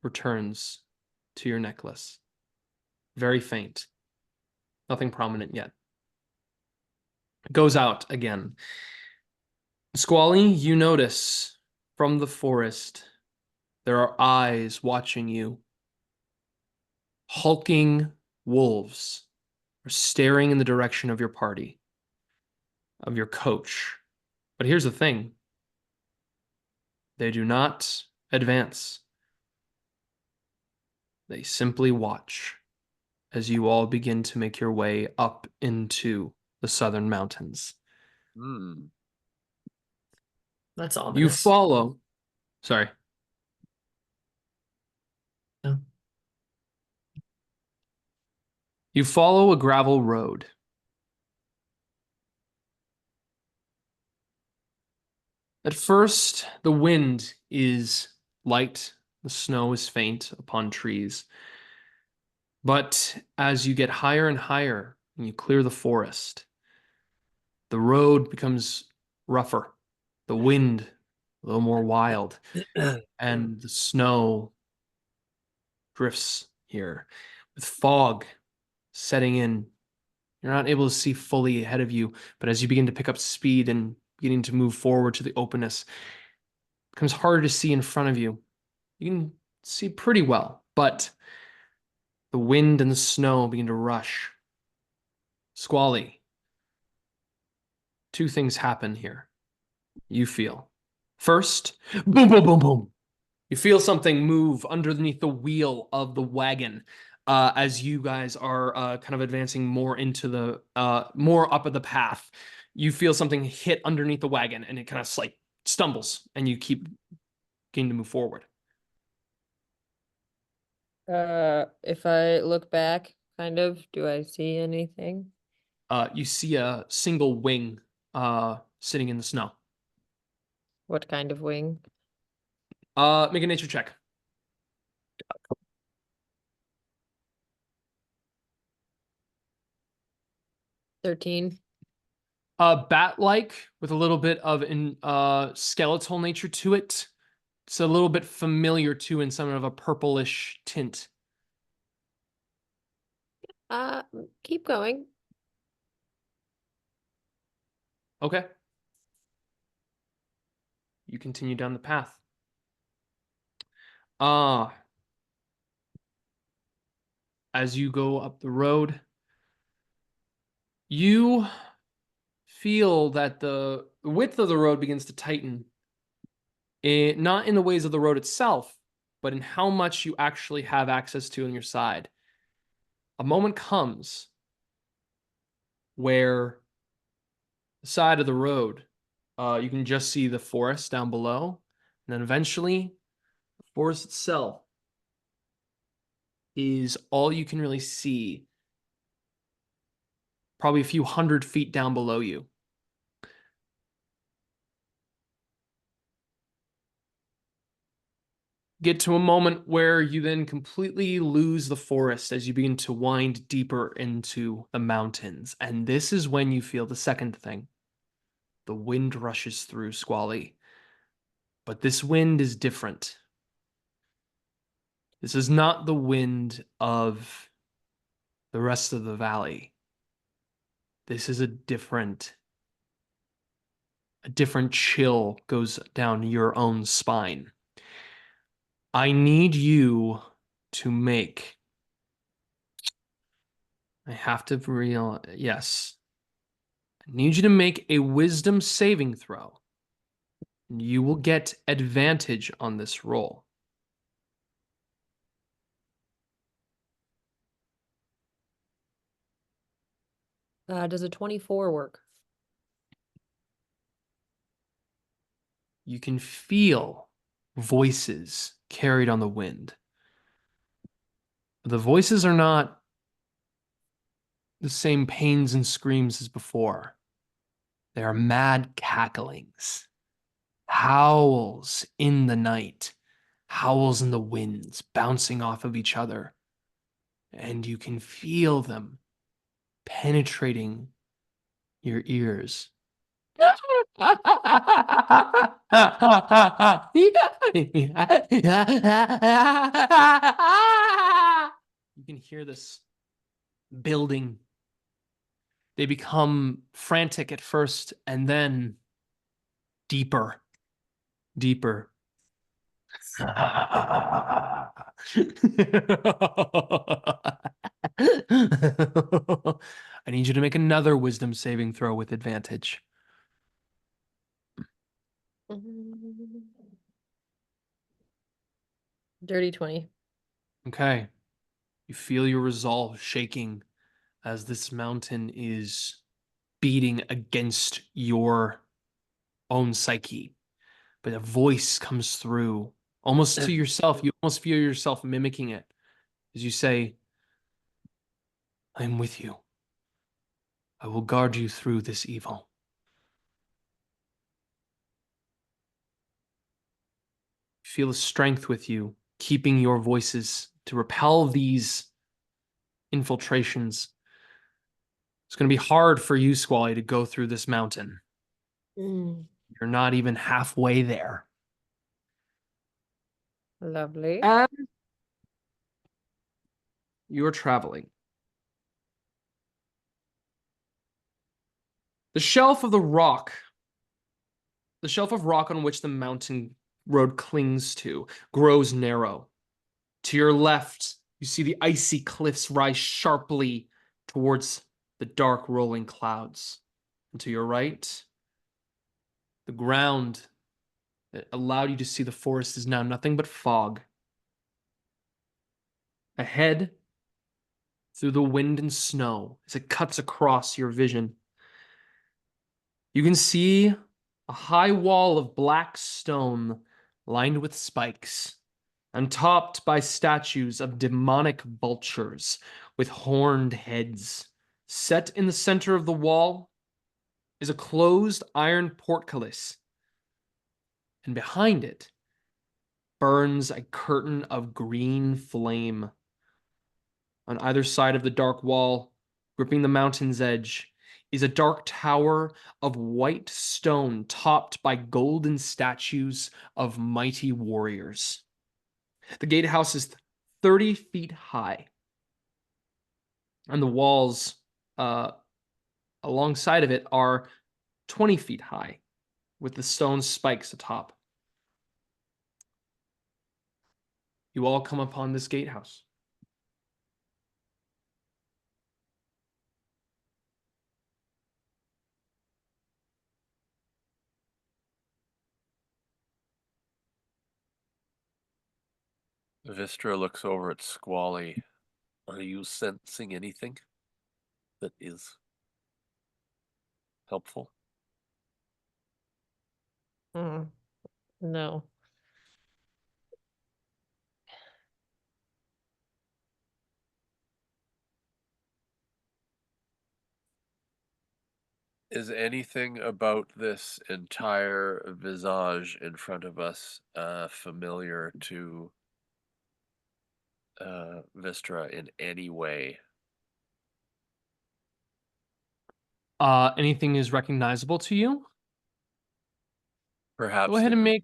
returns to your necklace. Very faint. Nothing prominent yet. It goes out again. Squally, you notice from the forest there are eyes watching you. Hulking wolves are staring in the direction of your party, of your coach. But here's the thing. They do not advance. They simply watch as you all begin to make your way up into the southern mountains. Hmm. That's ominous. You follow. Sorry. No. You follow a gravel road. At first, the wind is light, the snow is faint upon trees. But as you get higher and higher and you clear the forest, the road becomes rougher, the wind a little more wild, and the snow drifts here. With fog setting in, you're not able to see fully ahead of you, but as you begin to pick up speed and beginning to move forward to the openness, it becomes harder to see in front of you. You can see pretty well, but the wind and the snow begin to rush. Squally, two things happen here. you feel. First, boom, boom, boom, boom. You feel something move underneath the wheel of the wagon as you guys are kind of advancing more into the more up of the path. You feel something hit underneath the wagon, and it kind of like stumbles, and you keep getting to move forward. If I look back, kind of, do I see anything? You see a single wing sitting in the snow. What kind of wing? Make a nature check. 13. Bat-like with a little bit of skeletal nature to it. It's a little bit familiar too in some of a purplish tint. Keep going. Okay. You continue down the path. As you go up the road, you feel that the width of the road begins to tighten. Not in the ways of the road itself, but in how much you actually have access to on your side. A moment comes where the side of the road, you can just see the forest down below, and then eventually the forest itself is all you can really see, probably a few 100 feet down below you. Get to a moment where you then completely lose the forest as you begin to wind deeper into the mountains. And this is when you feel the second thing. The wind rushes through, Squally. But this wind is different. This is not the wind of the rest of the valley. This is a different chill goes down your own spine. I need you to make. I have to realize. Yes. I need you to make a wisdom saving throw. And you will get advantage on this roll. Does a 24 work? You can feel voices carried on the wind. The voices are not the same pains and screams as before. They are mad cacklings, howls in the night, howls in the winds bouncing off of each other. And you can feel them penetrating your ears. You can hear this building. They become frantic at first and then deeper, deeper. I need you to make another wisdom saving throw with advantage. Dirty 20. Okay. You feel your resolve shaking as this mountain is beating against your own psyche. But a voice comes through almost to yourself. You almost feel yourself mimicking it as you say, I'm with you. I will guard you through this evil. Feel the strength with you, keeping your voices to repel these infiltrations. It's going to be hard for you, Squally, to go through this mountain. You're not even halfway there. Lovely. And you're traveling. The shelf of rock on which the mountain road clings to, grows narrow. To your left, you see the icy cliffs rise sharply towards the dark rolling clouds. And to your right, The ground that allowed you to see the forest is now nothing but fog. Ahead, through the wind and snow, as it cuts across your vision, you can see a high wall of black stone lined with spikes and topped by statues of demonic vultures with horned heads. Set in the center of the wall is a closed iron portcullis, and behind it burns a curtain of green flame. On either side of the dark wall, gripping the mountain's edge, is a dark tower of white stone topped by golden statues of mighty warriors. The gatehouse is 30 feet high, and the walls alongside of it are 20 feet high, with the stone spikes atop. You all come upon this gatehouse. Wystera looks over at Squally. Are you sensing anything that is helpful? No. Is anything about this entire visage in front of us familiar to Wystera in any way? Anything is recognizable to you? Perhaps Go ahead the and make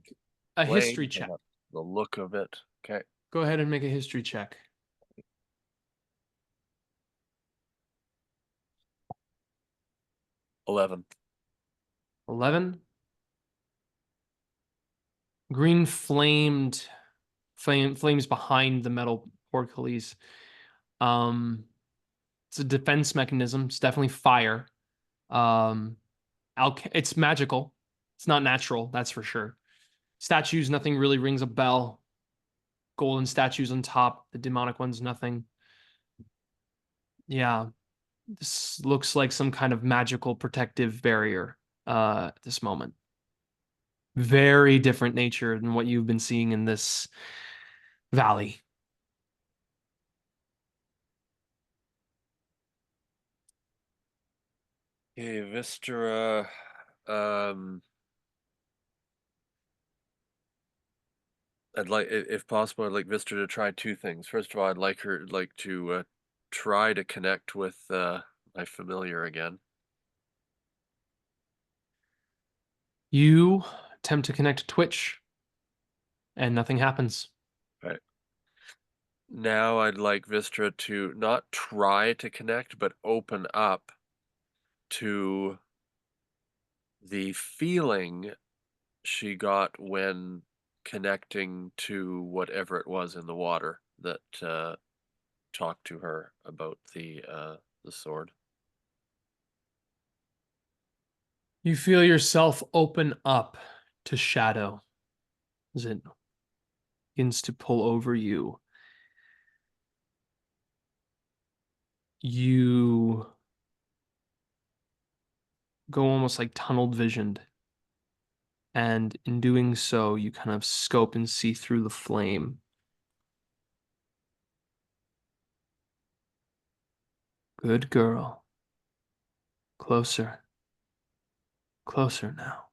a display, history check. perhaps the look of it. Okay. Go ahead and make a history check. 11. 11. Green flames behind the metal portcullis. It's a defense mechanism. It's definitely fire. It's magical. It's not natural, that's for sure. Statues, nothing really rings a bell. Golden statues on top. The demonic ones, nothing. Yeah. This looks like some kind of magical protective barrier at this moment. Very different nature than what you've been seeing in this valley. Okay, Wystera, I'd like, if possible, I'd like Wystera to try two things. First of all, I'd like to try to connect with my familiar again. You attempt to connect to Twitch, and nothing happens. Right. Now I'd like Wystera to not try to connect, but open up to the feeling she got when connecting to whatever it was in the water that talked to her about the sword. You feel yourself open up to shadow as it begins to pull over you. You go almost like tunneled visioned. And in doing so, you kind of scope and see through the flame. Good girl. Closer. Closer now.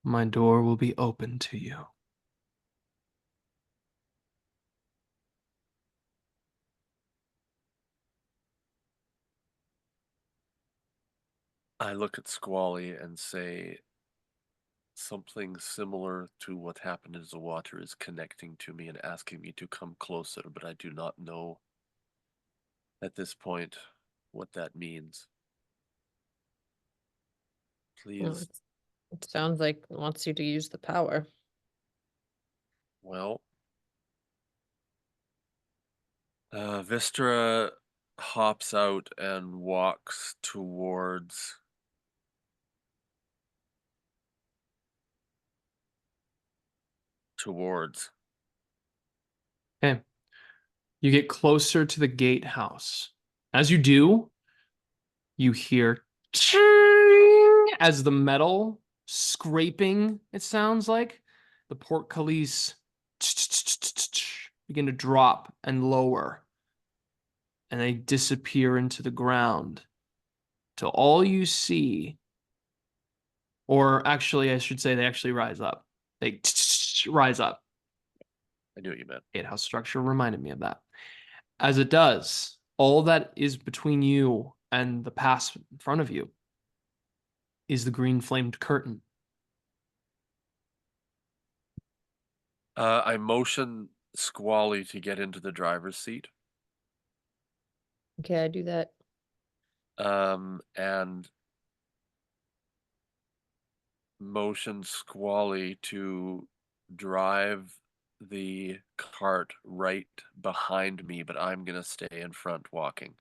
My door will be open to you. I look at Squally and say, something similar to what happened in the water is connecting to me and asking me to come closer, but I do not know at this point what that means. No, Please. it sounds like it wants you to use the power. Well, Wystera hops out and walks towards towards. Okay. You get closer to the gatehouse. As you do, you hear ching as the metal scraping, it sounds like. The portcullis begin to drop and lower. And they disappear into the ground. Till all you see, or actually, I should say they actually rise up. They rise up. I knew what you meant. Gatehouse structure reminded me of that. As it does, all that is between you and the pass in front of you is the green flamed curtain. I motion Squally to get into the driver's seat. Okay, I do that. And motion Squally to drive the cart right behind me, but I'm gonna stay in front walking.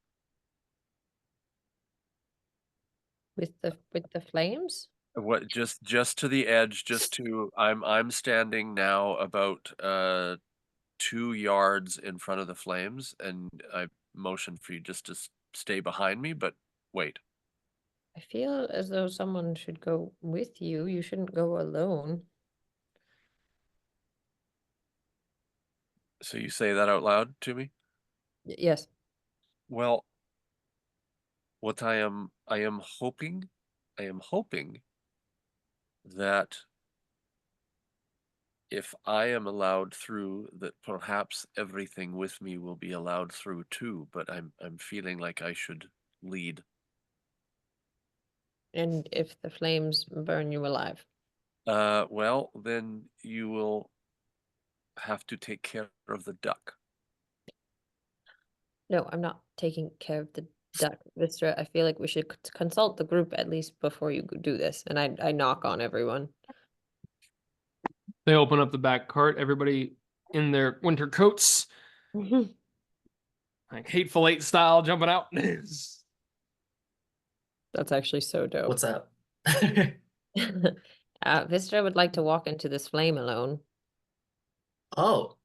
With the flames? What just to the edge, just to I'm standing now about 2 yards in front of the flames, and I motion for you just to stay behind me, but wait. I feel as though someone should go with you. You shouldn't go alone. So you say that out loud to me? Yes. Well, what I am hoping that if I am allowed through, that perhaps everything with me will be allowed through too, but I'm feeling like I should lead. And if the flames burn you alive? Well, then you will have to take care of the duck. No, I'm not taking care of the duck, Wystera. I feel like we should consult the group at least before you do this. And I knock on everyone. They open up the back cart, everybody in their winter coats, like Hateful Eight style, jumping out. That's actually so dope. What's up? Wystera would like to walk into this flame alone. Oh.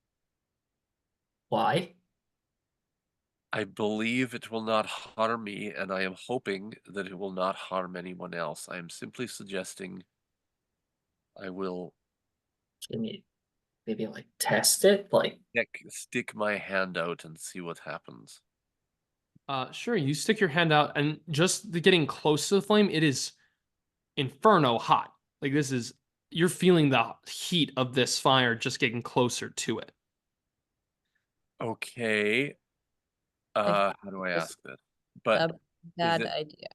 Why? I believe it will not harm me, and I am hoping that it will not harm anyone else. I am simply suggesting I will Maybe like test it? Like, stick my hand out and see what happens. Sure, you stick your hand out, and just getting close to the flame, it is inferno hot. Like you're feeling the heat of this fire just getting closer to it. Okay. I How do I it's ask this? But A bad it- idea.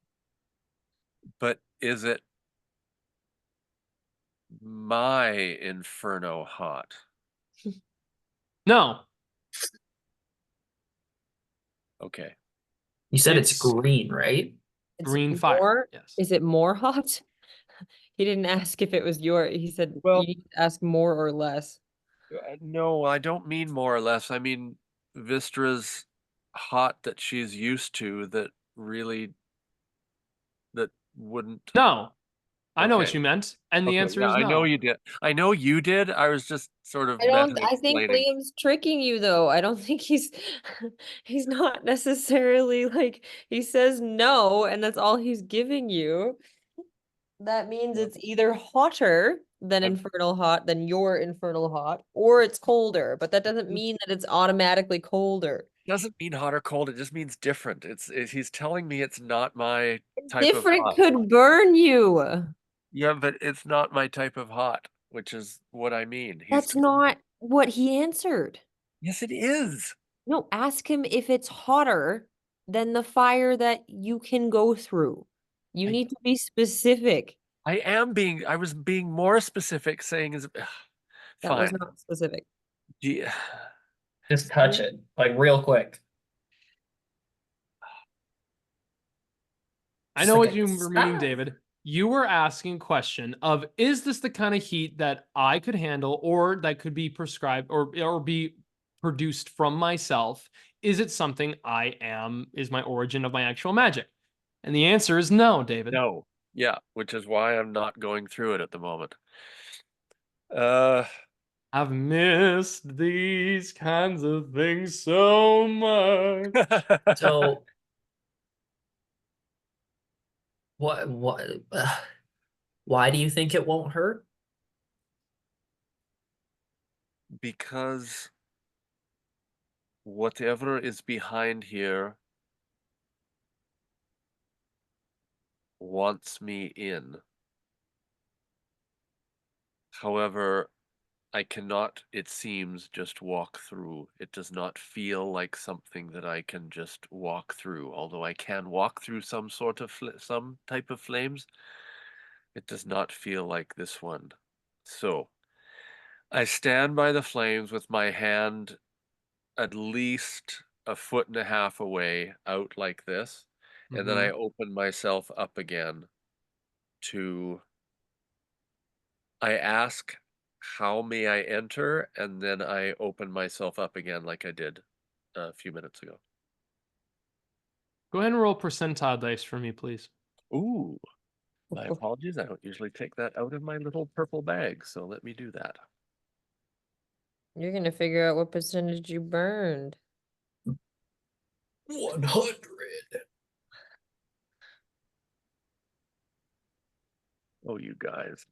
but is it my inferno hot? No, Okay. you said it's It's- green, right? It's green fire. more- Yes. Is it more hot? He didn't ask if it was he said Well- you need to ask more or less. No, I don't mean more or less. I mean Vystra's hot that she's used to that wouldn't. No, I know what Okay. you meant, and the Okay, answer yeah, is I no. know you did. I know you did. I was just sort of I think explaining. Liam's tricking you though. I don't think he's he's not necessarily like he says no and that's all he's giving you. That means it's either hotter than I'm- infernal hot than your infernal hot, or it's colder, but that doesn't mean that it's automatically colder. Doesn't mean hot or cold. It just means different. He's telling me it's not my type of Different hot. could burn you. Yeah, but it's not my type of hot, which is what I mean. That's not what he answered. Yes, it is. No, ask him if it's hotter than the fire that you can go through. You I- need to be specific. I was being more specific, saying is That was fine. not specific. Yeah. Just touch it, like real quick. I Just know like what a you were meaning, stab. David. You were asking a question of, is this the kind of heat that I could handle or that could be prescribed or be produced from myself? Is it something is my origin of my actual magic? And the answer is no, David. No. Yeah, which is why I'm not going through it at the moment. I've missed these kinds of things so much. So what why do you think it won't hurt? Because whatever is behind here wants me in. However, I cannot, it seems, just walk through. It does not feel like something that I can just walk through. Although I can walk through some sort of some type of flames, it does not feel like this one. So I stand by the flames with my hand at least a foot and a half away, out like this, and then I open myself up again to. I ask, how may I enter? And then I open myself up again like I did a few minutes ago. Go ahead and roll percentile dice for me, please. Ooh, my apologies. I don't usually take that out of my little purple bag, so let me do that. You're gonna figure out what percentage you burned. 100. Oh, you guys.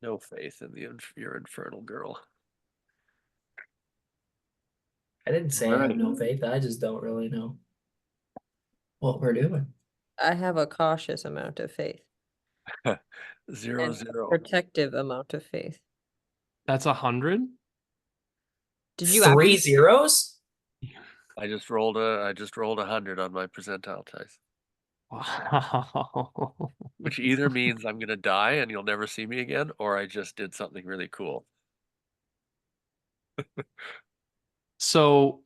No faith in your infernal girl. I didn't say I have no Right. faith. I just don't really know what we're doing. I have a cautious amount of faith. 0, And a 0. protective amount of faith. That's 100. Did you 3 actually- zeros? I just rolled 100 on my percentile dice, Wow. which either means I'm gonna die and you'll never see me again, or I just did something really cool. So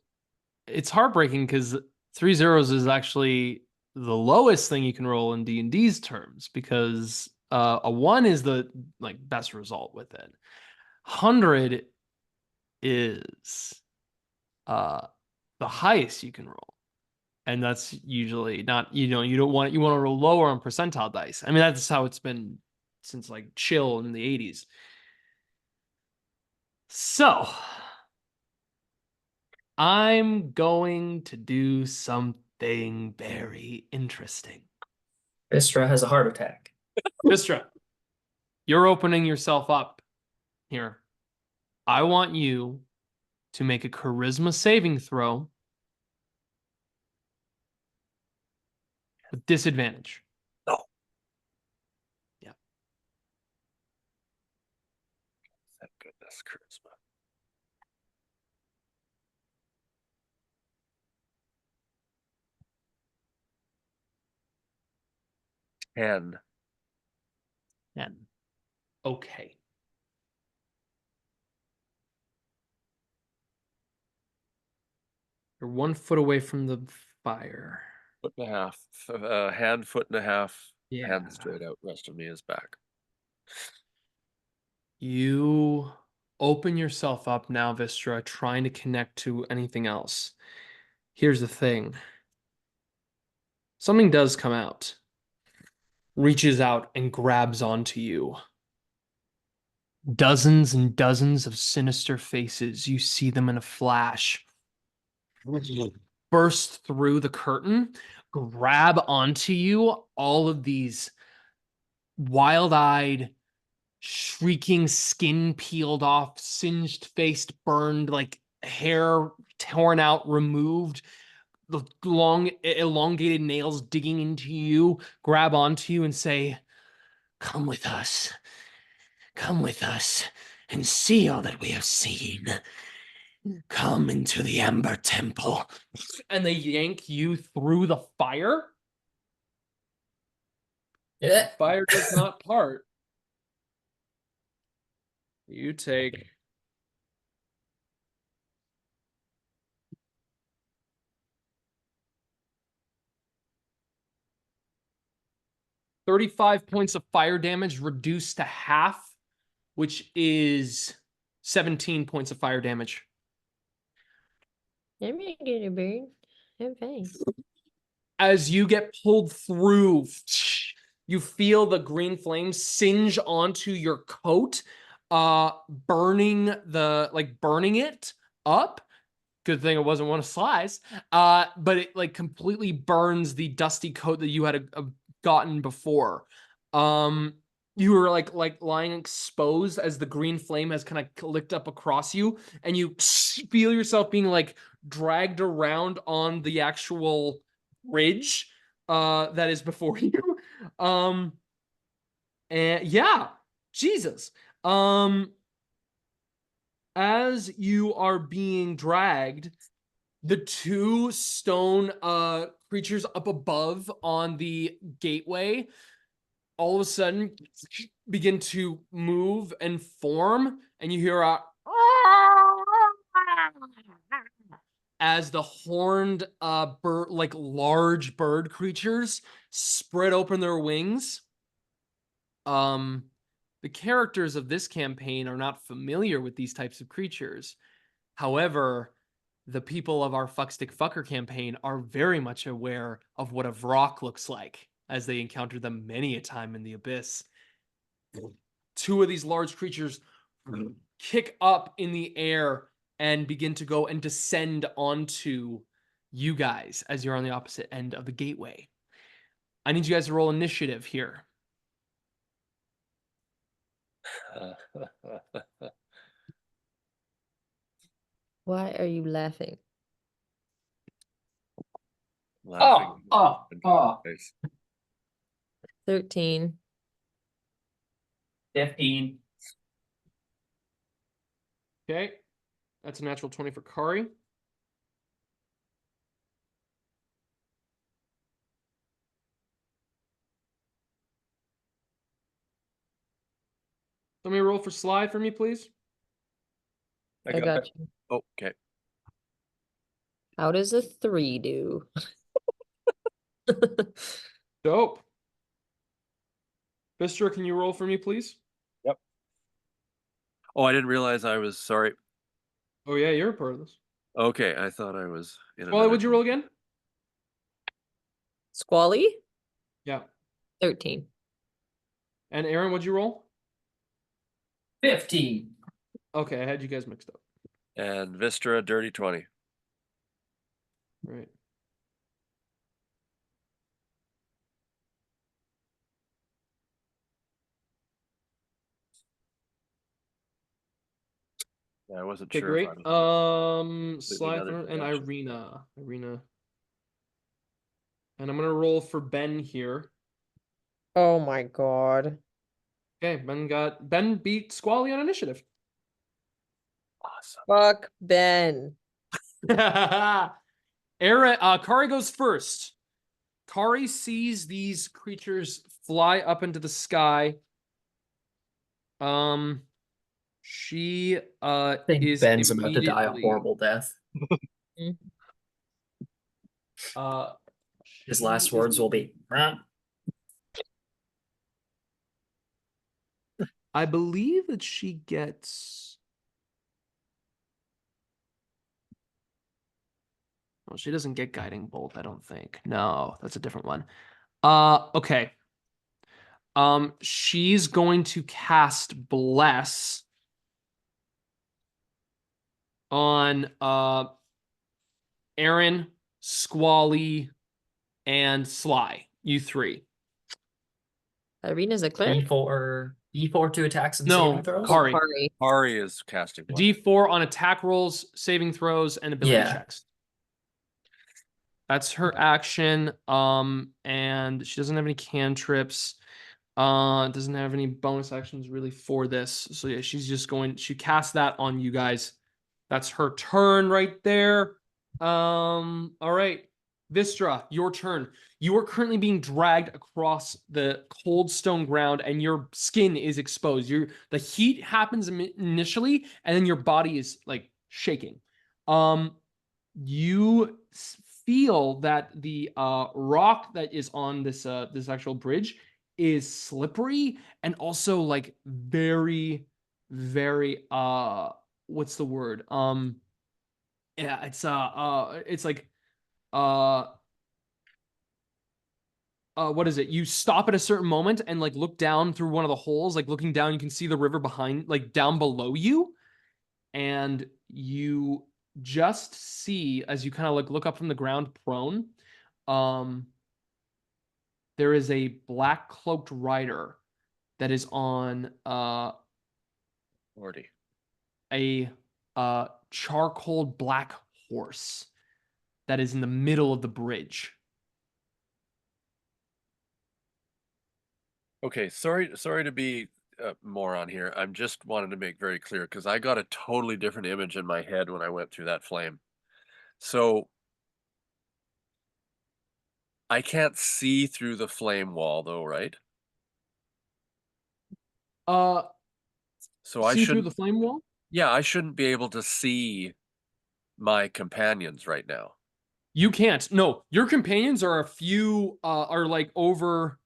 it's heartbreaking because 3 zeros is actually the lowest thing you can roll in D&D's terms, because a 1 is the best result with it. 100 is the highest you can roll. And that's usually not, you don't want, you want to roll lower on percentile dice. I mean, that's how it's been since chill in the 80s. So I'm going to do something very interesting. Wystera has a heart attack. Wystera, you're opening yourself up here. I want you to make a charisma saving throw with disadvantage. Oh. Yeah. Thank goodness, charisma. Ten. Okay. You're 1 foot away from the fire. Foot and a half. Hand, foot and a half. Yeah. Hand straight out. Rest of me is back. You open yourself up now, Wystera, trying to connect to anything else. Here's the thing. Something does come out, reaches out and grabs onto you. Dozens and dozens of sinister faces. You see them in a flash. Burst through the curtain, grab onto you, all of these wild-eyed, shrieking, skin peeled off, singed faced, burned, hair torn out, removed, the long elongated nails digging into you, grab onto you and say, come with us and see all that we have seen. Come into the Amber Temple. And they yank you through the fire. Yeah. Fire does not part. You take 35 points of fire damage reduced to half, which is 17 points of fire damage. I'm not gonna burn. I'm fine. As you get pulled through, you feel the green flames singe onto your coat, burning it up. Good thing it wasn't one of Sly's. But it like completely burns the dusty coat that you had gotten before. You were like lying exposed as the green flame has kind of licked up across you, and you feel yourself being like dragged around on the actual bridge that is before you. And yeah, Jesus. As you are being dragged, the two stone creatures up above on the gateway all of a sudden begin to move and form, and you hear a as the horned like large bird creatures spread open their wings. The characters of this campaign are not familiar with these types of creatures. However, the people of our Fuckstick Fucker campaign are very much aware of what a Vrock looks like, as they encounter them many a time in the abyss. Two of these large creatures kick up in the air and begin to go and descend onto you guys as you're on the opposite end of the gateway. I need you guys to roll initiative here. Why are you laughing? Laughing. Oh. 13. 15. Okay. That's a natural 20 for Kari. Somebody roll for slide for me, please. I got you. Oh, okay. How does a 3 do? Dope. Vystra, can you roll for me, please? Yep. Oh, I didn't realize I was sorry. Oh, yeah, you're a part of this. Okay, I thought I was in Well, would you roll again? Squally? Yeah. 13. And Eren, what'd you roll? 15. Okay, I had you guys mixed up. And Wystera, dirty 20. Right. Yeah, I wasn't Okay, sure. great. If I was Slifer another and dimension. Irina. And I'm gonna roll for Ben here. Oh my god. Okay, Ben beat Squally on initiative. Awesome. Fuck Ben. Eren, Kari goes first. Kari sees these creatures fly up into the sky. She I think is Ben's about to die a immediately horrible death. His last she is words will be, I believe that she gets. Well, she doesn't get guiding bolt, I don't think. No, that's a different one. Okay. She's going to cast Bless on Eren, Squally, and Sly. You three. Irina's a cleric? D4 to attacks and No, saving throws? Kari. Kari. Kari is casting one. D4 on attack rolls, saving throws, and ability Yeah. checks. That's her action. And she doesn't have any cantrips. Doesn't have any bonus actions really for this. So yeah, she casts that on you guys. That's her turn right there. All right. Wystera, your turn. You are currently being dragged across the cold stone ground, and your skin is exposed. The heat happens initially, and then your body is like shaking. You feel that the rock that is on this actual bridge is slippery and also like very, very what's the word? Yeah, it's like what is it? You stop at a certain moment and like look down through one of the holes, like looking down, you can see the river behind, like down below you. And you just see, as you kind of like look up from the ground prone, there is a black cloaked rider that is on 40. a charcoal black horse that is in the middle of the bridge. Okay, sorry to be a moron here. I'm just wanted to make very clear because I got a totally different image in my head when I went through that flame. So I can't see through the flame wall though, right? So I See through the shouldn't, flame wall? yeah, I shouldn't be able to see my companions right now. You can't. No, your companions are a few, are like over,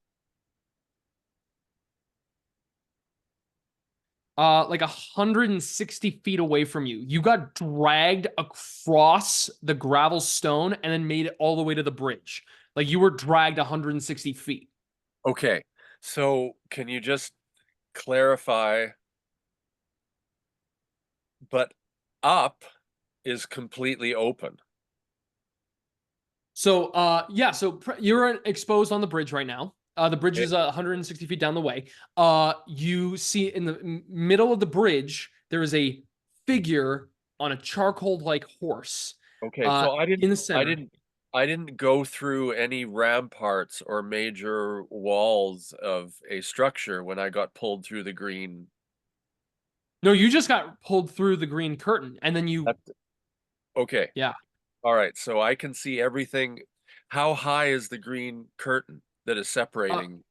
like 160 feet away from you. You got dragged across the gravel stone and then made it all the way to the bridge. Like you were dragged 160 feet. Okay, so can you just clarify? But up is completely open. So, yeah, so you're exposed on the bridge right now. The bridge is 160 feet down the way. You see in the middle of the bridge, there is a figure on a charcoal-like horse. Okay, so in the center. I didn't go through any ramparts or major walls of a structure when I got pulled through the green. No, you just got pulled through the green curtain, and then you. Okay. Yeah. All right, so I can see everything. How high is the green curtain that is separating?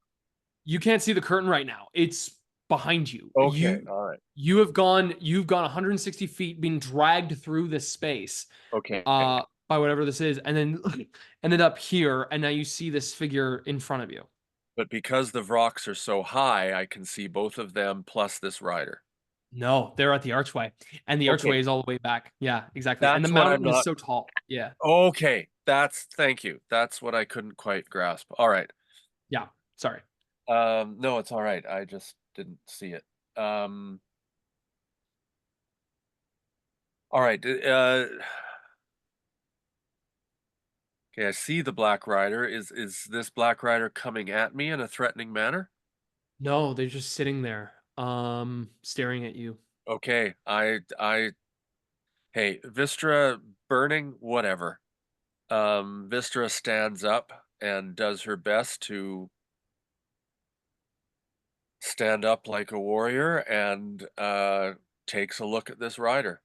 You can't see the curtain right now. It's behind you. Okay, all right. You've gone 160 feet, being dragged through this space. Okay. By whatever this is, and then ended up here, and now you see this figure in front of you. But because the rocks are so high, I can see both of them plus this rider. No, they're at the archway, and the archway is all the way back. Yeah, exactly. And the That's what I'm mountain is not- so tall. Yeah. Okay, thank you. That's what I couldn't quite grasp. All right. Yeah. Sorry. No, it's all right. I just didn't see it. All right. Okay, I see the Black Rider. Is this Black Rider coming at me in a threatening manner? No, they're just sitting there, staring at you. Okay, hey, Wystera burning, whatever. Wystera stands up and does her best to stand up like a warrior and takes a look at this rider.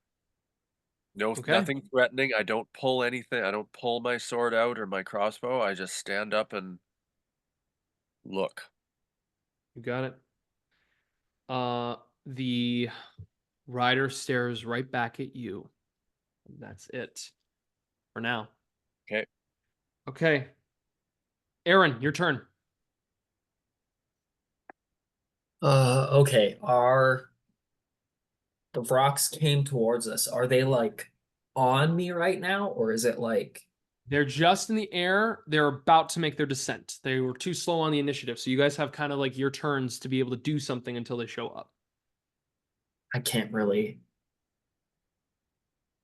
No, Okay. nothing threatening. I don't pull anything. I don't pull my sword out or my crossbow. I just stand up and look. You got it. The rider stares right back at you. And that's it for now. Okay. Okay. Eren, your turn. Okay. The rocks came towards us. Are they like on me right now, or is it like They're just in the air. They're about to make their descent. They were too slow on the initiative. So you guys have kind of like your turns to be able to do something until they show up. I can't really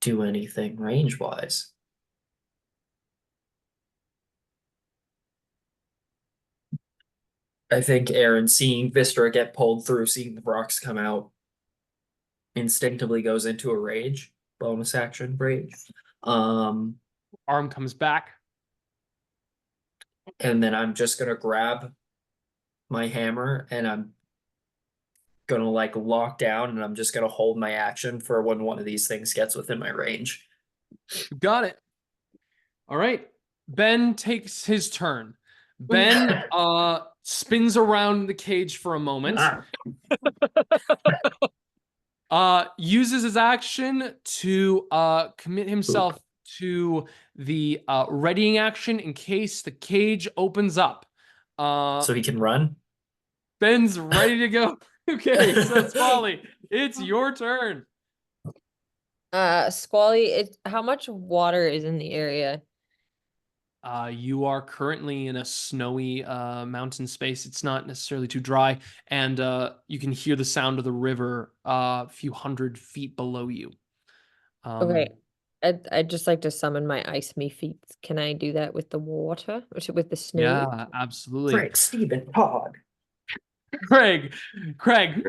do anything range-wise? I think Eren, seeing Wystera get pulled through, seeing the rocks come out, instinctively goes into a rage. Bonus action rage. Arm comes back. And then I'm just gonna grab my hammer and I'm gonna like lock down and I'm just gonna hold my action for when one of these things gets within my range. You got it. All right. Ben takes his turn. Ben spins around the cage for a moment. Uses his action to commit himself to the readying action in case the cage opens up. So he can run? Ben's ready to go. Okay, so Squally, it's your turn. Squally, how much water is in the area? You are currently in a snowy mountain space. It's not necessarily too dry, and you can hear the sound of the river a few hundred feet below you. Okay. I'd just like to summon my ice me feet. Can I do that with the water? Or with the snow? Yeah, absolutely. Frank, Stephen, Todd. Craig, Todd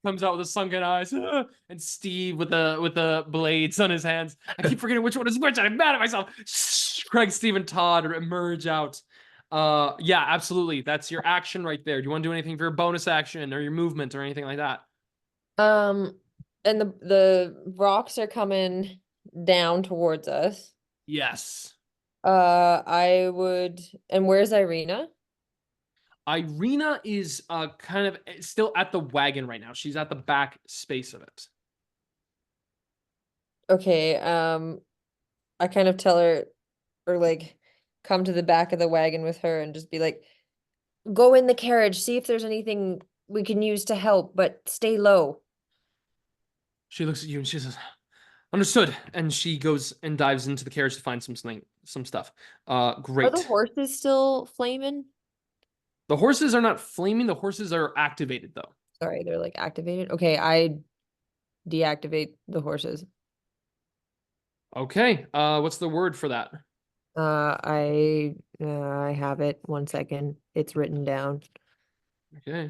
comes out with a sunken eyes, and Steve with the blades on his hands. I keep forgetting which one is which. I'm mad at myself. Craig, Steve, and Todd emerge out. Yeah, absolutely. That's your action right there. Do you want to do anything for your bonus action or your movement or anything like that? And the rocks are coming down towards us. Yes. I would. And where's Irina? Irina is kind of still at the wagon right now. She's at the back space of it. Okay. I kind of tell her, or like, come to the back of the wagon with her and just be like, go in the carriage, see if there's anything we can use to help, but stay low. She looks at you and she says, "Understood." And she goes and dives into the carriage to find some stuff. Great. Are the horses still flaming? The horses are not flaming. The horses are activated though. Sorry, they're like activated. Okay, I deactivate the horses. Okay. What's the word for that? I have it. 1 second. It's written down. Okay.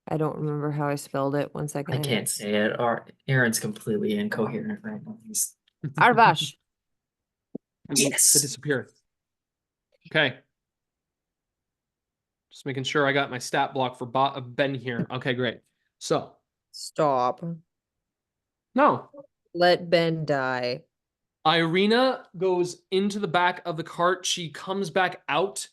I don't remember how I spelled it. 1 second. I can't say it. Aaron's completely incoherent right now. He's Arvash. Yes. They disappear. Okay. Just making sure I got my stat block for Ben here. Okay, great. So, Stop. no. Let Ben die. Irina goes into the back of the cart. She comes back out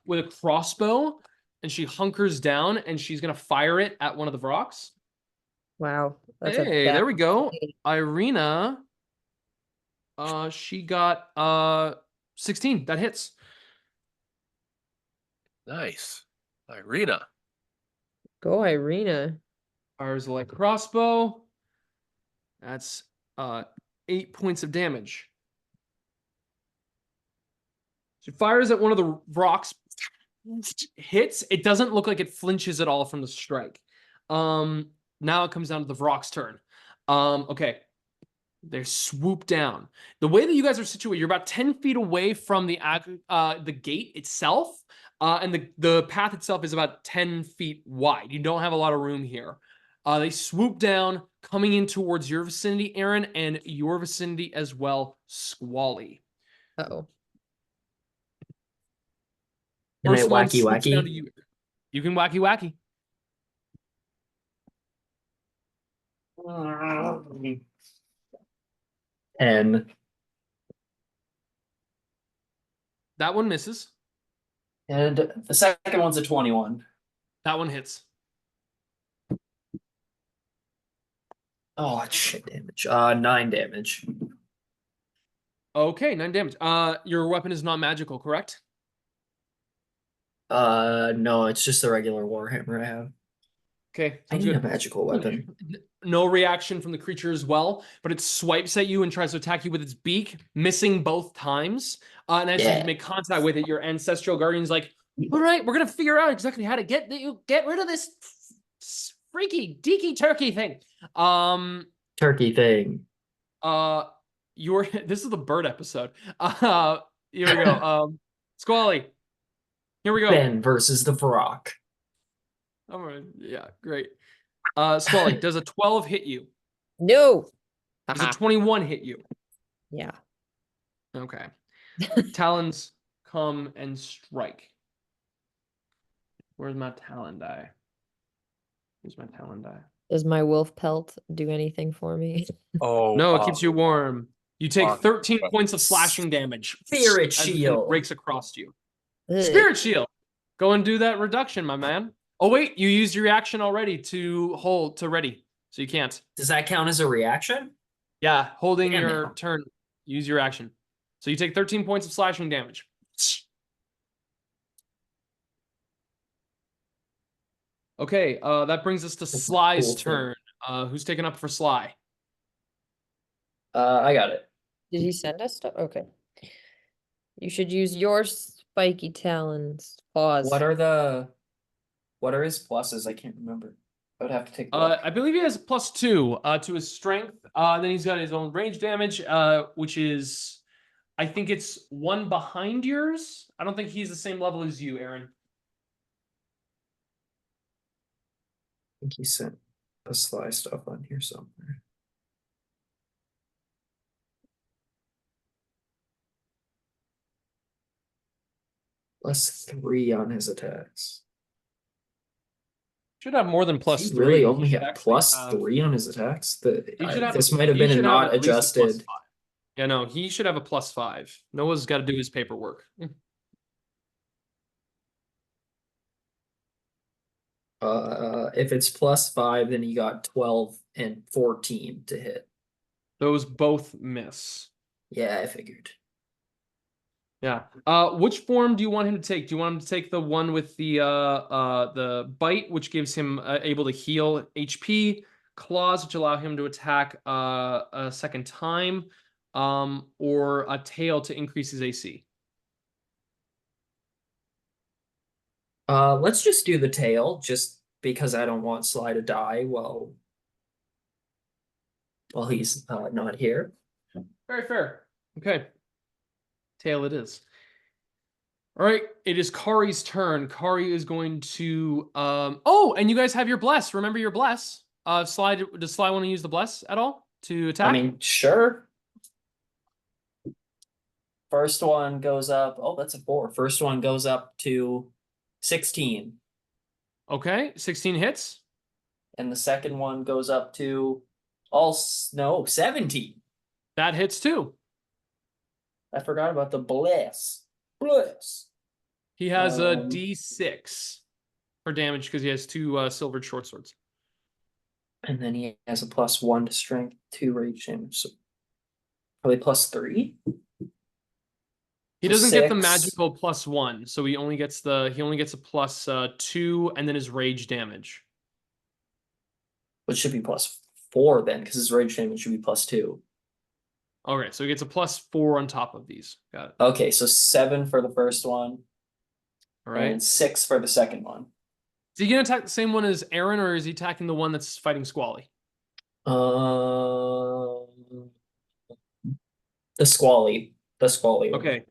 with a crossbow, and she hunkers down, and she's going to fire it at one of the rocks. Wow. That's Hey, there we go. Irina, she got 16. That hits. Nice. Irina. Go, Irina. Fires a light crossbow. That's 8 points of damage. She fires at one of the rocks, hits. It doesn't look like it flinches at all from the strike. Now it comes down to the rock's turn. Okay. They swoop down. The way that you guys are situated, you're about 10 feet away from the gate itself, and the path itself is about 10 feet wide. You don't have a lot of room here. They swoop down, coming in towards your vicinity, Eren, and your vicinity as well, Squally. Uh-oh. Can I First one wacky swoops down wacky? to you. You can wacky wacky. And That one misses. the second one's a 21. That one hits. Oh, that's shit damage. 9 damage. Okay, 9 damage. Your weapon is not magical, correct? No, it's just the regular warhammer I have. Okay, I sounds need a good. magical weapon. No reaction from the creature as well, but it swipes at you and tries to attack you with its beak, missing both times. And as you make contact with it, your ancestral guardian's like, all right, we're going to figure out exactly how to get rid of this freaky, deaky turkey thing. Turkey thing. This is the bird episode. Here we go. Squally. Here we go. Ben versus the Vrock. Yeah, great. Squally, does a 12 hit you? No. Does a 21 hit you? Yeah. Okay. Talons come and strike. Where's my talon die? Where's my talon die? Does my wolf pelt do anything for me? Oh, No, it keeps you warm. You take Awesome. 13 points of slashing damage. Spirit as the thing shield. breaks across you. Ugh. Spirit shield. Go and do that reduction, my man. Oh wait, you used your reaction already to hold to ready, so you can't. Does that count as a reaction? Yeah, holding Damn your it. turn. Use your action. So you take 13 points of slashing damage. Okay, that brings us to Sly's cool thing. turn. Who's taking up for Sly? I got it. Did he send us stuff? Okay. You should use your spiky talons. Pause. What are his pluses? I can't remember. I would have to take a look. I believe he has +2 to his strength. Then he's got his own range damage, which is, I think it's 1 behind yours. I don't think he's the same level as you, Eren. I think he sent the Sly stuff on here somewhere. +3 on his attacks. Should have more than Does +3. he really only should have actually have- +3 on his attacks? He should have This a- might have he been a should have not at least a adjusted. +5. Yeah, no, he should have a +5. Noah's got to do his paperwork. If it's +5, then he got 12 and 14 to hit. Those both miss. Yeah, I figured. Yeah. Which form do you want him to take? Do you want him to take the one with the bite, which gives him able to heal HP, claws, which allow him to attack a second time, or a tail to increase his AC? Let's just do the tail, just because I don't want Sly to die while he's not here. Very fair. Okay. Tail it is. All right, it is Kari's turn. Kari is going to oh, and you guys have your bless. Remember your bless. Does Sly want to use the bless at all to attack? I mean, sure. First one goes up. Oh, that's a 4. First one goes up to 16. Okay, 16 hits. And the second one goes up to 17. That hits too. I forgot about the bless. Bless. He has a Um, D6 for damage because he has 2 silvered short swords. And then he has a +1 to strength, 2 rage damage. So probably +3. He So doesn't get the 6. magical +1, so he only gets a +2 and then his rage damage. Which should be +4 then, because his rage damage should be +2. Okay, so he gets a +4 on top of these. Got it. Okay, so 7 for the first one. All right. And 6 for the second one. Is he gonna attack the same one as Eren, or is he attacking the one that's fighting Squally? The Squally. The Squally. one. Okay.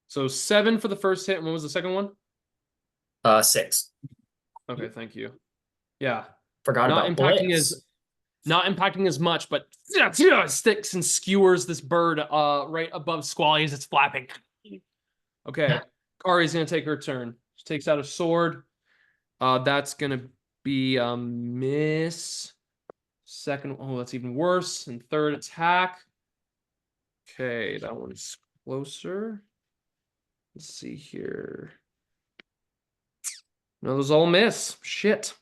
So 7 for the first hit, and what was the second one? 6. Okay, thank you. Yeah. Forgot Not about impacting Blitz. not impacting as much, but sticks and skewers this bird right above Squally as it's flapping. Okay. Kari's gonna take her turn. She takes out a sword. That's gonna be a miss. Second, oh, that's even worse. And third attack. Okay, that one's closer. Let's see here. No, those all miss. Shit.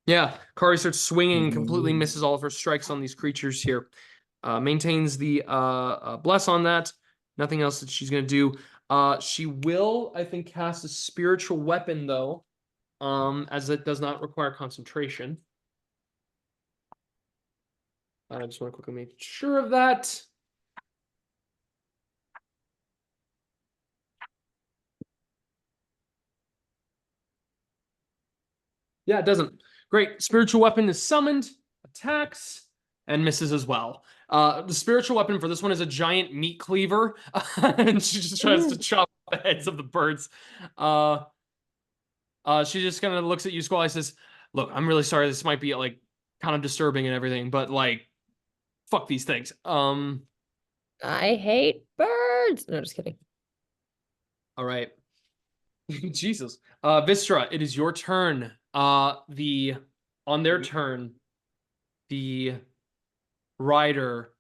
Yeah, Kari starts swinging, completely misses all of her strikes on these creatures here. Maintains the bless on that. Nothing else that she's gonna do. She will, I think, cast a spiritual weapon though, as it does not require concentration. I just want to quickly make sure of that. Yeah, it doesn't. Great. Spiritual weapon is summoned, attacks, and misses as well. The spiritual weapon for this one is a giant meat cleaver, and she just tries to chop the heads of the birds. She just kind of looks at you, Squally, says, "Look, I'm really sorry. This might be like kind of disturbing and everything, but like, fuck these things." I hate birds. No, just kidding. All right. Jesus. Wystera, it is your turn. On their turn, the rider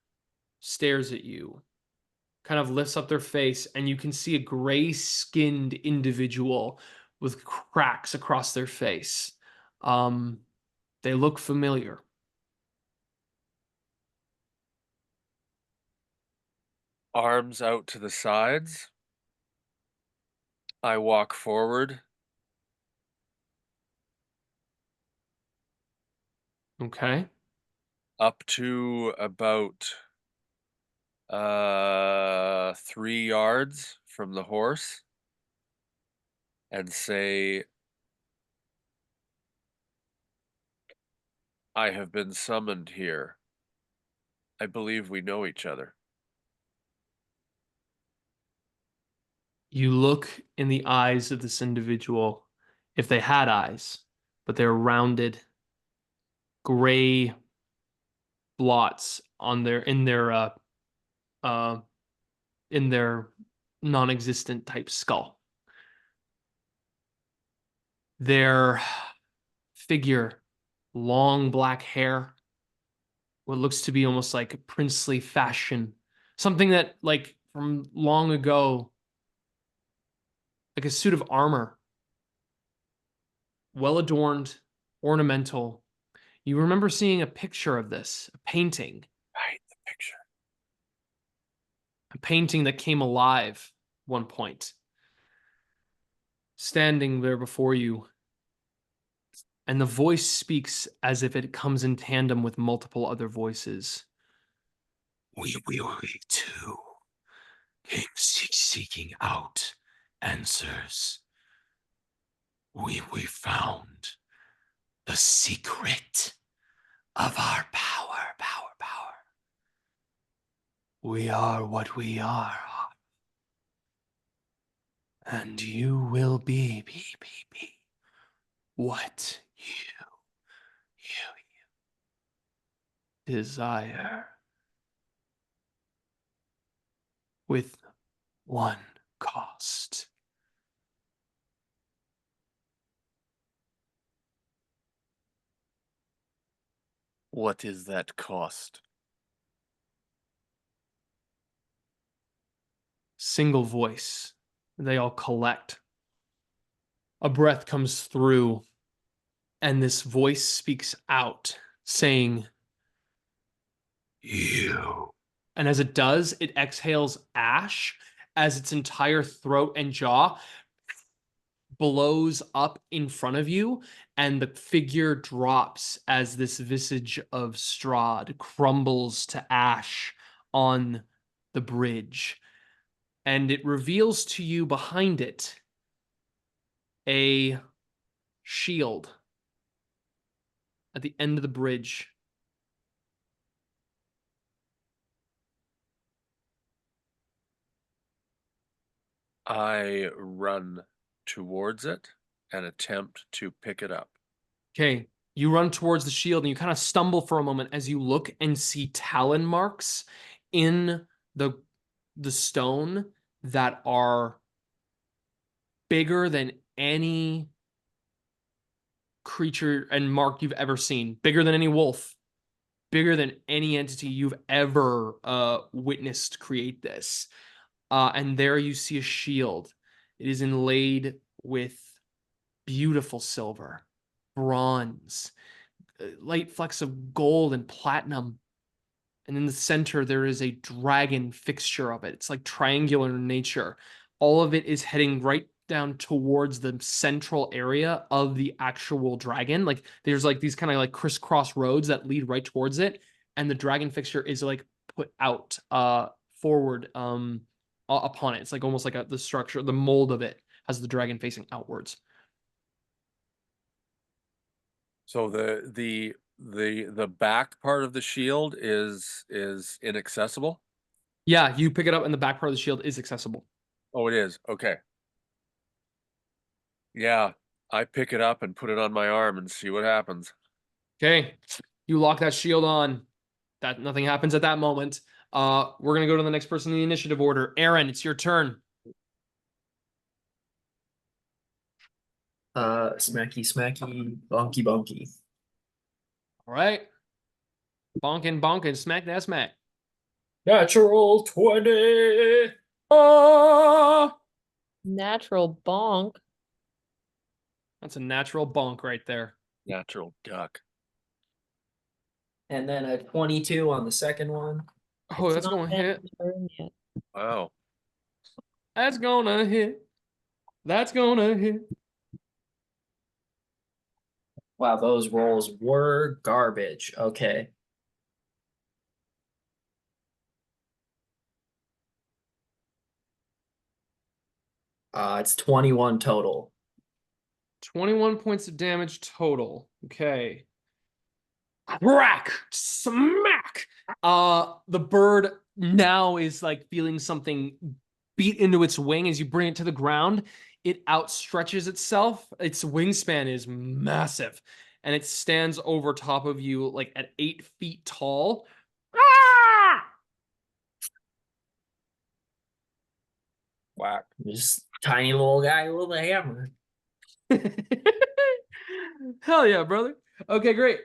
stares at you, kind of lifts up their face, and you can see a gray-skinned individual with cracks across their face. They look familiar. Arms out to the sides. I walk forward. Okay. up to about 3 yards from the horse and say, I have been summoned here. I believe we know each other. You look in the eyes of this individual, if they had eyes, but they're rounded, gray blots on in their non-existent type skull. Their figure, long black hair, what looks to be almost like princely fashion, something that like from long ago, like a suit of armor, well adorned, ornamental. You remember seeing a picture of this, a painting. Right, the picture. A painting that came alive at one point. Standing there before you. And the voice speaks as if it comes in tandem with multiple other voices. We too came seeking out answers. We found the secret of our power. We are what we are. And you will be what you desire. With one cost. What is that cost? Single voice. They all collect. A breath comes through, and this voice speaks out, saying, you. And as it does, it exhales ash as its entire throat and jaw blows up in front of you, and the figure drops as this visage of Strahd crumbles to ash on the bridge. And it reveals to you behind it a shield at the end of the bridge. I run towards it and attempt to pick it up. Okay, you run towards the shield and you kind of stumble for a moment as you look and see talon marks in the stone that are bigger than any creature and mark you've ever seen, bigger than any wolf, bigger than any entity you've ever witnessed create this. And there you see a shield. It is inlaid with beautiful silver, bronze, light flecks of gold and platinum. And in the center, there is a dragon fixture of it. It's like triangular in nature. All of it is heading right down towards the central area of the actual dragon. Like there's like these kind of like crisscross roads that lead right towards it. And the dragon fixture is like put out forward upon it. It's like almost like the structure, the mold of it has the dragon facing outwards. So the back part of the shield is inaccessible? Yeah, you pick it up and the back part of the shield is accessible. Oh, it is. Okay. Yeah, I pick it up and put it on my arm and see what happens. Okay, you lock that shield on. That nothing happens at that moment. We're gonna go to the next person in the initiative order. Eren, it's your turn. Smacky, smacky, bonky, bonky. All right. Bonkin, smack that smack. Natural 20. Natural bonk. That's a natural bonk right there. Natural duck. And then a 22 on the second one. Oh, It's that's not gonna been hit. turned yet. Wow. That's gonna hit. That's gonna hit. Wow, those rolls were garbage. Okay. It's 21 total. 21 points of damage total. Okay. Crack! Smack! The bird now is like feeling something beat into its wing as you bring it to the ground. It outstretches itself. Its wingspan is massive, and it stands over top of you like at 8 feet tall. Ah! Whack. Just tiny little guy with a hammer. Hell yeah, brother. Okay, great.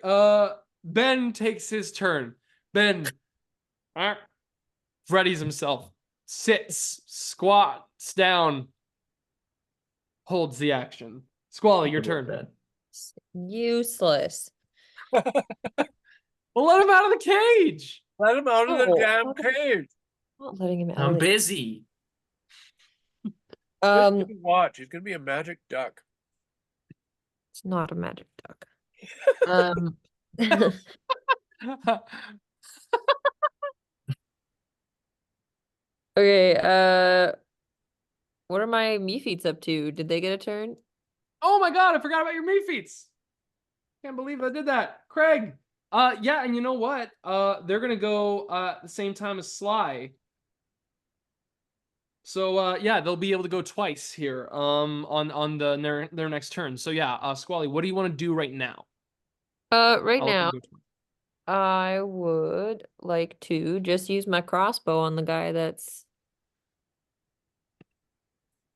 Ben takes his turn. Ben readies himself, sits, squats down, holds the action. Squally, your turn. That. Useless. Well, let him out of the cage. Let him out of the Oh, damn okay. cage. Not letting him out. I'm of the- busy. Just watch. He's gonna be a magic duck. It's not a magic duck. Okay, what are my Meefeats up to? Did they get a turn? Oh my god, I forgot about your meat feats. Can't believe I did that. Craig. Yeah, and you know what? They're gonna go at the same time as Sly. So yeah, they'll be able to go twice here on their next turn. So yeah, Squally, what do you want to do right now? Right I'll let them now, go twice. I would like to just use my crossbow on the guy that's.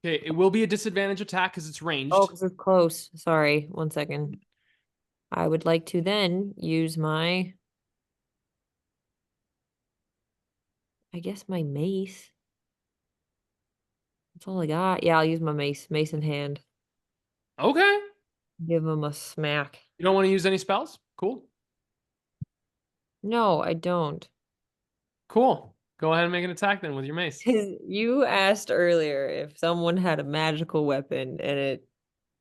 Okay, it will be a disadvantage attack because it's ranged. Oh, because it's close. Sorry, 1 second. I would like to then use my. I guess my mace. That's all I got. Yeah, I'll use my mace. Mace in hand. Okay. Give him a smack. You don't want to use any spells? Cool. No, I don't. Cool. Go ahead and make an attack then with your mace. You asked earlier if someone had a magical weapon, and it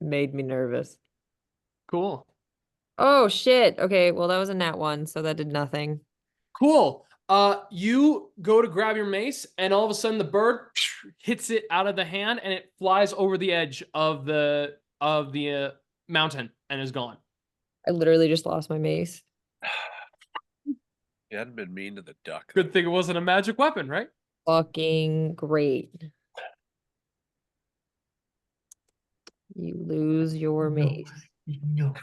made me nervous. Cool. Oh shit. Okay, well that was a nat 1, so that did nothing. Cool. You go to grab your mace, and all of a sudden the bird hits it out of the hand, and it flies over the edge of the mountain and is gone. I literally just lost my mace. You hadn't been mean to the duck. Good thing it wasn't a magic weapon, right? Fucking great. You lose your mace. No.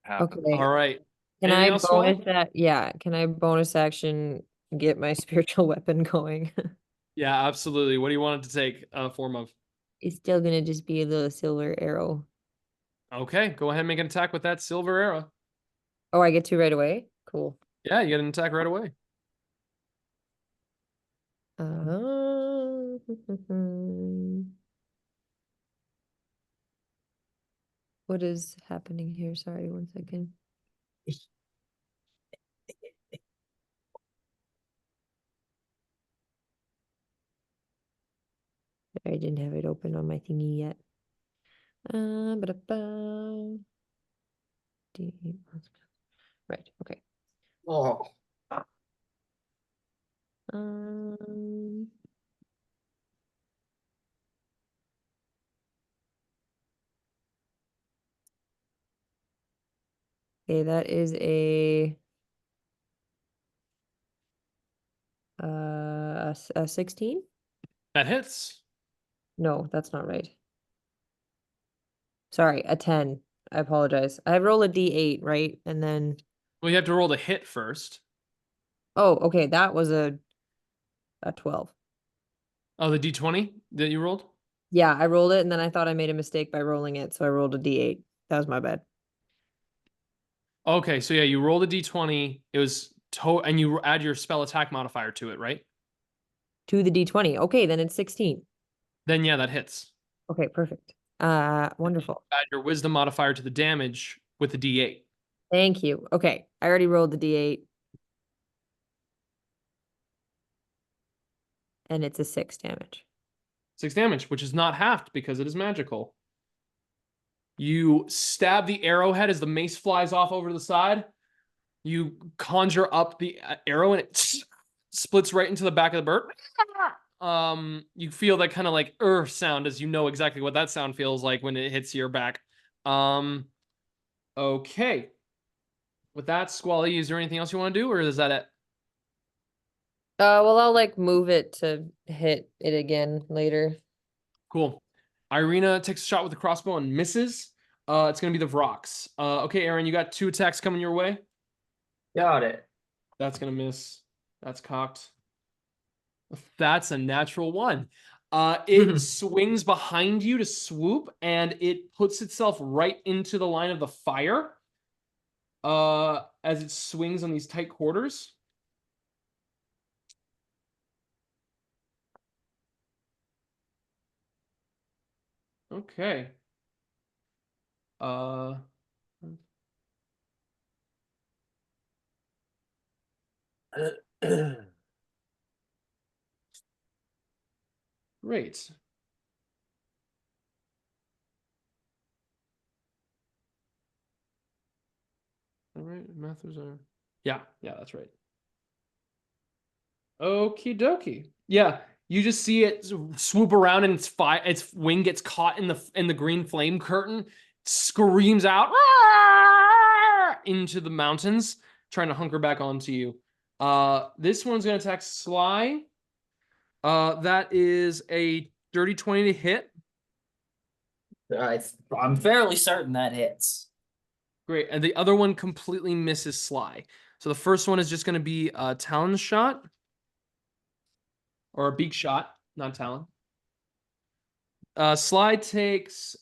Happened. Okay. All right. Can Anything I else, Squally? bonus that? Yeah, can I bonus action get my spiritual weapon going? Yeah, absolutely. What do you want it to take form of? It's still gonna just be a little silver arrow. Okay, go ahead and make an attack with that silver arrow. Oh, I get to right away? Cool. Yeah, you get an attack right away. What is happening here? Sorry, 1 second. I didn't have it open on my thingy yet. Right, okay. Oh. Um, okay, that is a 16? That hits. No, that's not right. Sorry, a 10. I apologize. I roll a d8, right? And then Well, you have to roll the hit first. oh, okay, that was a 12. Oh, the d20 that you rolled? Yeah, I rolled it and then I thought I made a mistake by rolling it, so I rolled a d8. That was my bad. Okay, so yeah, you rolled a d20. It was and you add your spell attack modifier to it, right? To the d20. Okay, then it's 16. Then yeah, that hits. Okay, perfect. Wonderful. Add your wisdom modifier to the damage with the d8. Thank you. Okay, I already rolled the d8. And it's a 6 damage. 6 damage, which is not halved because it is magical. You stab the arrowhead as the mace flies off over to the side. You conjure up the arrow and it splits right into the back of the bird. You feel that kind of like sound, as you know exactly what that sound feels like when it hits your back. Okay. With that, Squally, is there anything else you want to do, or is that it? Well, I'll like move it to hit it again later. Cool. Irina takes a shot with the crossbow and misses. It's gonna be the Vrox. Okay, Eren, you got 2 attacks coming your way. Got it. That's gonna miss. That's cocked. That's a natural 1. It swings behind you to swoop, and it puts itself right into the line of the fire. As it swings on these tight quarters. Okay. Great. All right, Mathers are. Yeah, that's right. Okie dokie. Yeah, you just see it swoop around, and its wing gets caught in the green flame curtain, screams out into the mountains, trying to hunker back onto you. This one's gonna attack Sly. That is a dirty 20 to hit. I'm fairly certain that hits. Great, and the other one completely misses Sly. So the first one is just gonna be a talon shot. Or a beak shot, not talon. Sly takes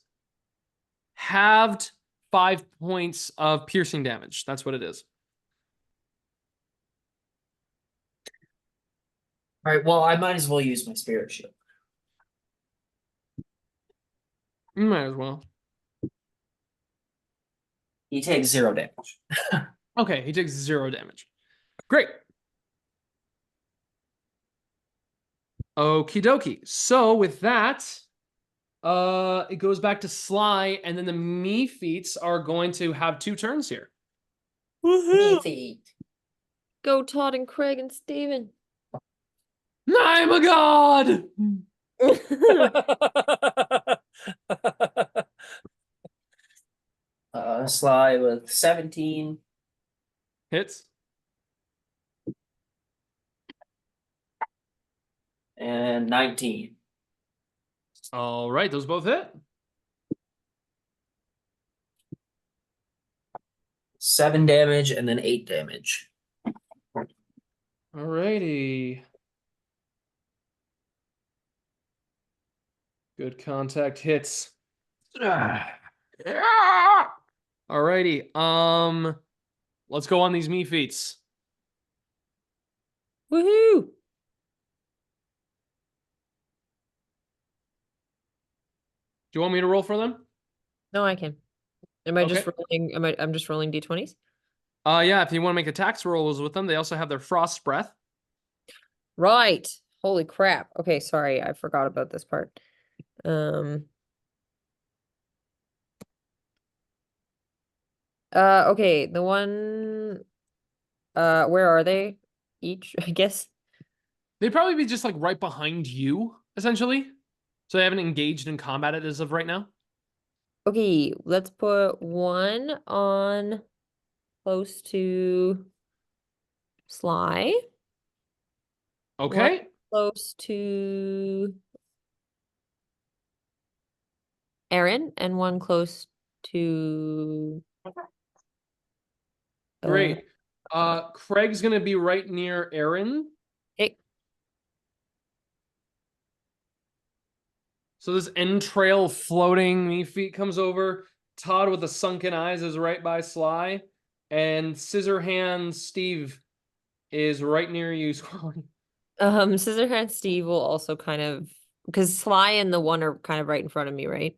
halved 5 points of piercing damage. That's what it is. All right, well, I might as well use my spirit shield. You might as well. He takes 0 damage. Okay, he takes 0 damage. Great. Okie dokie. So with that, it goes back to Sly, and then the me feats are going to have 2 turns here. Woohoo! Feet. Go Todd and Craig and Steven. I'm a god! Sly with 17. Hits. And 19. All right, those both hit. 7 damage and then 8 damage. All righty. Good contact hits. All righty. Let's go on these me feats. Woohoo! Do you want me to roll for them? No, I can. Am I just Okay. rolling? I'm just rolling d20s? Yeah, if you want to make attacks rolls with them, they also have their frost breath. Right. Holy crap. Okay, sorry, I forgot about this part. Okay, the one where are they? Each, I guess. They'd probably be just like right behind you, essentially. So they haven't engaged in combat as of right now. Okay, let's put one on close to Sly. Okay. One close to Eren, and one close to Great. Craig's gonna be right near Eren. okay. So this entrail floating me feet comes over. Todd with the sunken eyes is right by Sly. And scissor hand Steve is right near you, Squally. Scissorhand Steve will also kind of, because Sly and the one are kind of right in front of me, right?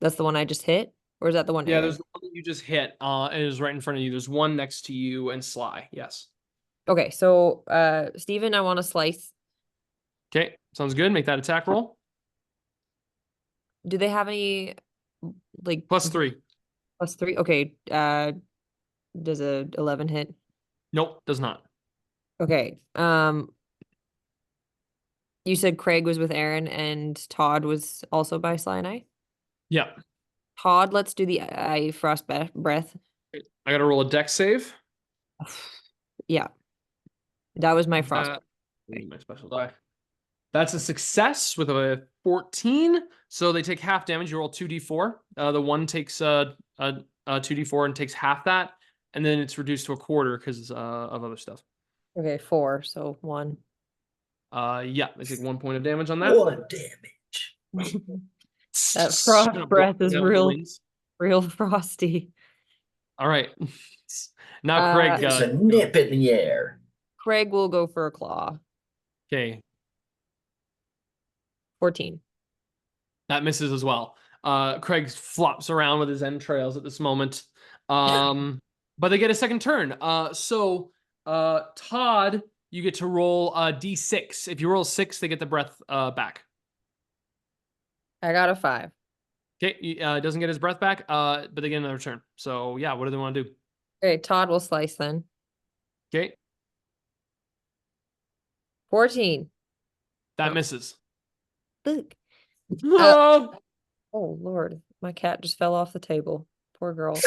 That's the one I just hit? Or is that the one? Yeah, Eren? there's one that you just hit. It is right in front of you. There's one next to you and Sly. Yes. Okay, so Steven, I want to slice. Okay, sounds good. Make that attack roll. Do they have any like +3. +3? Okay, does a 11 hit? Nope, does not. Okay. You said Craig was with Eren and Todd was also by Sinai. Yeah. Todd, let's do the eye frost breath. I gotta roll a dex save. Yeah. That was my frost. My special die. That's a success with a 14. So they take half damage. You roll 2d4. The one takes 2d4 and takes half that. And then it's reduced to a quarter because of other stuff. Okay, 4, so 1. Yeah, they take 1 point of damage on that. What damage? That frost Gonna breath block is down with the real, wings. real frosty. All right. Now Craig. There's a nip in the air. Craig will go for a claw. Okay, 14. that misses as well. Craig flops around with his entrails at this moment. But they get a second turn. So Todd, you get to roll a d6. If you roll 6, they get the breath back. I got a 5. Okay, he doesn't get his breath back, but they get another turn. So yeah, what do they want to do? Okay, Todd will slice then. Okay, 14. that Oh. misses. Look. Oh, Oh, Lord. My cat just fell off the table. Poor girl.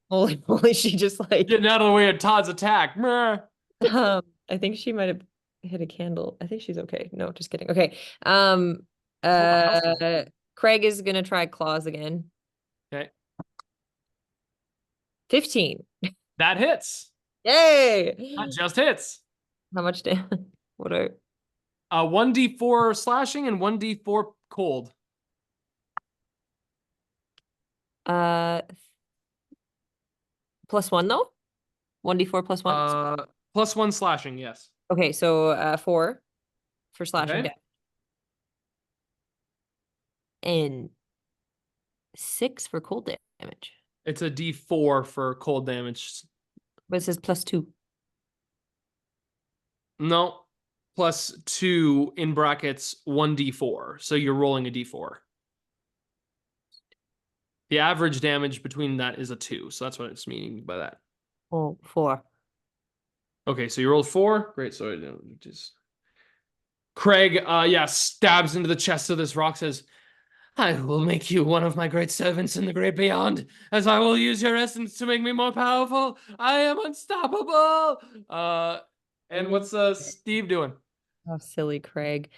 Holy, she just like, getting out of the way of Todd's attack. Meh. I think she might have hit a candle. I think she's okay. No, just kidding. Okay. Oh, my house Craig is gonna try claws again. Okay, 15. that hits. Yay! That just hits. How much damage? What are 1d4 slashing and 1d4 cold. +1 though? 1d4 +1? +1 slashing, yes. Okay, so 4 for slashing Okay. damage. And 6 for cold damage. It's a d4 for cold damage. But it says +2. No, +2 in brackets 1d4. So you're rolling a d4. The average damage between that is a 2. So that's what it's meaning by that. Oh, 4. Okay, so you rolled 4. Great. So it just Craig, stabs into the chest of this rock, says, I will make you one of my great servants in the great beyond, as I will use your essence to make me more powerful. I am unstoppable. And what's Steve doing? Oh, silly Craig.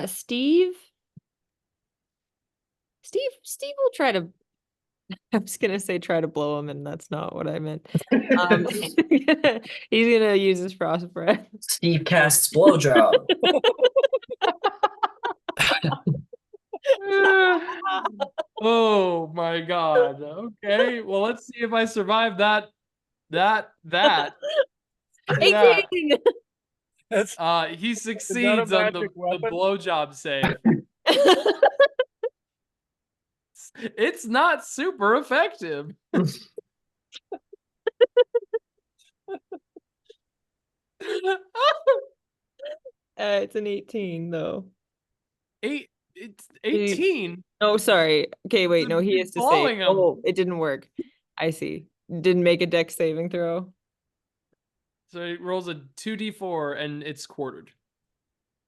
Steve will try to I was gonna say try to blow him, and that's not what I meant. He's gonna use his frost breath. Steve casts blowjob. Oh my god. Okay. Well, let's see if I survive that. 18. That's He succeeds on the magic weapon? blowjob save. It's not super effective. It's an 18 though. It's 18. Oh, sorry. Okay, wait. No, he has to say. Blowing him. Oh, it didn't work. I see. Didn't make a dex saving throw. So he rolls a 2d4 and it's quartered.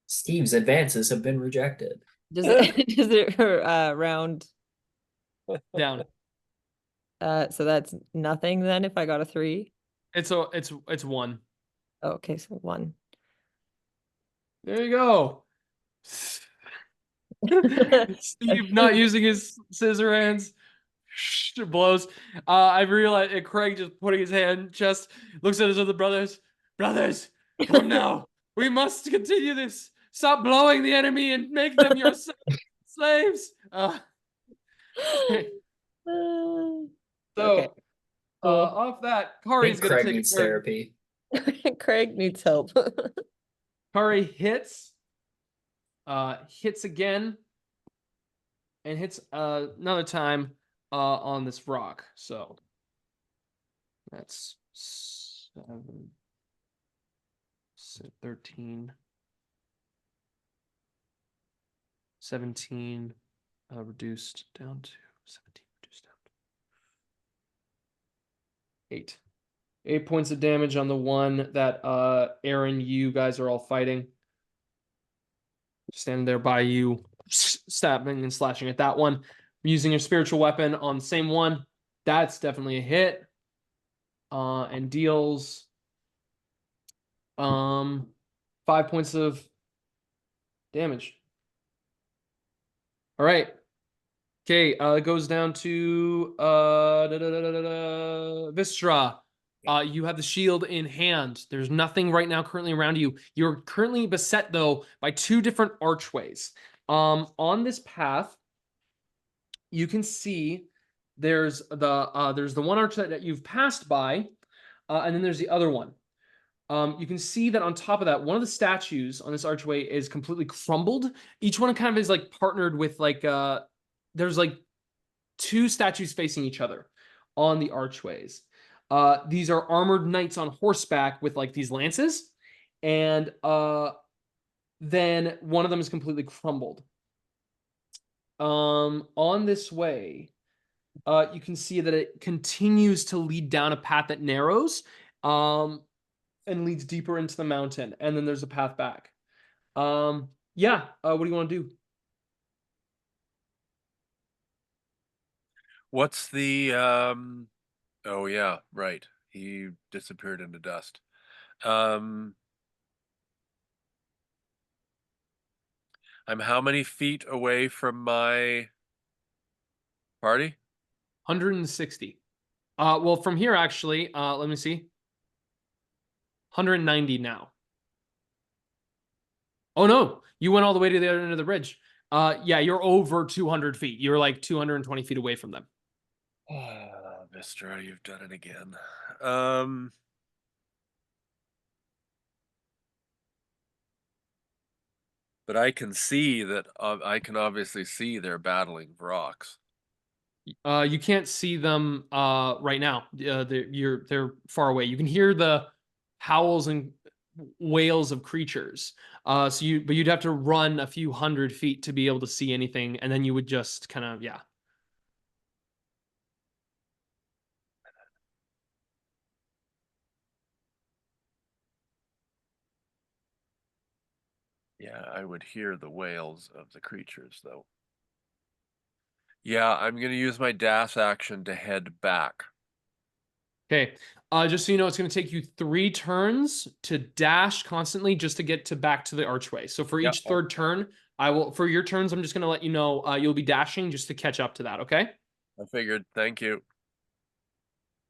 Steve's advances have been rejected. Does it round? Down. So that's nothing then if I got a 3. It's 1. Oh, okay, so 1. There you go. Steve not using his scissor hands. Blows. I realized Craig just putting his hand just looks at his other brothers. Brothers, come now. We must continue this. Stop blowing the enemy and make them your slaves. Okay. So Okay. Cool. off that, I Kari's think gonna Craig take needs a turn. therapy. Craig needs help. Kari hits again, and hits another time on this rock. So that's 7, 13, 17, reduced down to 17, reduced down to 8. 8 points of damage on the one that Eren, you guys are all fighting. Standing there by you, stabbing and slashing at that one. Using your spiritual weapon on the same one. That's definitely a hit. And deals 5 points of damage. All right. Okay, it goes down to Wystera. You have the shield in hand. There's nothing right now currently around you. You're currently beset, though, by 2 different archways. On this path, you can see there's the one arch that you've passed by, and then there's the other one. You can see that on top of that, one of the statues on this archway is completely crumbled. Each one kind of is like partnered with like there's like 2 statues facing each other on the archways. These are armored knights on horseback with like these lances, and then one of them is completely crumbled. On this way, you can see that it continues to lead down a path that narrows, and leads deeper into the mountain, and then there's a path back. Yeah, what do you want to do? What's the oh yeah, right. He disappeared into dust. I'm how many feet away from my party? 160. Well, from here actually, let me see. 190 now. Oh no, you went all the way to the other end of the bridge. Yeah, you're over 200 feet. You're like 220 feet away from them. Wystera, you've done it again. But I can see that I can obviously see they're battling Vrox. You can't see them right now. They're far away. You can hear the howls and wails of creatures. But you'd have to run a few hundred feet to be able to see anything, and then you would just kind of yeah. Yeah, I would hear the wails of the creatures, though. Yeah, I'm going to use my dash action to head back. Okay. Just so you know, it's going to take you 3 turns to dash constantly just to get back to the archway. So for each third turn, for your turns, I'm just going to let you know you'll be dashing just to catch up to that. Okay. I figured. Thank you.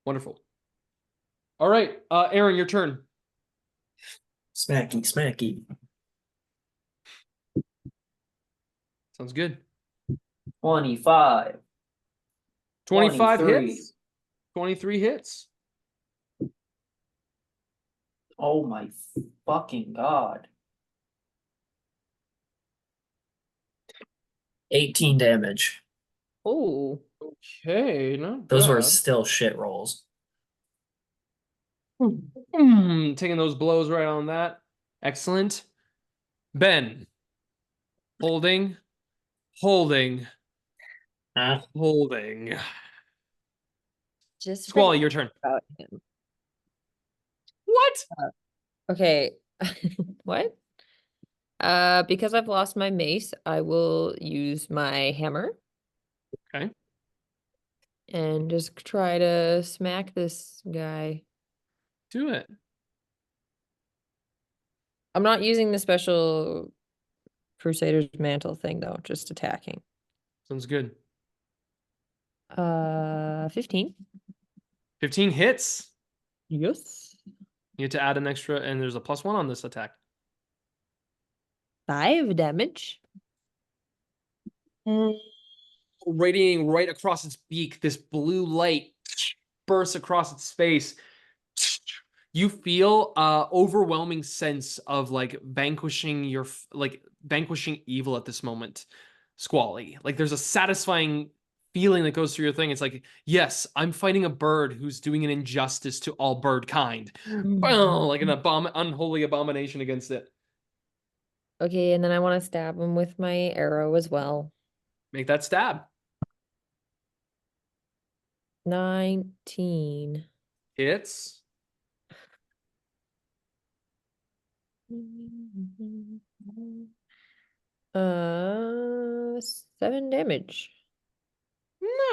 Wonderful. All right, Eren, your turn. Smacky, smacky. Sounds good. 25. 25 23. hits. 23 hits. Oh my fucking god. 18 damage. Oh, Okay, not Those were bad. still shit rolls. Taking those blows right on that. Excellent. Ben. Holding. Holding. Holding. just Squally, forget your turn. about him. What? Okay. What? Because I've lost my mace, I will use my hammer. Okay. And just try to smack this guy. Do it. I'm not using the special Crusader's Mantle thing though, just attacking. Sounds good. 15. 15 hits. Yes. You get to add an extra, and there's a +1 on this attack. 5 damage. Radiating right across its beak, this blue light bursts across its face. You feel overwhelming sense of like vanquishing evil at this moment, Squally. Like there's a satisfying feeling that goes through your thing. It's like, yes, I'm fighting a bird who's doing an injustice to all bird kind. Like an unholy abomination against it. Okay, and then I want to stab him with my arrow as well. Make that stab. 19. Hits. Uh, 7 damage.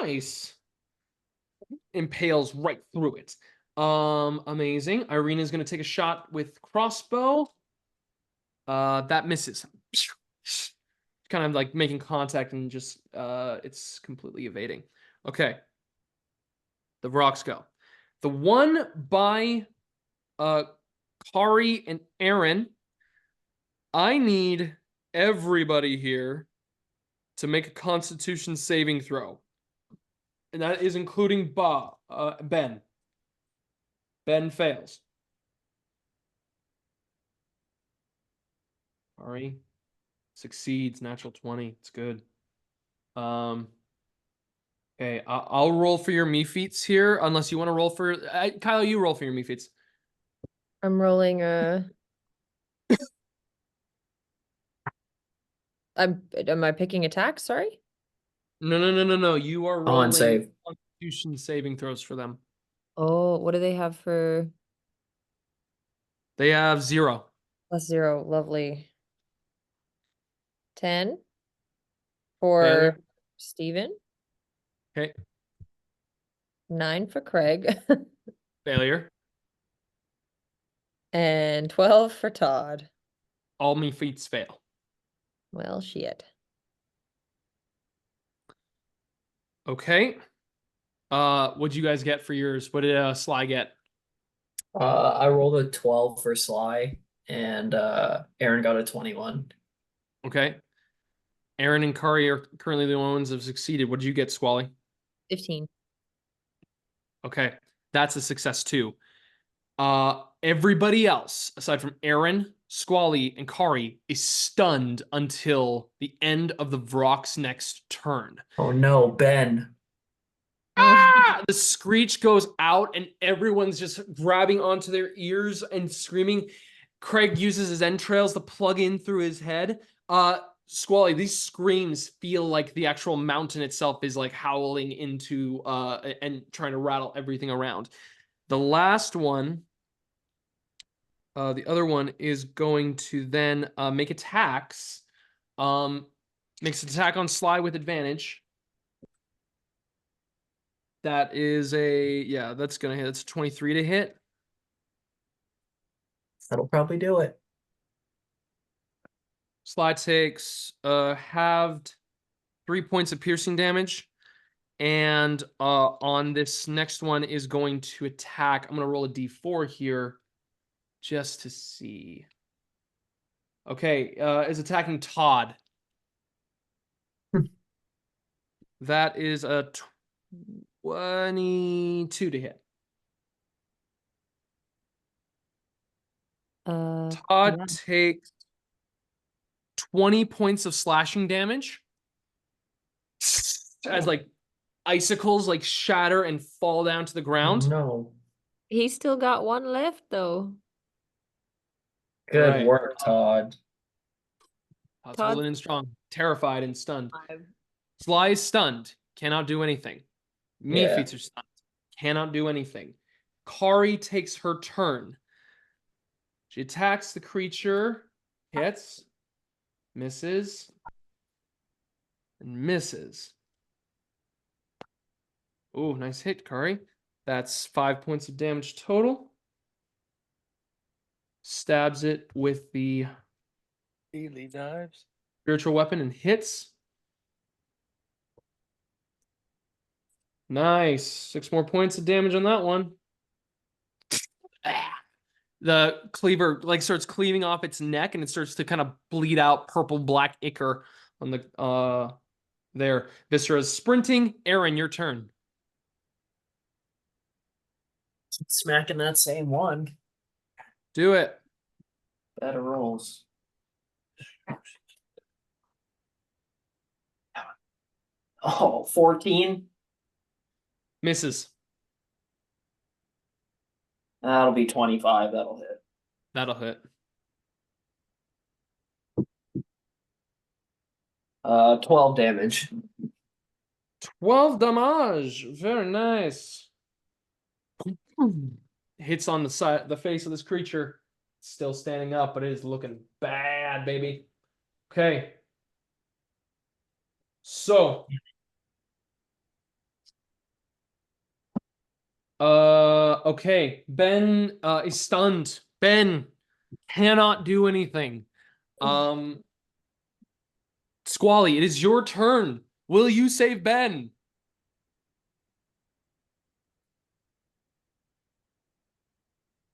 Nice. Impales right through it. Amazing. Irina's gonna take a shot with crossbow. That misses. Kind of like making contact and just it's completely evading. Okay. The rocks go. The one by Kari and Eren. I need everybody here to make a Constitution saving throw. And that is including Ben. Ben fails. Kari succeeds, natural 20. It's good. Okay, I'll roll for your me feats here, unless you want to roll for Kylah, you roll for your me feats. I'm rolling am I picking attack? Sorry? No. You are On rolling save. Constitution saving throws for them. Oh, what do they have for They have 0. +0? Lovely. 10 for Failure. Steven. Okay, 9 for Craig. failure. And 12 for Todd. All me feats fail. Well, shit. Okay. What'd you guys get for yours? What did Sly get? I rolled a 12 for Sly, and Aaron got a 21. Okay. Eren and Kari are currently the only ones that have succeeded. What did you get, Squally? 15. Okay. That's a success too. Everybody else, aside from Eren, Squally, and Kari, is stunned until the end of the Vrock's next turn. Oh no, Ben. Ah! The screech goes out, and everyone's just grabbing onto their ears and screaming. Craig uses his entrails to plug in through his head. Squally, these screams feel like the actual mountain itself is like howling into and trying to rattle everything around. The last one, the other one is going to then make attacks. Makes an attack on Sly with advantage. That is that's gonna hit. It's 23 to hit. That'll probably do it. Sly takes halved 3 points of piercing damage. And on this next one is going to attack. I'm gonna roll a d4 here just to see. Okay, is attacking Todd. That is a 22 to hit. Todd Yeah. takes 20 points of slashing damage as like icicles like shatter and fall down to the ground. No. He's still got 1 left though. Good Right. work, Todd. Todd's Todd- holding in strong, terrified and stunned. 5. Sly is stunned, cannot do anything. Me Yeah. feats are stunned, cannot do anything. Kari takes her turn. She attacks the creature, hits, misses, and misses. Ooh, nice hit, Kari. That's 5 points of damage total. Stabs it with the Daily knives. spiritual weapon and hits. Nice. 6 more points of damage on that one. The cleaver like starts cleaving off its neck, and it starts to kind of bleed out purple black ichor on the there. Wystera is sprinting. Eren, your turn. Keep smacking that same one. Do it. Better rolls. Oh, 14. Misses. That'll be 25. That'll hit. That'll hit. 12 damage. 12 damage. Very nice. Hits on the face of this creature. still standing up, but it is looking bad, baby. Okay. So, okay. Ben is stunned. Ben cannot do anything. Squally, it is your turn. Will you save Ben?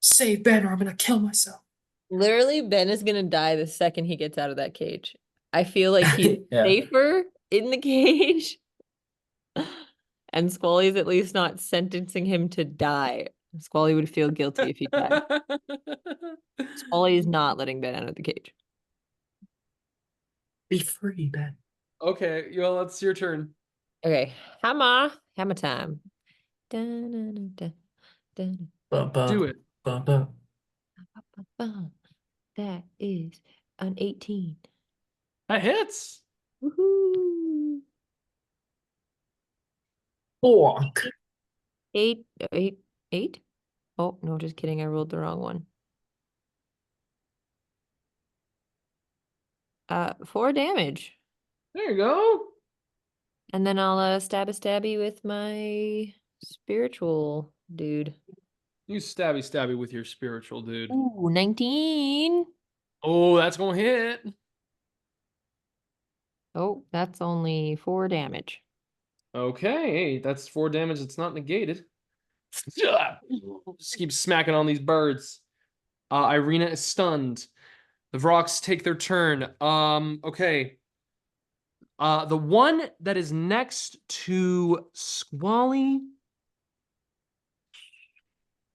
Save Ben or I'm gonna kill myself. Literally, Ben is gonna die the second he gets out of that cage. I feel like he's Yeah. safer in the cage. And Squally's at least not sentencing him to die. Squally would feel guilty if he died. Squally is not letting Ben out of the cage. Be free, Ben. Okay, well, it's your turn. Okay, hammer time. Dun-dun-dun-dun, dun, Do it. Ba. ba-ba. That is an 18. That hits. Woohoo! Bonk. 8. Oh, no, just kidding. I rolled the wrong one. 4 damage. There you go. And then I'll stabby with my spiritual dude. You stabby with your spiritual dude. Ooh, 19. Oh, that's gonna hit. Oh, that's only 4 damage. Okay, hey, that's 4 damage. It's not negated. Just keep smacking on these birds. Irina is stunned. The Vrox take their turn. Okay. The one that is next to Squally.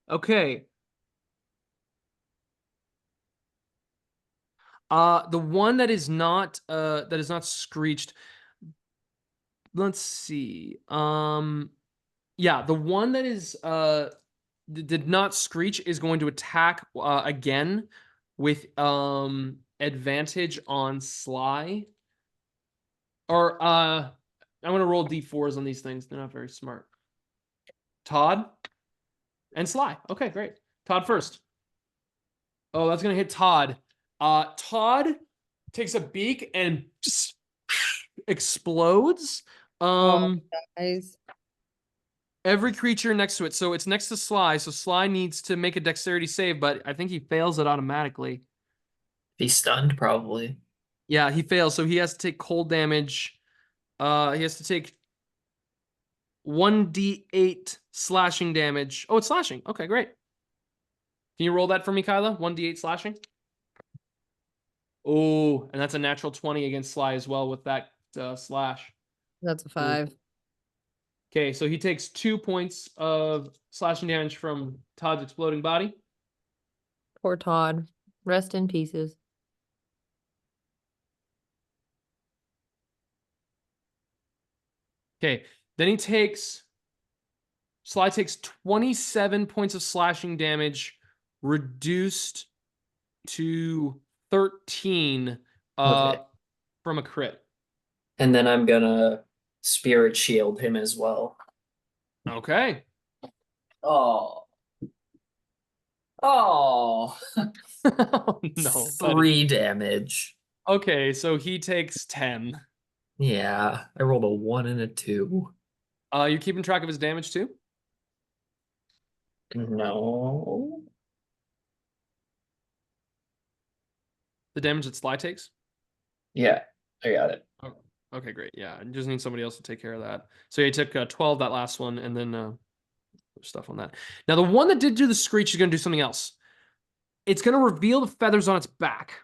Okay. The one that is not screeched. Let's see. Yeah, the one that is did not screech is going to attack again with advantage on Sly. Or I'm gonna roll d4s on these things. They're not very smart. Todd and Sly. Okay, great. Todd first. Oh, that's gonna hit Todd. Todd takes a beak and just explodes. Guys. Every creature next to it. So it's next to Sly. So Sly needs to make a dexterity save, but I think he fails it automatically. He's stunned, probably. Yeah, he fails. So he has to take cold damage. He has to take 1d8 slashing damage. Oh, it's slashing. Okay, great. Can you roll that for me, Kylah? 1d8 slashing. Oh, and that's a natural 20 against Sly as well with that slash. That's a 5. Okay, so he takes 2 points of slashing damage from Todd's exploding body. Poor Todd. Rest in pieces. Okay, then Sly takes 27 points of slashing damage, reduced to 13 Okay. from a crit. And then I'm gonna spirit shield him as well. Okay. Oh. Oh. Oh, no, buddy. 3 damage. Okay, so he takes 10. Yeah, I rolled a 1 and a 2. You keeping track of his damage too? No. The damage that Sly takes? Yeah, I got it. Okay, great. Yeah, I just need somebody else to take care of that. So he took 12 that last one, and then stuff on that. Now, the one that did do the screech is going to do something else. It's going to reveal the feathers on its back.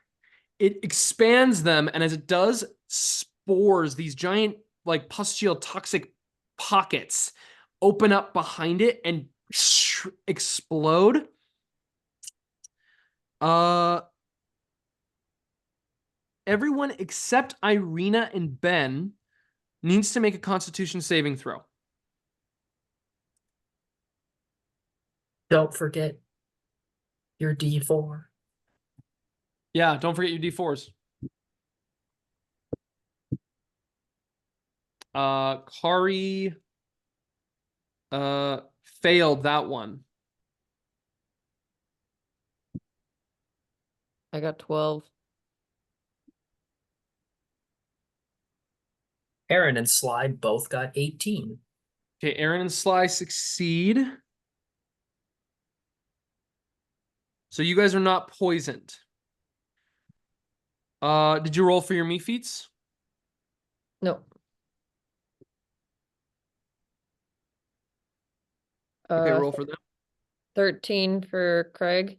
It expands them, and as it does, spores, these giant, like, pustule toxic pockets, open up behind it and explode. Everyone except Irina and Ben needs to make a Constitution saving throw. Don't forget your D4. Yeah, don't forget your D4s. Kari failed that one. I got 12. Eren and Sly both got 18. Okay, Eren and Sly succeed. So you guys are not poisoned. Did you roll for your me feats? No. Okay, roll for them. 13 for Craig.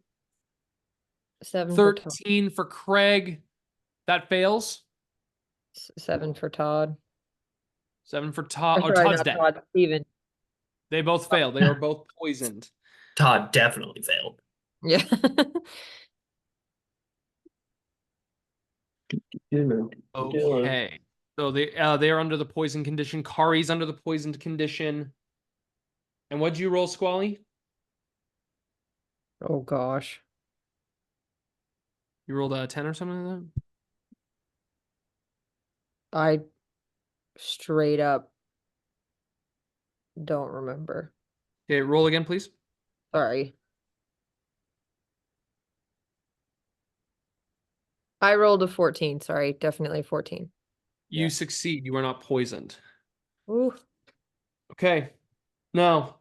7 for Todd. 13 for Craig. That fails. 7 for Todd. 7 for Todd. Or Oh, sorry, Todd's not dead. Todd, Steven. They both failed. They are both poisoned. Todd definitely failed. Yeah. Okay. So they are under the poison condition. Kari's under the poisoned condition. And what'd you roll, Squally? Oh gosh. You rolled a 10 or something like that? I straight up don't remember. Okay, roll again, please. Sorry. I rolled a 14. Sorry, definitely 14. You succeed. You are not poisoned. Ooh. Okay. Now,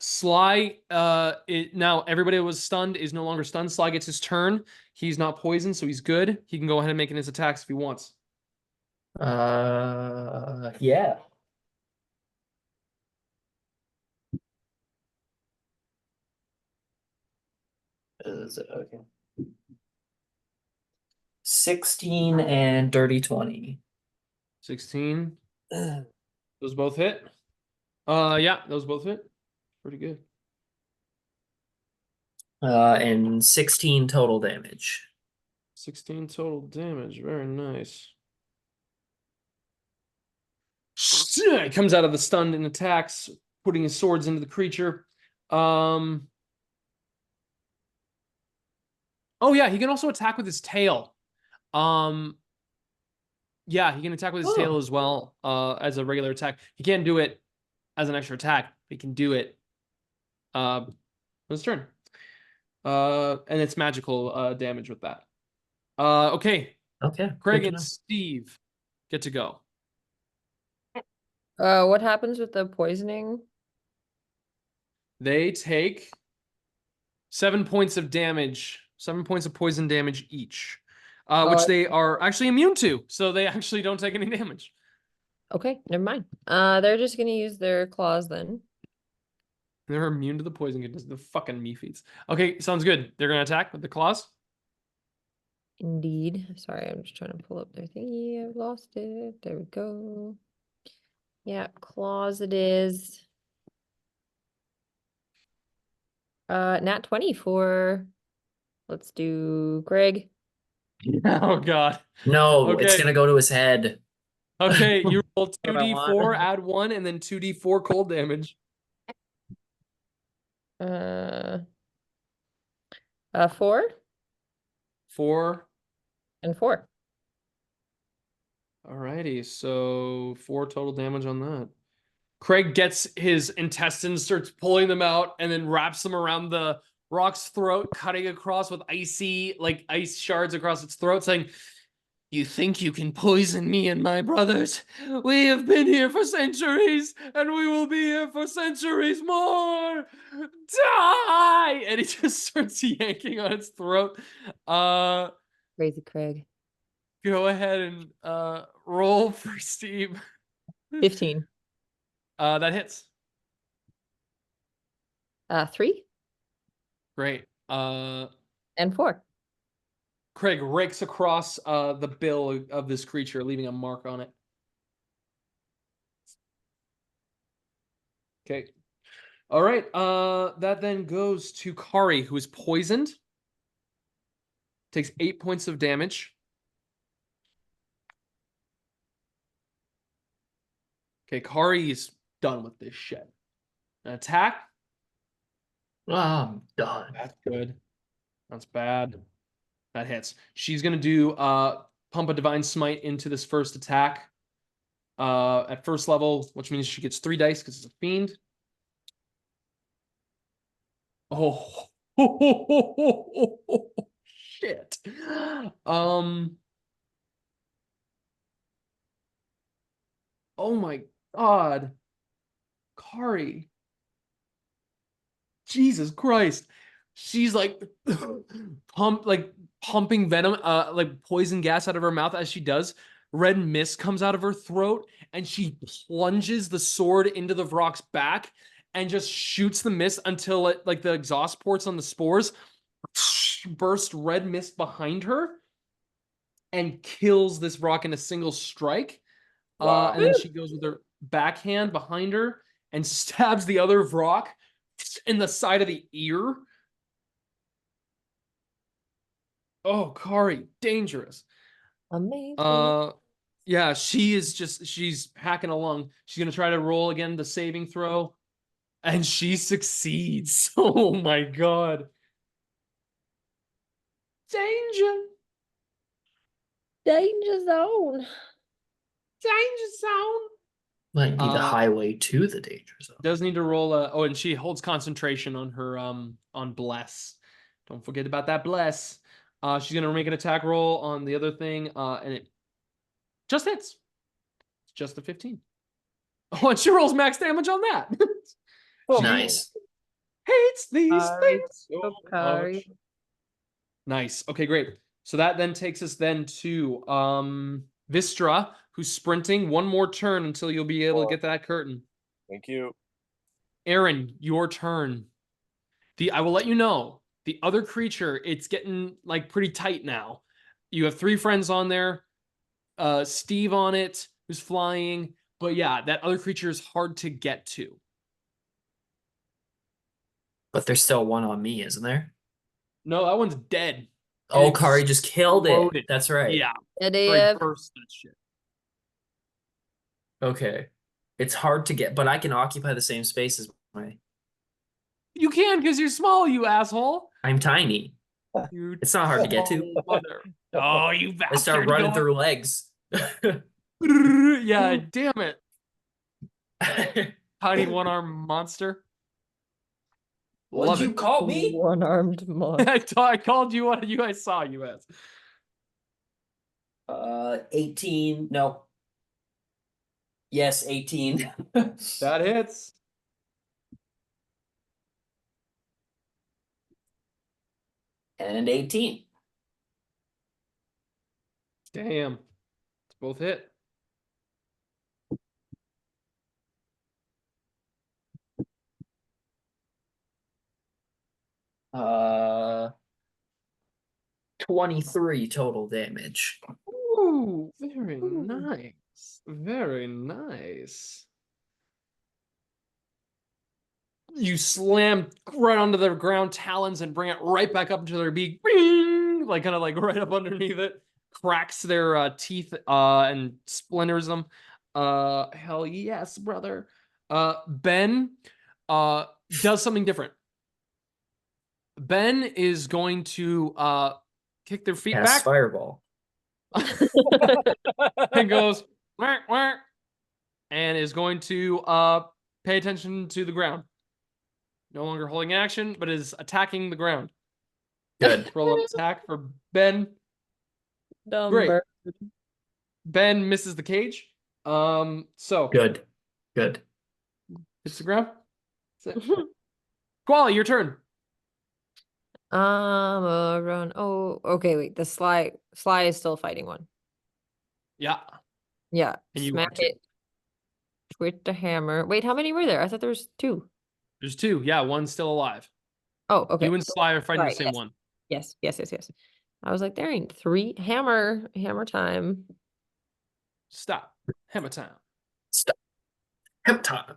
Sly, now everybody that was stunned is no longer stunned. Sly gets his turn. He's not poisoned, so he's good. He can go ahead and make his attacks if he wants. Yeah. Is it okay? 16 and dirty 20. 16. Those both hit. Yeah, those both hit. Pretty good. And 16 total damage. 16 total damage. Very nice. He comes out of the stun and attacks, putting his swords into the creature. Oh yeah, he can also attack with his tail. Yeah, he can attack with his tail as well, as a regular attack. He can't do it as an extra attack. He can do it on his turn. And it's magical damage with that. Okay. Okay. Craig good to and know. Steve get to go. What happens with the poisoning? They take 7 points of damage, 7 points of poison damage each, which they are actually immune to, so they actually don't take any damage. Okay, never mind. They're just gonna use their claws then. They're immune to the poison condition. The fucking me feats. Okay, sounds good. They're gonna attack with the claws. Indeed. Sorry, I'm just trying to pull up their thingy. I've lost it. There we go. Yeah, claws it is. Nat 20 for, let's do Greg. Oh god. No, it's Okay. gonna go to his head. Okay, you roll What I 2d4, want. add 1, and then 2d4 cold damage. 4 4. and 4. Alrighty, so 4 total damage on that. Craig gets his intestines, starts pulling them out, and then wraps them around the rock's throat, cutting across with ice shards across its throat, saying, "You think you can poison me and my brothers? We have been here for centuries, and we will be here for centuries more! Die!" And he just starts yanking on its throat. Crazy Craig. Go ahead and roll for Steve. 15. That hits. 3 Great. and 4. Craig rakes across the bill of this creature, leaving a mark on it. Okay. All right. That then goes to Kari, who is poisoned. Takes 8 points of damage. Okay, Kari's done with this shit. An attack. Oh, I'm done. That's good. That's bad. That hits. She's gonna do pump a divine smite into this first attack. At first level, which means she gets 3 dice because it's a fiend. Oh, shit. Oh my God. Kari. Jesus Christ. She's like pumping venom, like poison gas out of her mouth as she does. Red mist comes out of her throat, and she plunges the sword into the Vrock's back and just shoots the mist until it, like the exhaust ports on the spores burst red mist behind her and kills this Vrock in a single strike. Wow. And then she goes with her backhand behind her and stabs the other Vrock in the side of the ear. Oh, Kari, dangerous. Amazing. Yeah, she's hacking along. She's gonna try to roll again the saving throw, and she succeeds. Oh my God. Danger. Danger zone. Danger zone. Might be the highway to the danger zone. Does need to roll oh, and she holds concentration on her on bless. Don't forget about that bless. She's gonna make an attack roll on the other thing, and it just hits. It's just the 15. Oh, and she rolls max damage on that. Nice. Hates these things so Kari. much. Nice. Okay, great. So that then takes us then to Wystera, who's sprinting one more turn until you'll be able to get that curtain. Thank you. Eren, your turn. I will let you know, the other creature, it's getting like pretty tight now. You have 3 friends on there. Steve on it, who's flying. But yeah, that other creature is hard to get to. But there's still one on me, isn't there? No, that one's dead. Oh, It's Kari just killed loaded. it. That's right. Yeah. Idiot. Burst that shit. Okay. It's hard to get, but I can occupy the same space as my. You can because you're small, you asshole. I'm tiny. You It's not hard to get to. small mother. Oh, you bastard. I start running through legs. Yeah, damn it. Tiny one-armed monster. What'd Love you it. call me? One-armed monster. I called you what you guys saw you as. 18. No. Yes, 18. That hits. And 18. Damn. It's both hit. Uh, 23 total damage. Ooh, very nice. Very nice. You slam right onto the ground talons and bring it right back up into their beak. Bing! Like kind of like right up underneath it. Cracks their teeth and splinters them. Hell yes, brother. Ben does something different. Ben is going to kick their feet Cast back fireball. and goes wah, wah, and is going to pay attention to the ground. No longer holding action, but is attacking the ground. Good. Roll an attack for Ben. Dumb Great. bird. Ben misses the cage. So Good. Good. hits the ground. That's it. Squally, your turn. Run. Oh, okay. Wait. The Sly is still fighting one. Yeah. Yeah. And you Smack are too. it with the hammer. Wait, how many were there? I thought there was 2. There's 2. Yeah, one's still alive. Oh, okay. You and Sly are fighting the Right, same yes. one. Yes. I was like, there ain't 3. Hammer time. Stop. Hammer time. Stop. Hip time.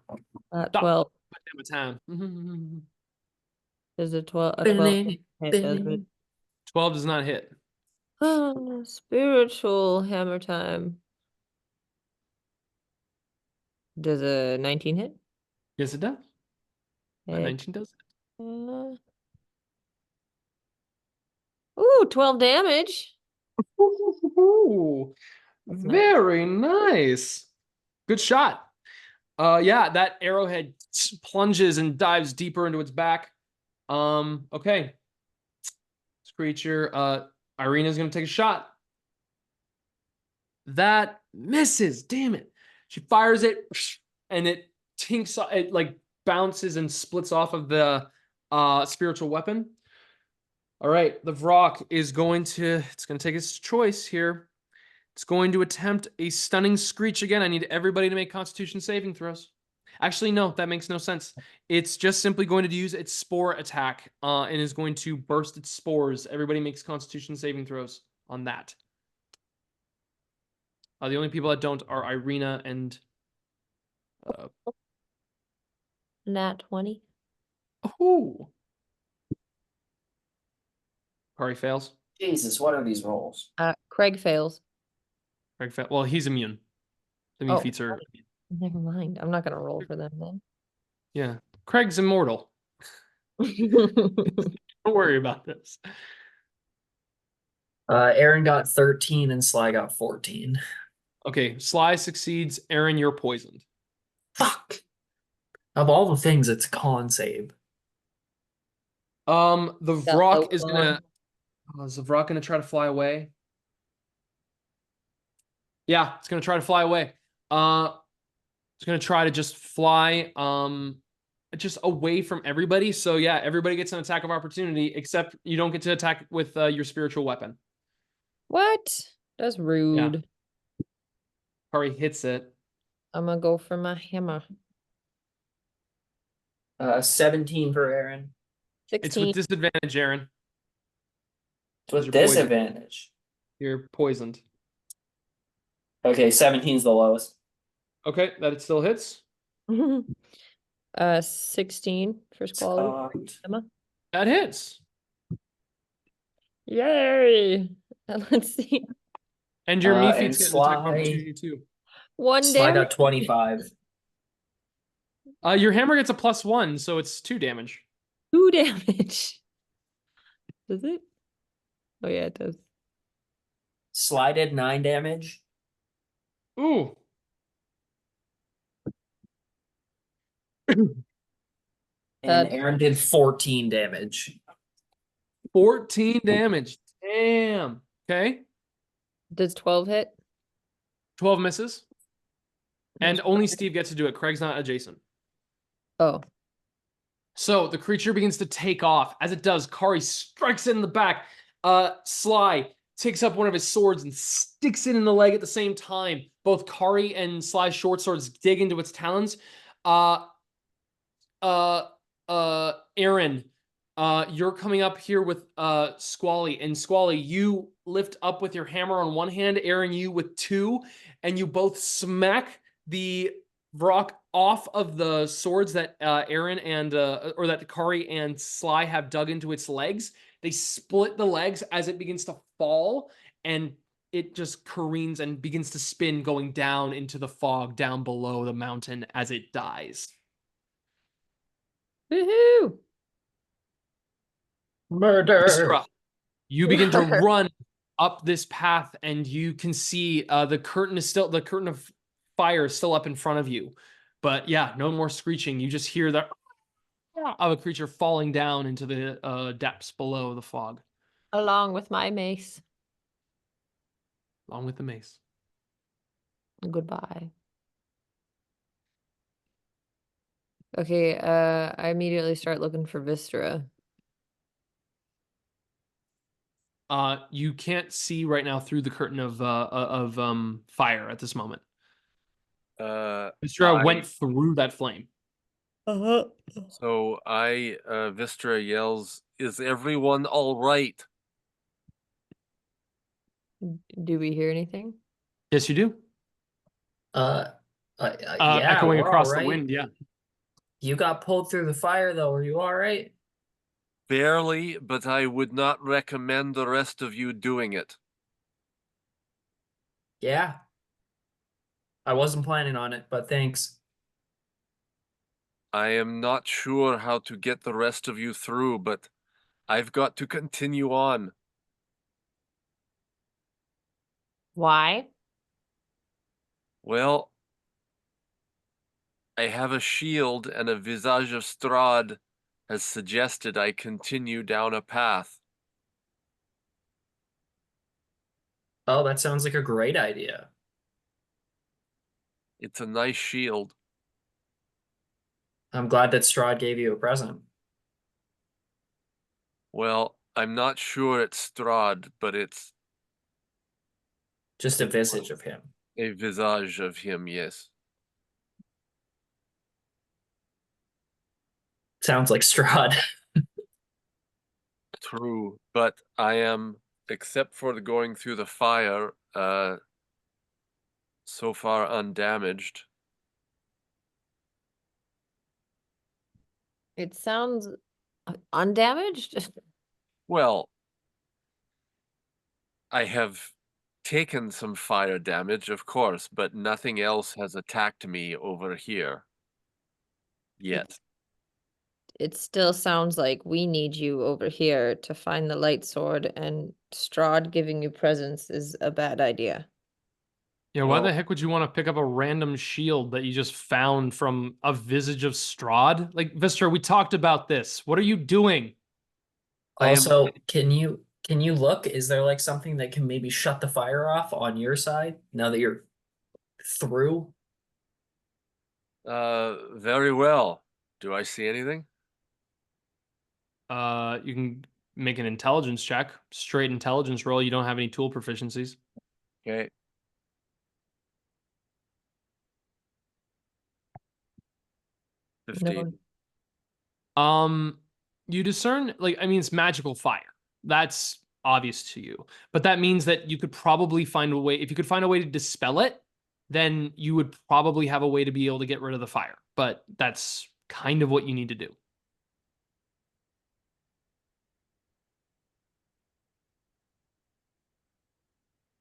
Stop. 12. Hammer time. Is it 12? A 12 hit, does it? 12 does not hit. Oh, spiritual hammer time. Does a 19 hit? Yes, it does. A Heck, 19 does. Ooh, 12 damage. Ooh, That's nice. very nice. Good shot. Yeah, that arrowhead plunges and dives deeper into its back. Okay. This creature Irina's going to take a shot. That misses. Damn it. She fires it and it tinks, it like bounces and splits off of the spiritual weapon. All right, the Vrock is going to, it's going to take its choice here. It's going to attempt a stunning screech again. I need everybody to make Constitution saving throws. Actually, no, that makes no sense. It's just simply going to use its spore attack and is going to burst its spores. Everybody makes Constitution saving throws on that. The only people that don't are Irina and... Nat 20. Ooh. Kari fails. Jesus, what are these rolls? Craig fails. Craig well, he's immune. The immune Oh. feats are... Never mind. I'm not gonna roll for them then. Yeah. Craig's immortal. Don't worry about this. Eren got 13 and Sly got 14. Okay, Sly succeeds. Eren, you're poisoned. Fuck. Of all the things, it's a con save. The That Vrock low is gonna... is the Vrock gonna try to fly away? Yeah, it's gonna try to fly away. It's gonna try to just fly just away from everybody. So yeah, everybody gets an attack of opportunity, except you don't get to attack with your spiritual weapon. What? That's rude. Kari hits it. I'm gonna go for my hammer. 17 for Eren. It's 16. with disadvantage, Eren. With You're poisoned. disadvantage. You're poisoned. Okay, 17's the lowest. Okay, that it still hits. 16 for Squally. Emma. That hits. Yay! And let's see. And your and Mephits get an attack of Sly- opportunity too. One Sly damage. got 25. Your hammer gets a +1, so it's 2 damage. 2 damage. Does it? Oh yeah, it does. Sly did 9 damage. Ooh. And Eren did 14 damage. 14 damage. Damn. Okay. Does 12 hit? 12 misses. And only Steve gets to do it. Craig's not adjacent. Oh. So the creature begins to take off. As it does, Kari strikes it in the back. Sly takes up one of his swords and sticks it in the leg at the same time. Both Kari and Sly's short swords dig into its talons. Eren, you're coming up here with Squally, and Squally, you lift up with your hammer on one hand, Eren, you with 2, and you both smack the Vrock off of the swords that Eren and or that Kari and Sly have dug into its legs. They split the legs as it begins to fall, and it just careens and begins to spin, going down into the fog down below the mountain as it dies. Woohoo! Murder. Wystera, you begin to run up this path, and you can see the curtain of fire is still up in front of you. But yeah, no more screeching. You just hear the of a creature falling down into the depths below the fog, Along with my mace. along with the mace. Goodbye. Okay, I immediately start looking for Wystera. You can't see right now through the curtain of fire at this moment. Wystera went through that flame. So Wystera yells, "Is everyone all right?" Do we hear anything? Yes, you do. Yeah, Echoing we're across all the right. wind. Yeah. You got pulled through the fire, though. Are you all right? Barely, but I would not recommend the rest of you doing it. Yeah. I wasn't planning on it, but thanks. I am not sure how to get the rest of you through, but I've got to continue on. Why? Well, I have a shield, and a visage of Strahd has suggested I continue down a path. Oh, that sounds like a great idea. It's a nice shield. I'm glad that Strahd gave you a present. Well, I'm not sure it's Strahd, but it's Just a visage of him. a visage of him, yes. Sounds like Strahd. True, but I am, except for the going through the fire, so far undamaged. It sounds undamaged. Well, I have taken some fire damage, of course, but nothing else has attacked me over here yet. It still sounds like we need you over here to find the light sword, and Strahd giving you presents is a bad idea. Yeah, why the Well- heck would you want to pick up a random shield that you just found from a visage of Strahd? Like, Vystra, we talked about this. What are you doing? I am- Also, can you look? Is there like something that can maybe shut the fire off on your side now that you're through? Very well. Do I see anything? You can make an intelligence check, straight intelligence roll. You don't have any tool proficiencies. Okay. No 15. one- You discern, like, I mean, it's magical fire. That's obvious to you. But that means that you could probably find a way, if you could find a way to dispel it, then you would probably have a way to be able to get rid of the fire. But that's kind of what you need to do.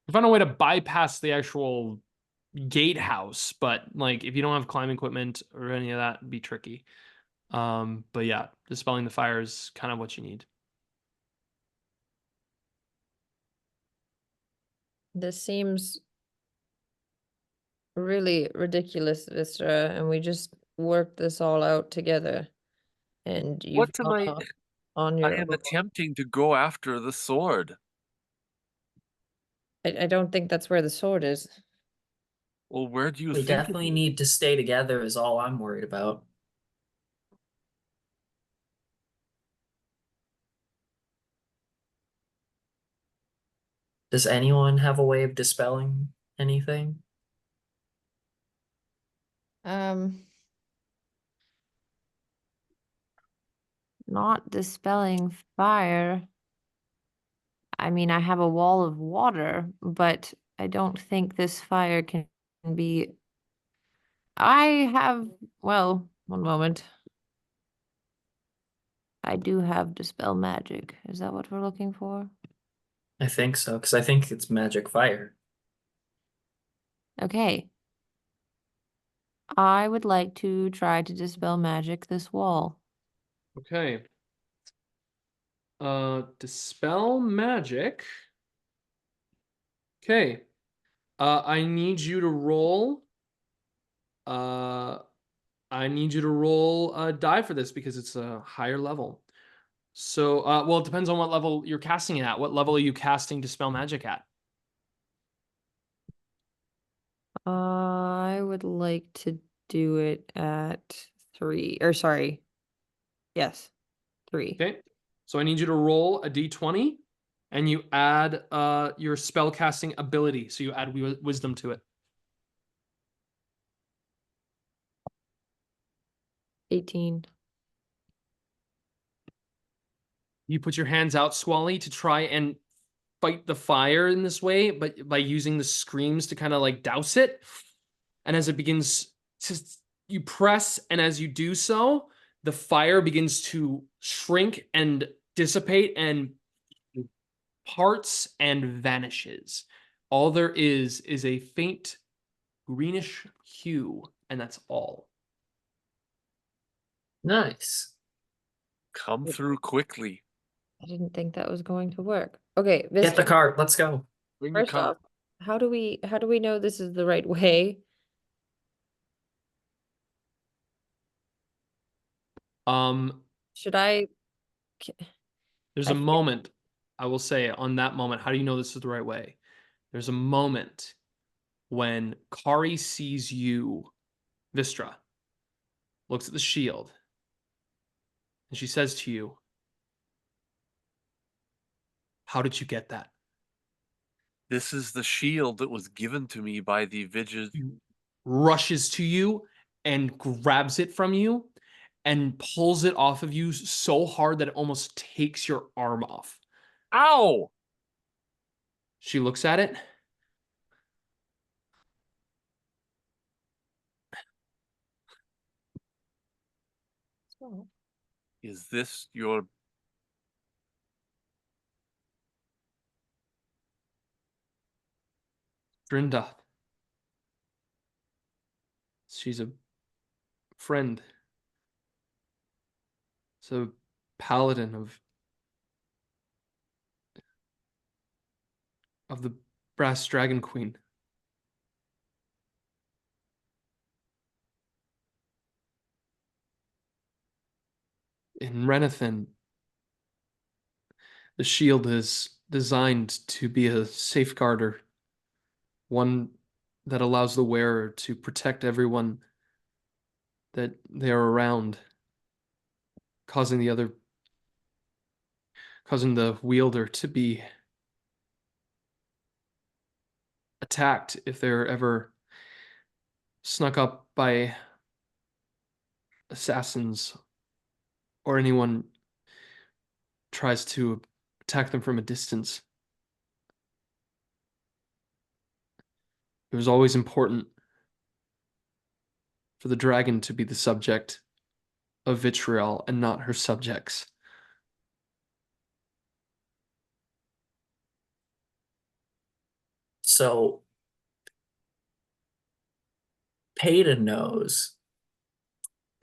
You find a way to bypass the actual gatehouse, but like if you don't have climbing equipment or any of that, it'd be tricky. But yeah, dispelling the fire is kind of what you need. This seems really ridiculous, Vystra, and we just worked this all out together. And you've What am gone I? off on I your am own. attempting to go after the sword. I don't think that's where the sword is. Well, where do you We think it definitely is? need to stay together is all I'm worried about. Does anyone have a way of dispelling anything? Not dispelling fire. I mean, I have a wall of water, but I don't think this fire can be. I have, well, one moment. I do have dispel magic. Is that what we're looking for? I think so, because I think it's magic fire. Okay. I would like to try to dispel magic this wall. Okay. Dispel magic. Okay. I need you to roll. I need you to roll a die for this because it's a higher level. So, well, it depends on what level you're casting it at. What level are you casting Dispel Magic at? I would like to do it at 3, or sorry. Yes, 3. Okay. So I need you to roll a d20 and you add your spell casting ability. So you add wisdom to it. 18. You put your hands out, Squally, to try and fight the fire in this way, but by using the screams to kind of like douse it. And as it begins to, you press, and as you do so, the fire begins to shrink and dissipate and parts and vanishes. All there is a faint greenish hue, and that's all. Nice. Come through quickly. I didn't think that was going to work. Okay, Get the Vystra, cart. Let's go. Bring the first cart. off, how do we know this is the right way? Should I There's I a feel- moment, I will say, on that moment, how do you know this is the right way? there's a moment when Kari sees you, Wystera, looks at the shield, and she says to you, "How did you get that?" This is the shield that was given to me by the Vigid. Rushes to you and grabs it from you and pulls it off of you so hard that it almost takes your arm off. Ow! She looks at it. Is this your... Drinda. She's a friend. It's a paladin of the Brass Dragon Queen. In Renathan, the shield is designed to be a safeguarder, one that allows the wearer to protect everyone that they are around, causing the wielder to be attacked if they're ever snuck up by assassins or anyone tries to attack them from a distance. It was always important for the dragon to be the subject of vitriol and not her subjects. So Padon knows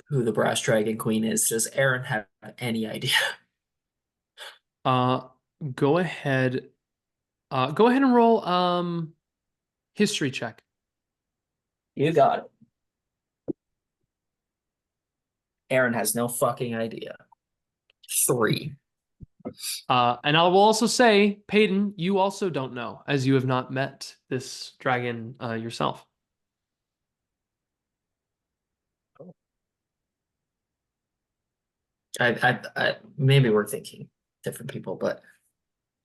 who the Brass Dragon Queen is. Does Eren have any idea? Go ahead and roll history check. You got it. Eren has no fucking idea. 3. And I will also say, Padon, you also don't know, as you have not met this dragon yourself. I maybe we're thinking different people, but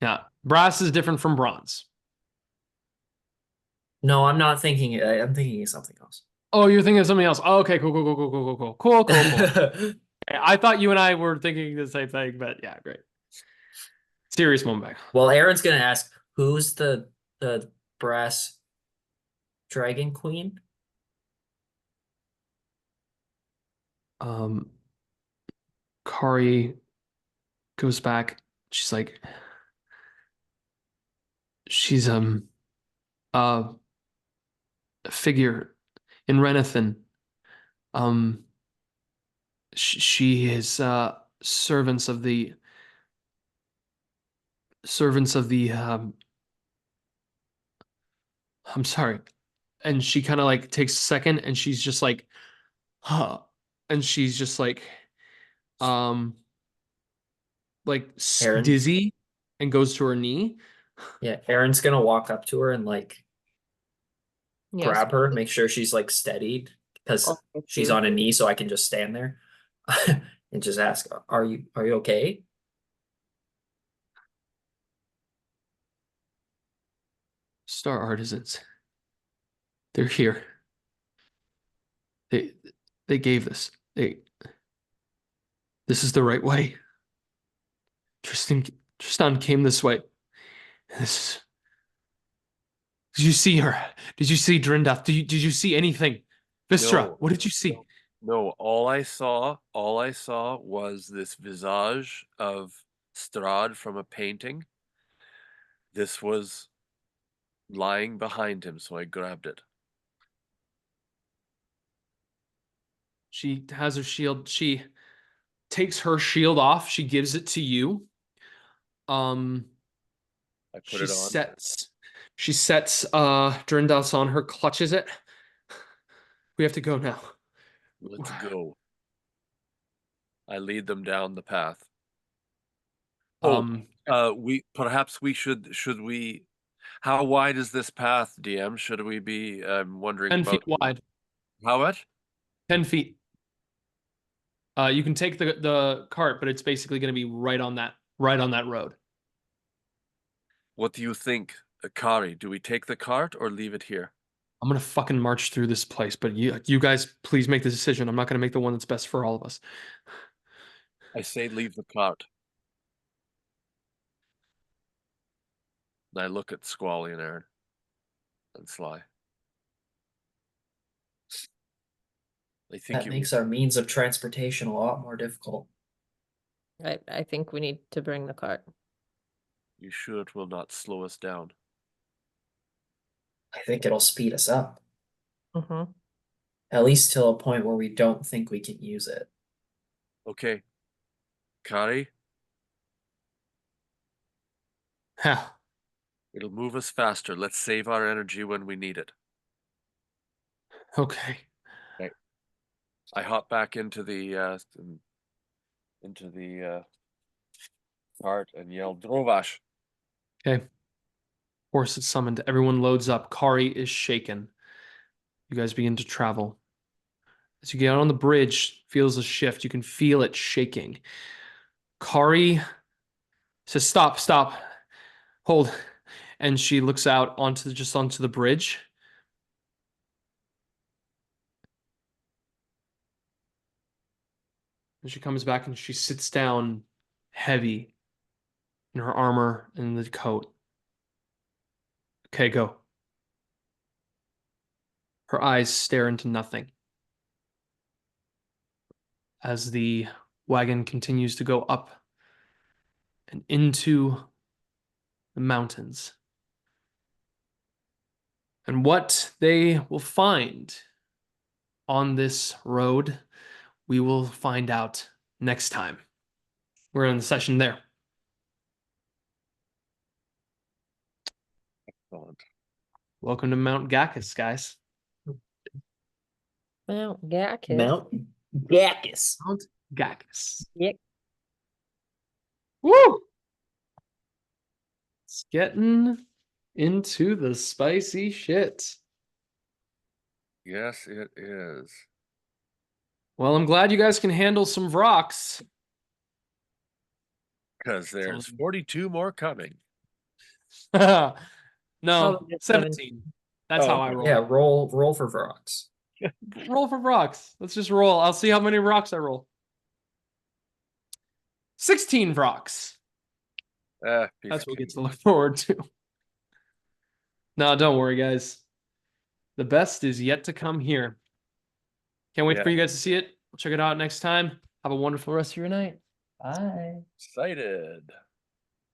Yeah, brass is different from bronze. no, I'm not thinking. I'm thinking of something else. Oh, you're thinking of something else. Oh, okay, cool. I thought you and I were thinking the same thing, but yeah, great. Serious moment back. Well, Aaron's gonna ask, who's the Brass Dragon Queen? Kari goes back. She's like, she's a figure in Renathan. She is servants of the I'm sorry. And she kind of like takes a second and she's just like, huh. And she's just like Aaron? dizzy and goes to her knee. Yeah, Aaron's gonna walk up to her and like Yes. grab her, make sure she's like steadied because Oh, thank she's you. on a knee, so I can just stand there and just ask, are you okay? Star Artisans. They're here. They gave this. This is the right way. Tristan came this way. This. Did you see her? Did you see Drindath? Did you see anything? Wystera, No. what did you see? No, all I saw was this visage of Strahd from a painting. This was lying behind him, so I grabbed it. She has her shield. She takes her shield off. She gives it to you. I put it on. She sets Drindath's on her, clutches it. We have to go now. Let's go. I lead them down the path. We should we How wide is this path, DM? Should we be wondering 10 about feet wide. how much? 10 feet. You can take the cart, but it's basically going to be right on that road. What do you think, Kari? Do we take the cart or leave it here? I'm gonna fucking march through this place, but you guys please make the decision. I'm not gonna make the one that's best for all of us. I say leave the cart. And I look at Squally and Eren. And Sly. I think That makes our means of transportation a lot more difficult. I think we need to bring the cart. you sure it will not slow us down? I think it'll speed us up, Mm-hmm. at least till a point where we don't think we can use it. Okay. Kari, Ha. it'll move us faster. Let's save our energy when we need it. Okay. I hop back into the cart and yell, Drovash. Okay. Horse is summoned. Everyone loads up. Kari is shaken. You guys begin to travel. As you get out on the bridge, feels a shift. You can feel it shaking. Kari says, "Stop, stop, hold," and she looks out onto the bridge. And she comes back and she sits down, heavy in her armor and the coat. Okay, go. Her eyes stare into nothing as the wagon continues to go up and into the mountains. And what they will find on this road, we will find out next time. We're in the session there. Excellent. Welcome to Mount Gacus, guys. Well, yeah, kid. Mount Gacus. Mount Gacus. Yep. Woo! It's getting into the spicy shit. Yes, it is. Well, I'm glad you guys can handle some rocks. Because there's 42 more coming. No, Probably just 17. That's how I roll. Yeah, roll for rocks. Roll for rocks. Let's just roll. I'll see how many rocks I roll. 16 rocks. Piece That's of what we get cake. to look forward to. No, don't worry, guys. The best is yet to come here. Can't wait Yeah. for you guys to see it. Check it out next time. Have a wonderful rest of your night. Bye. Excited.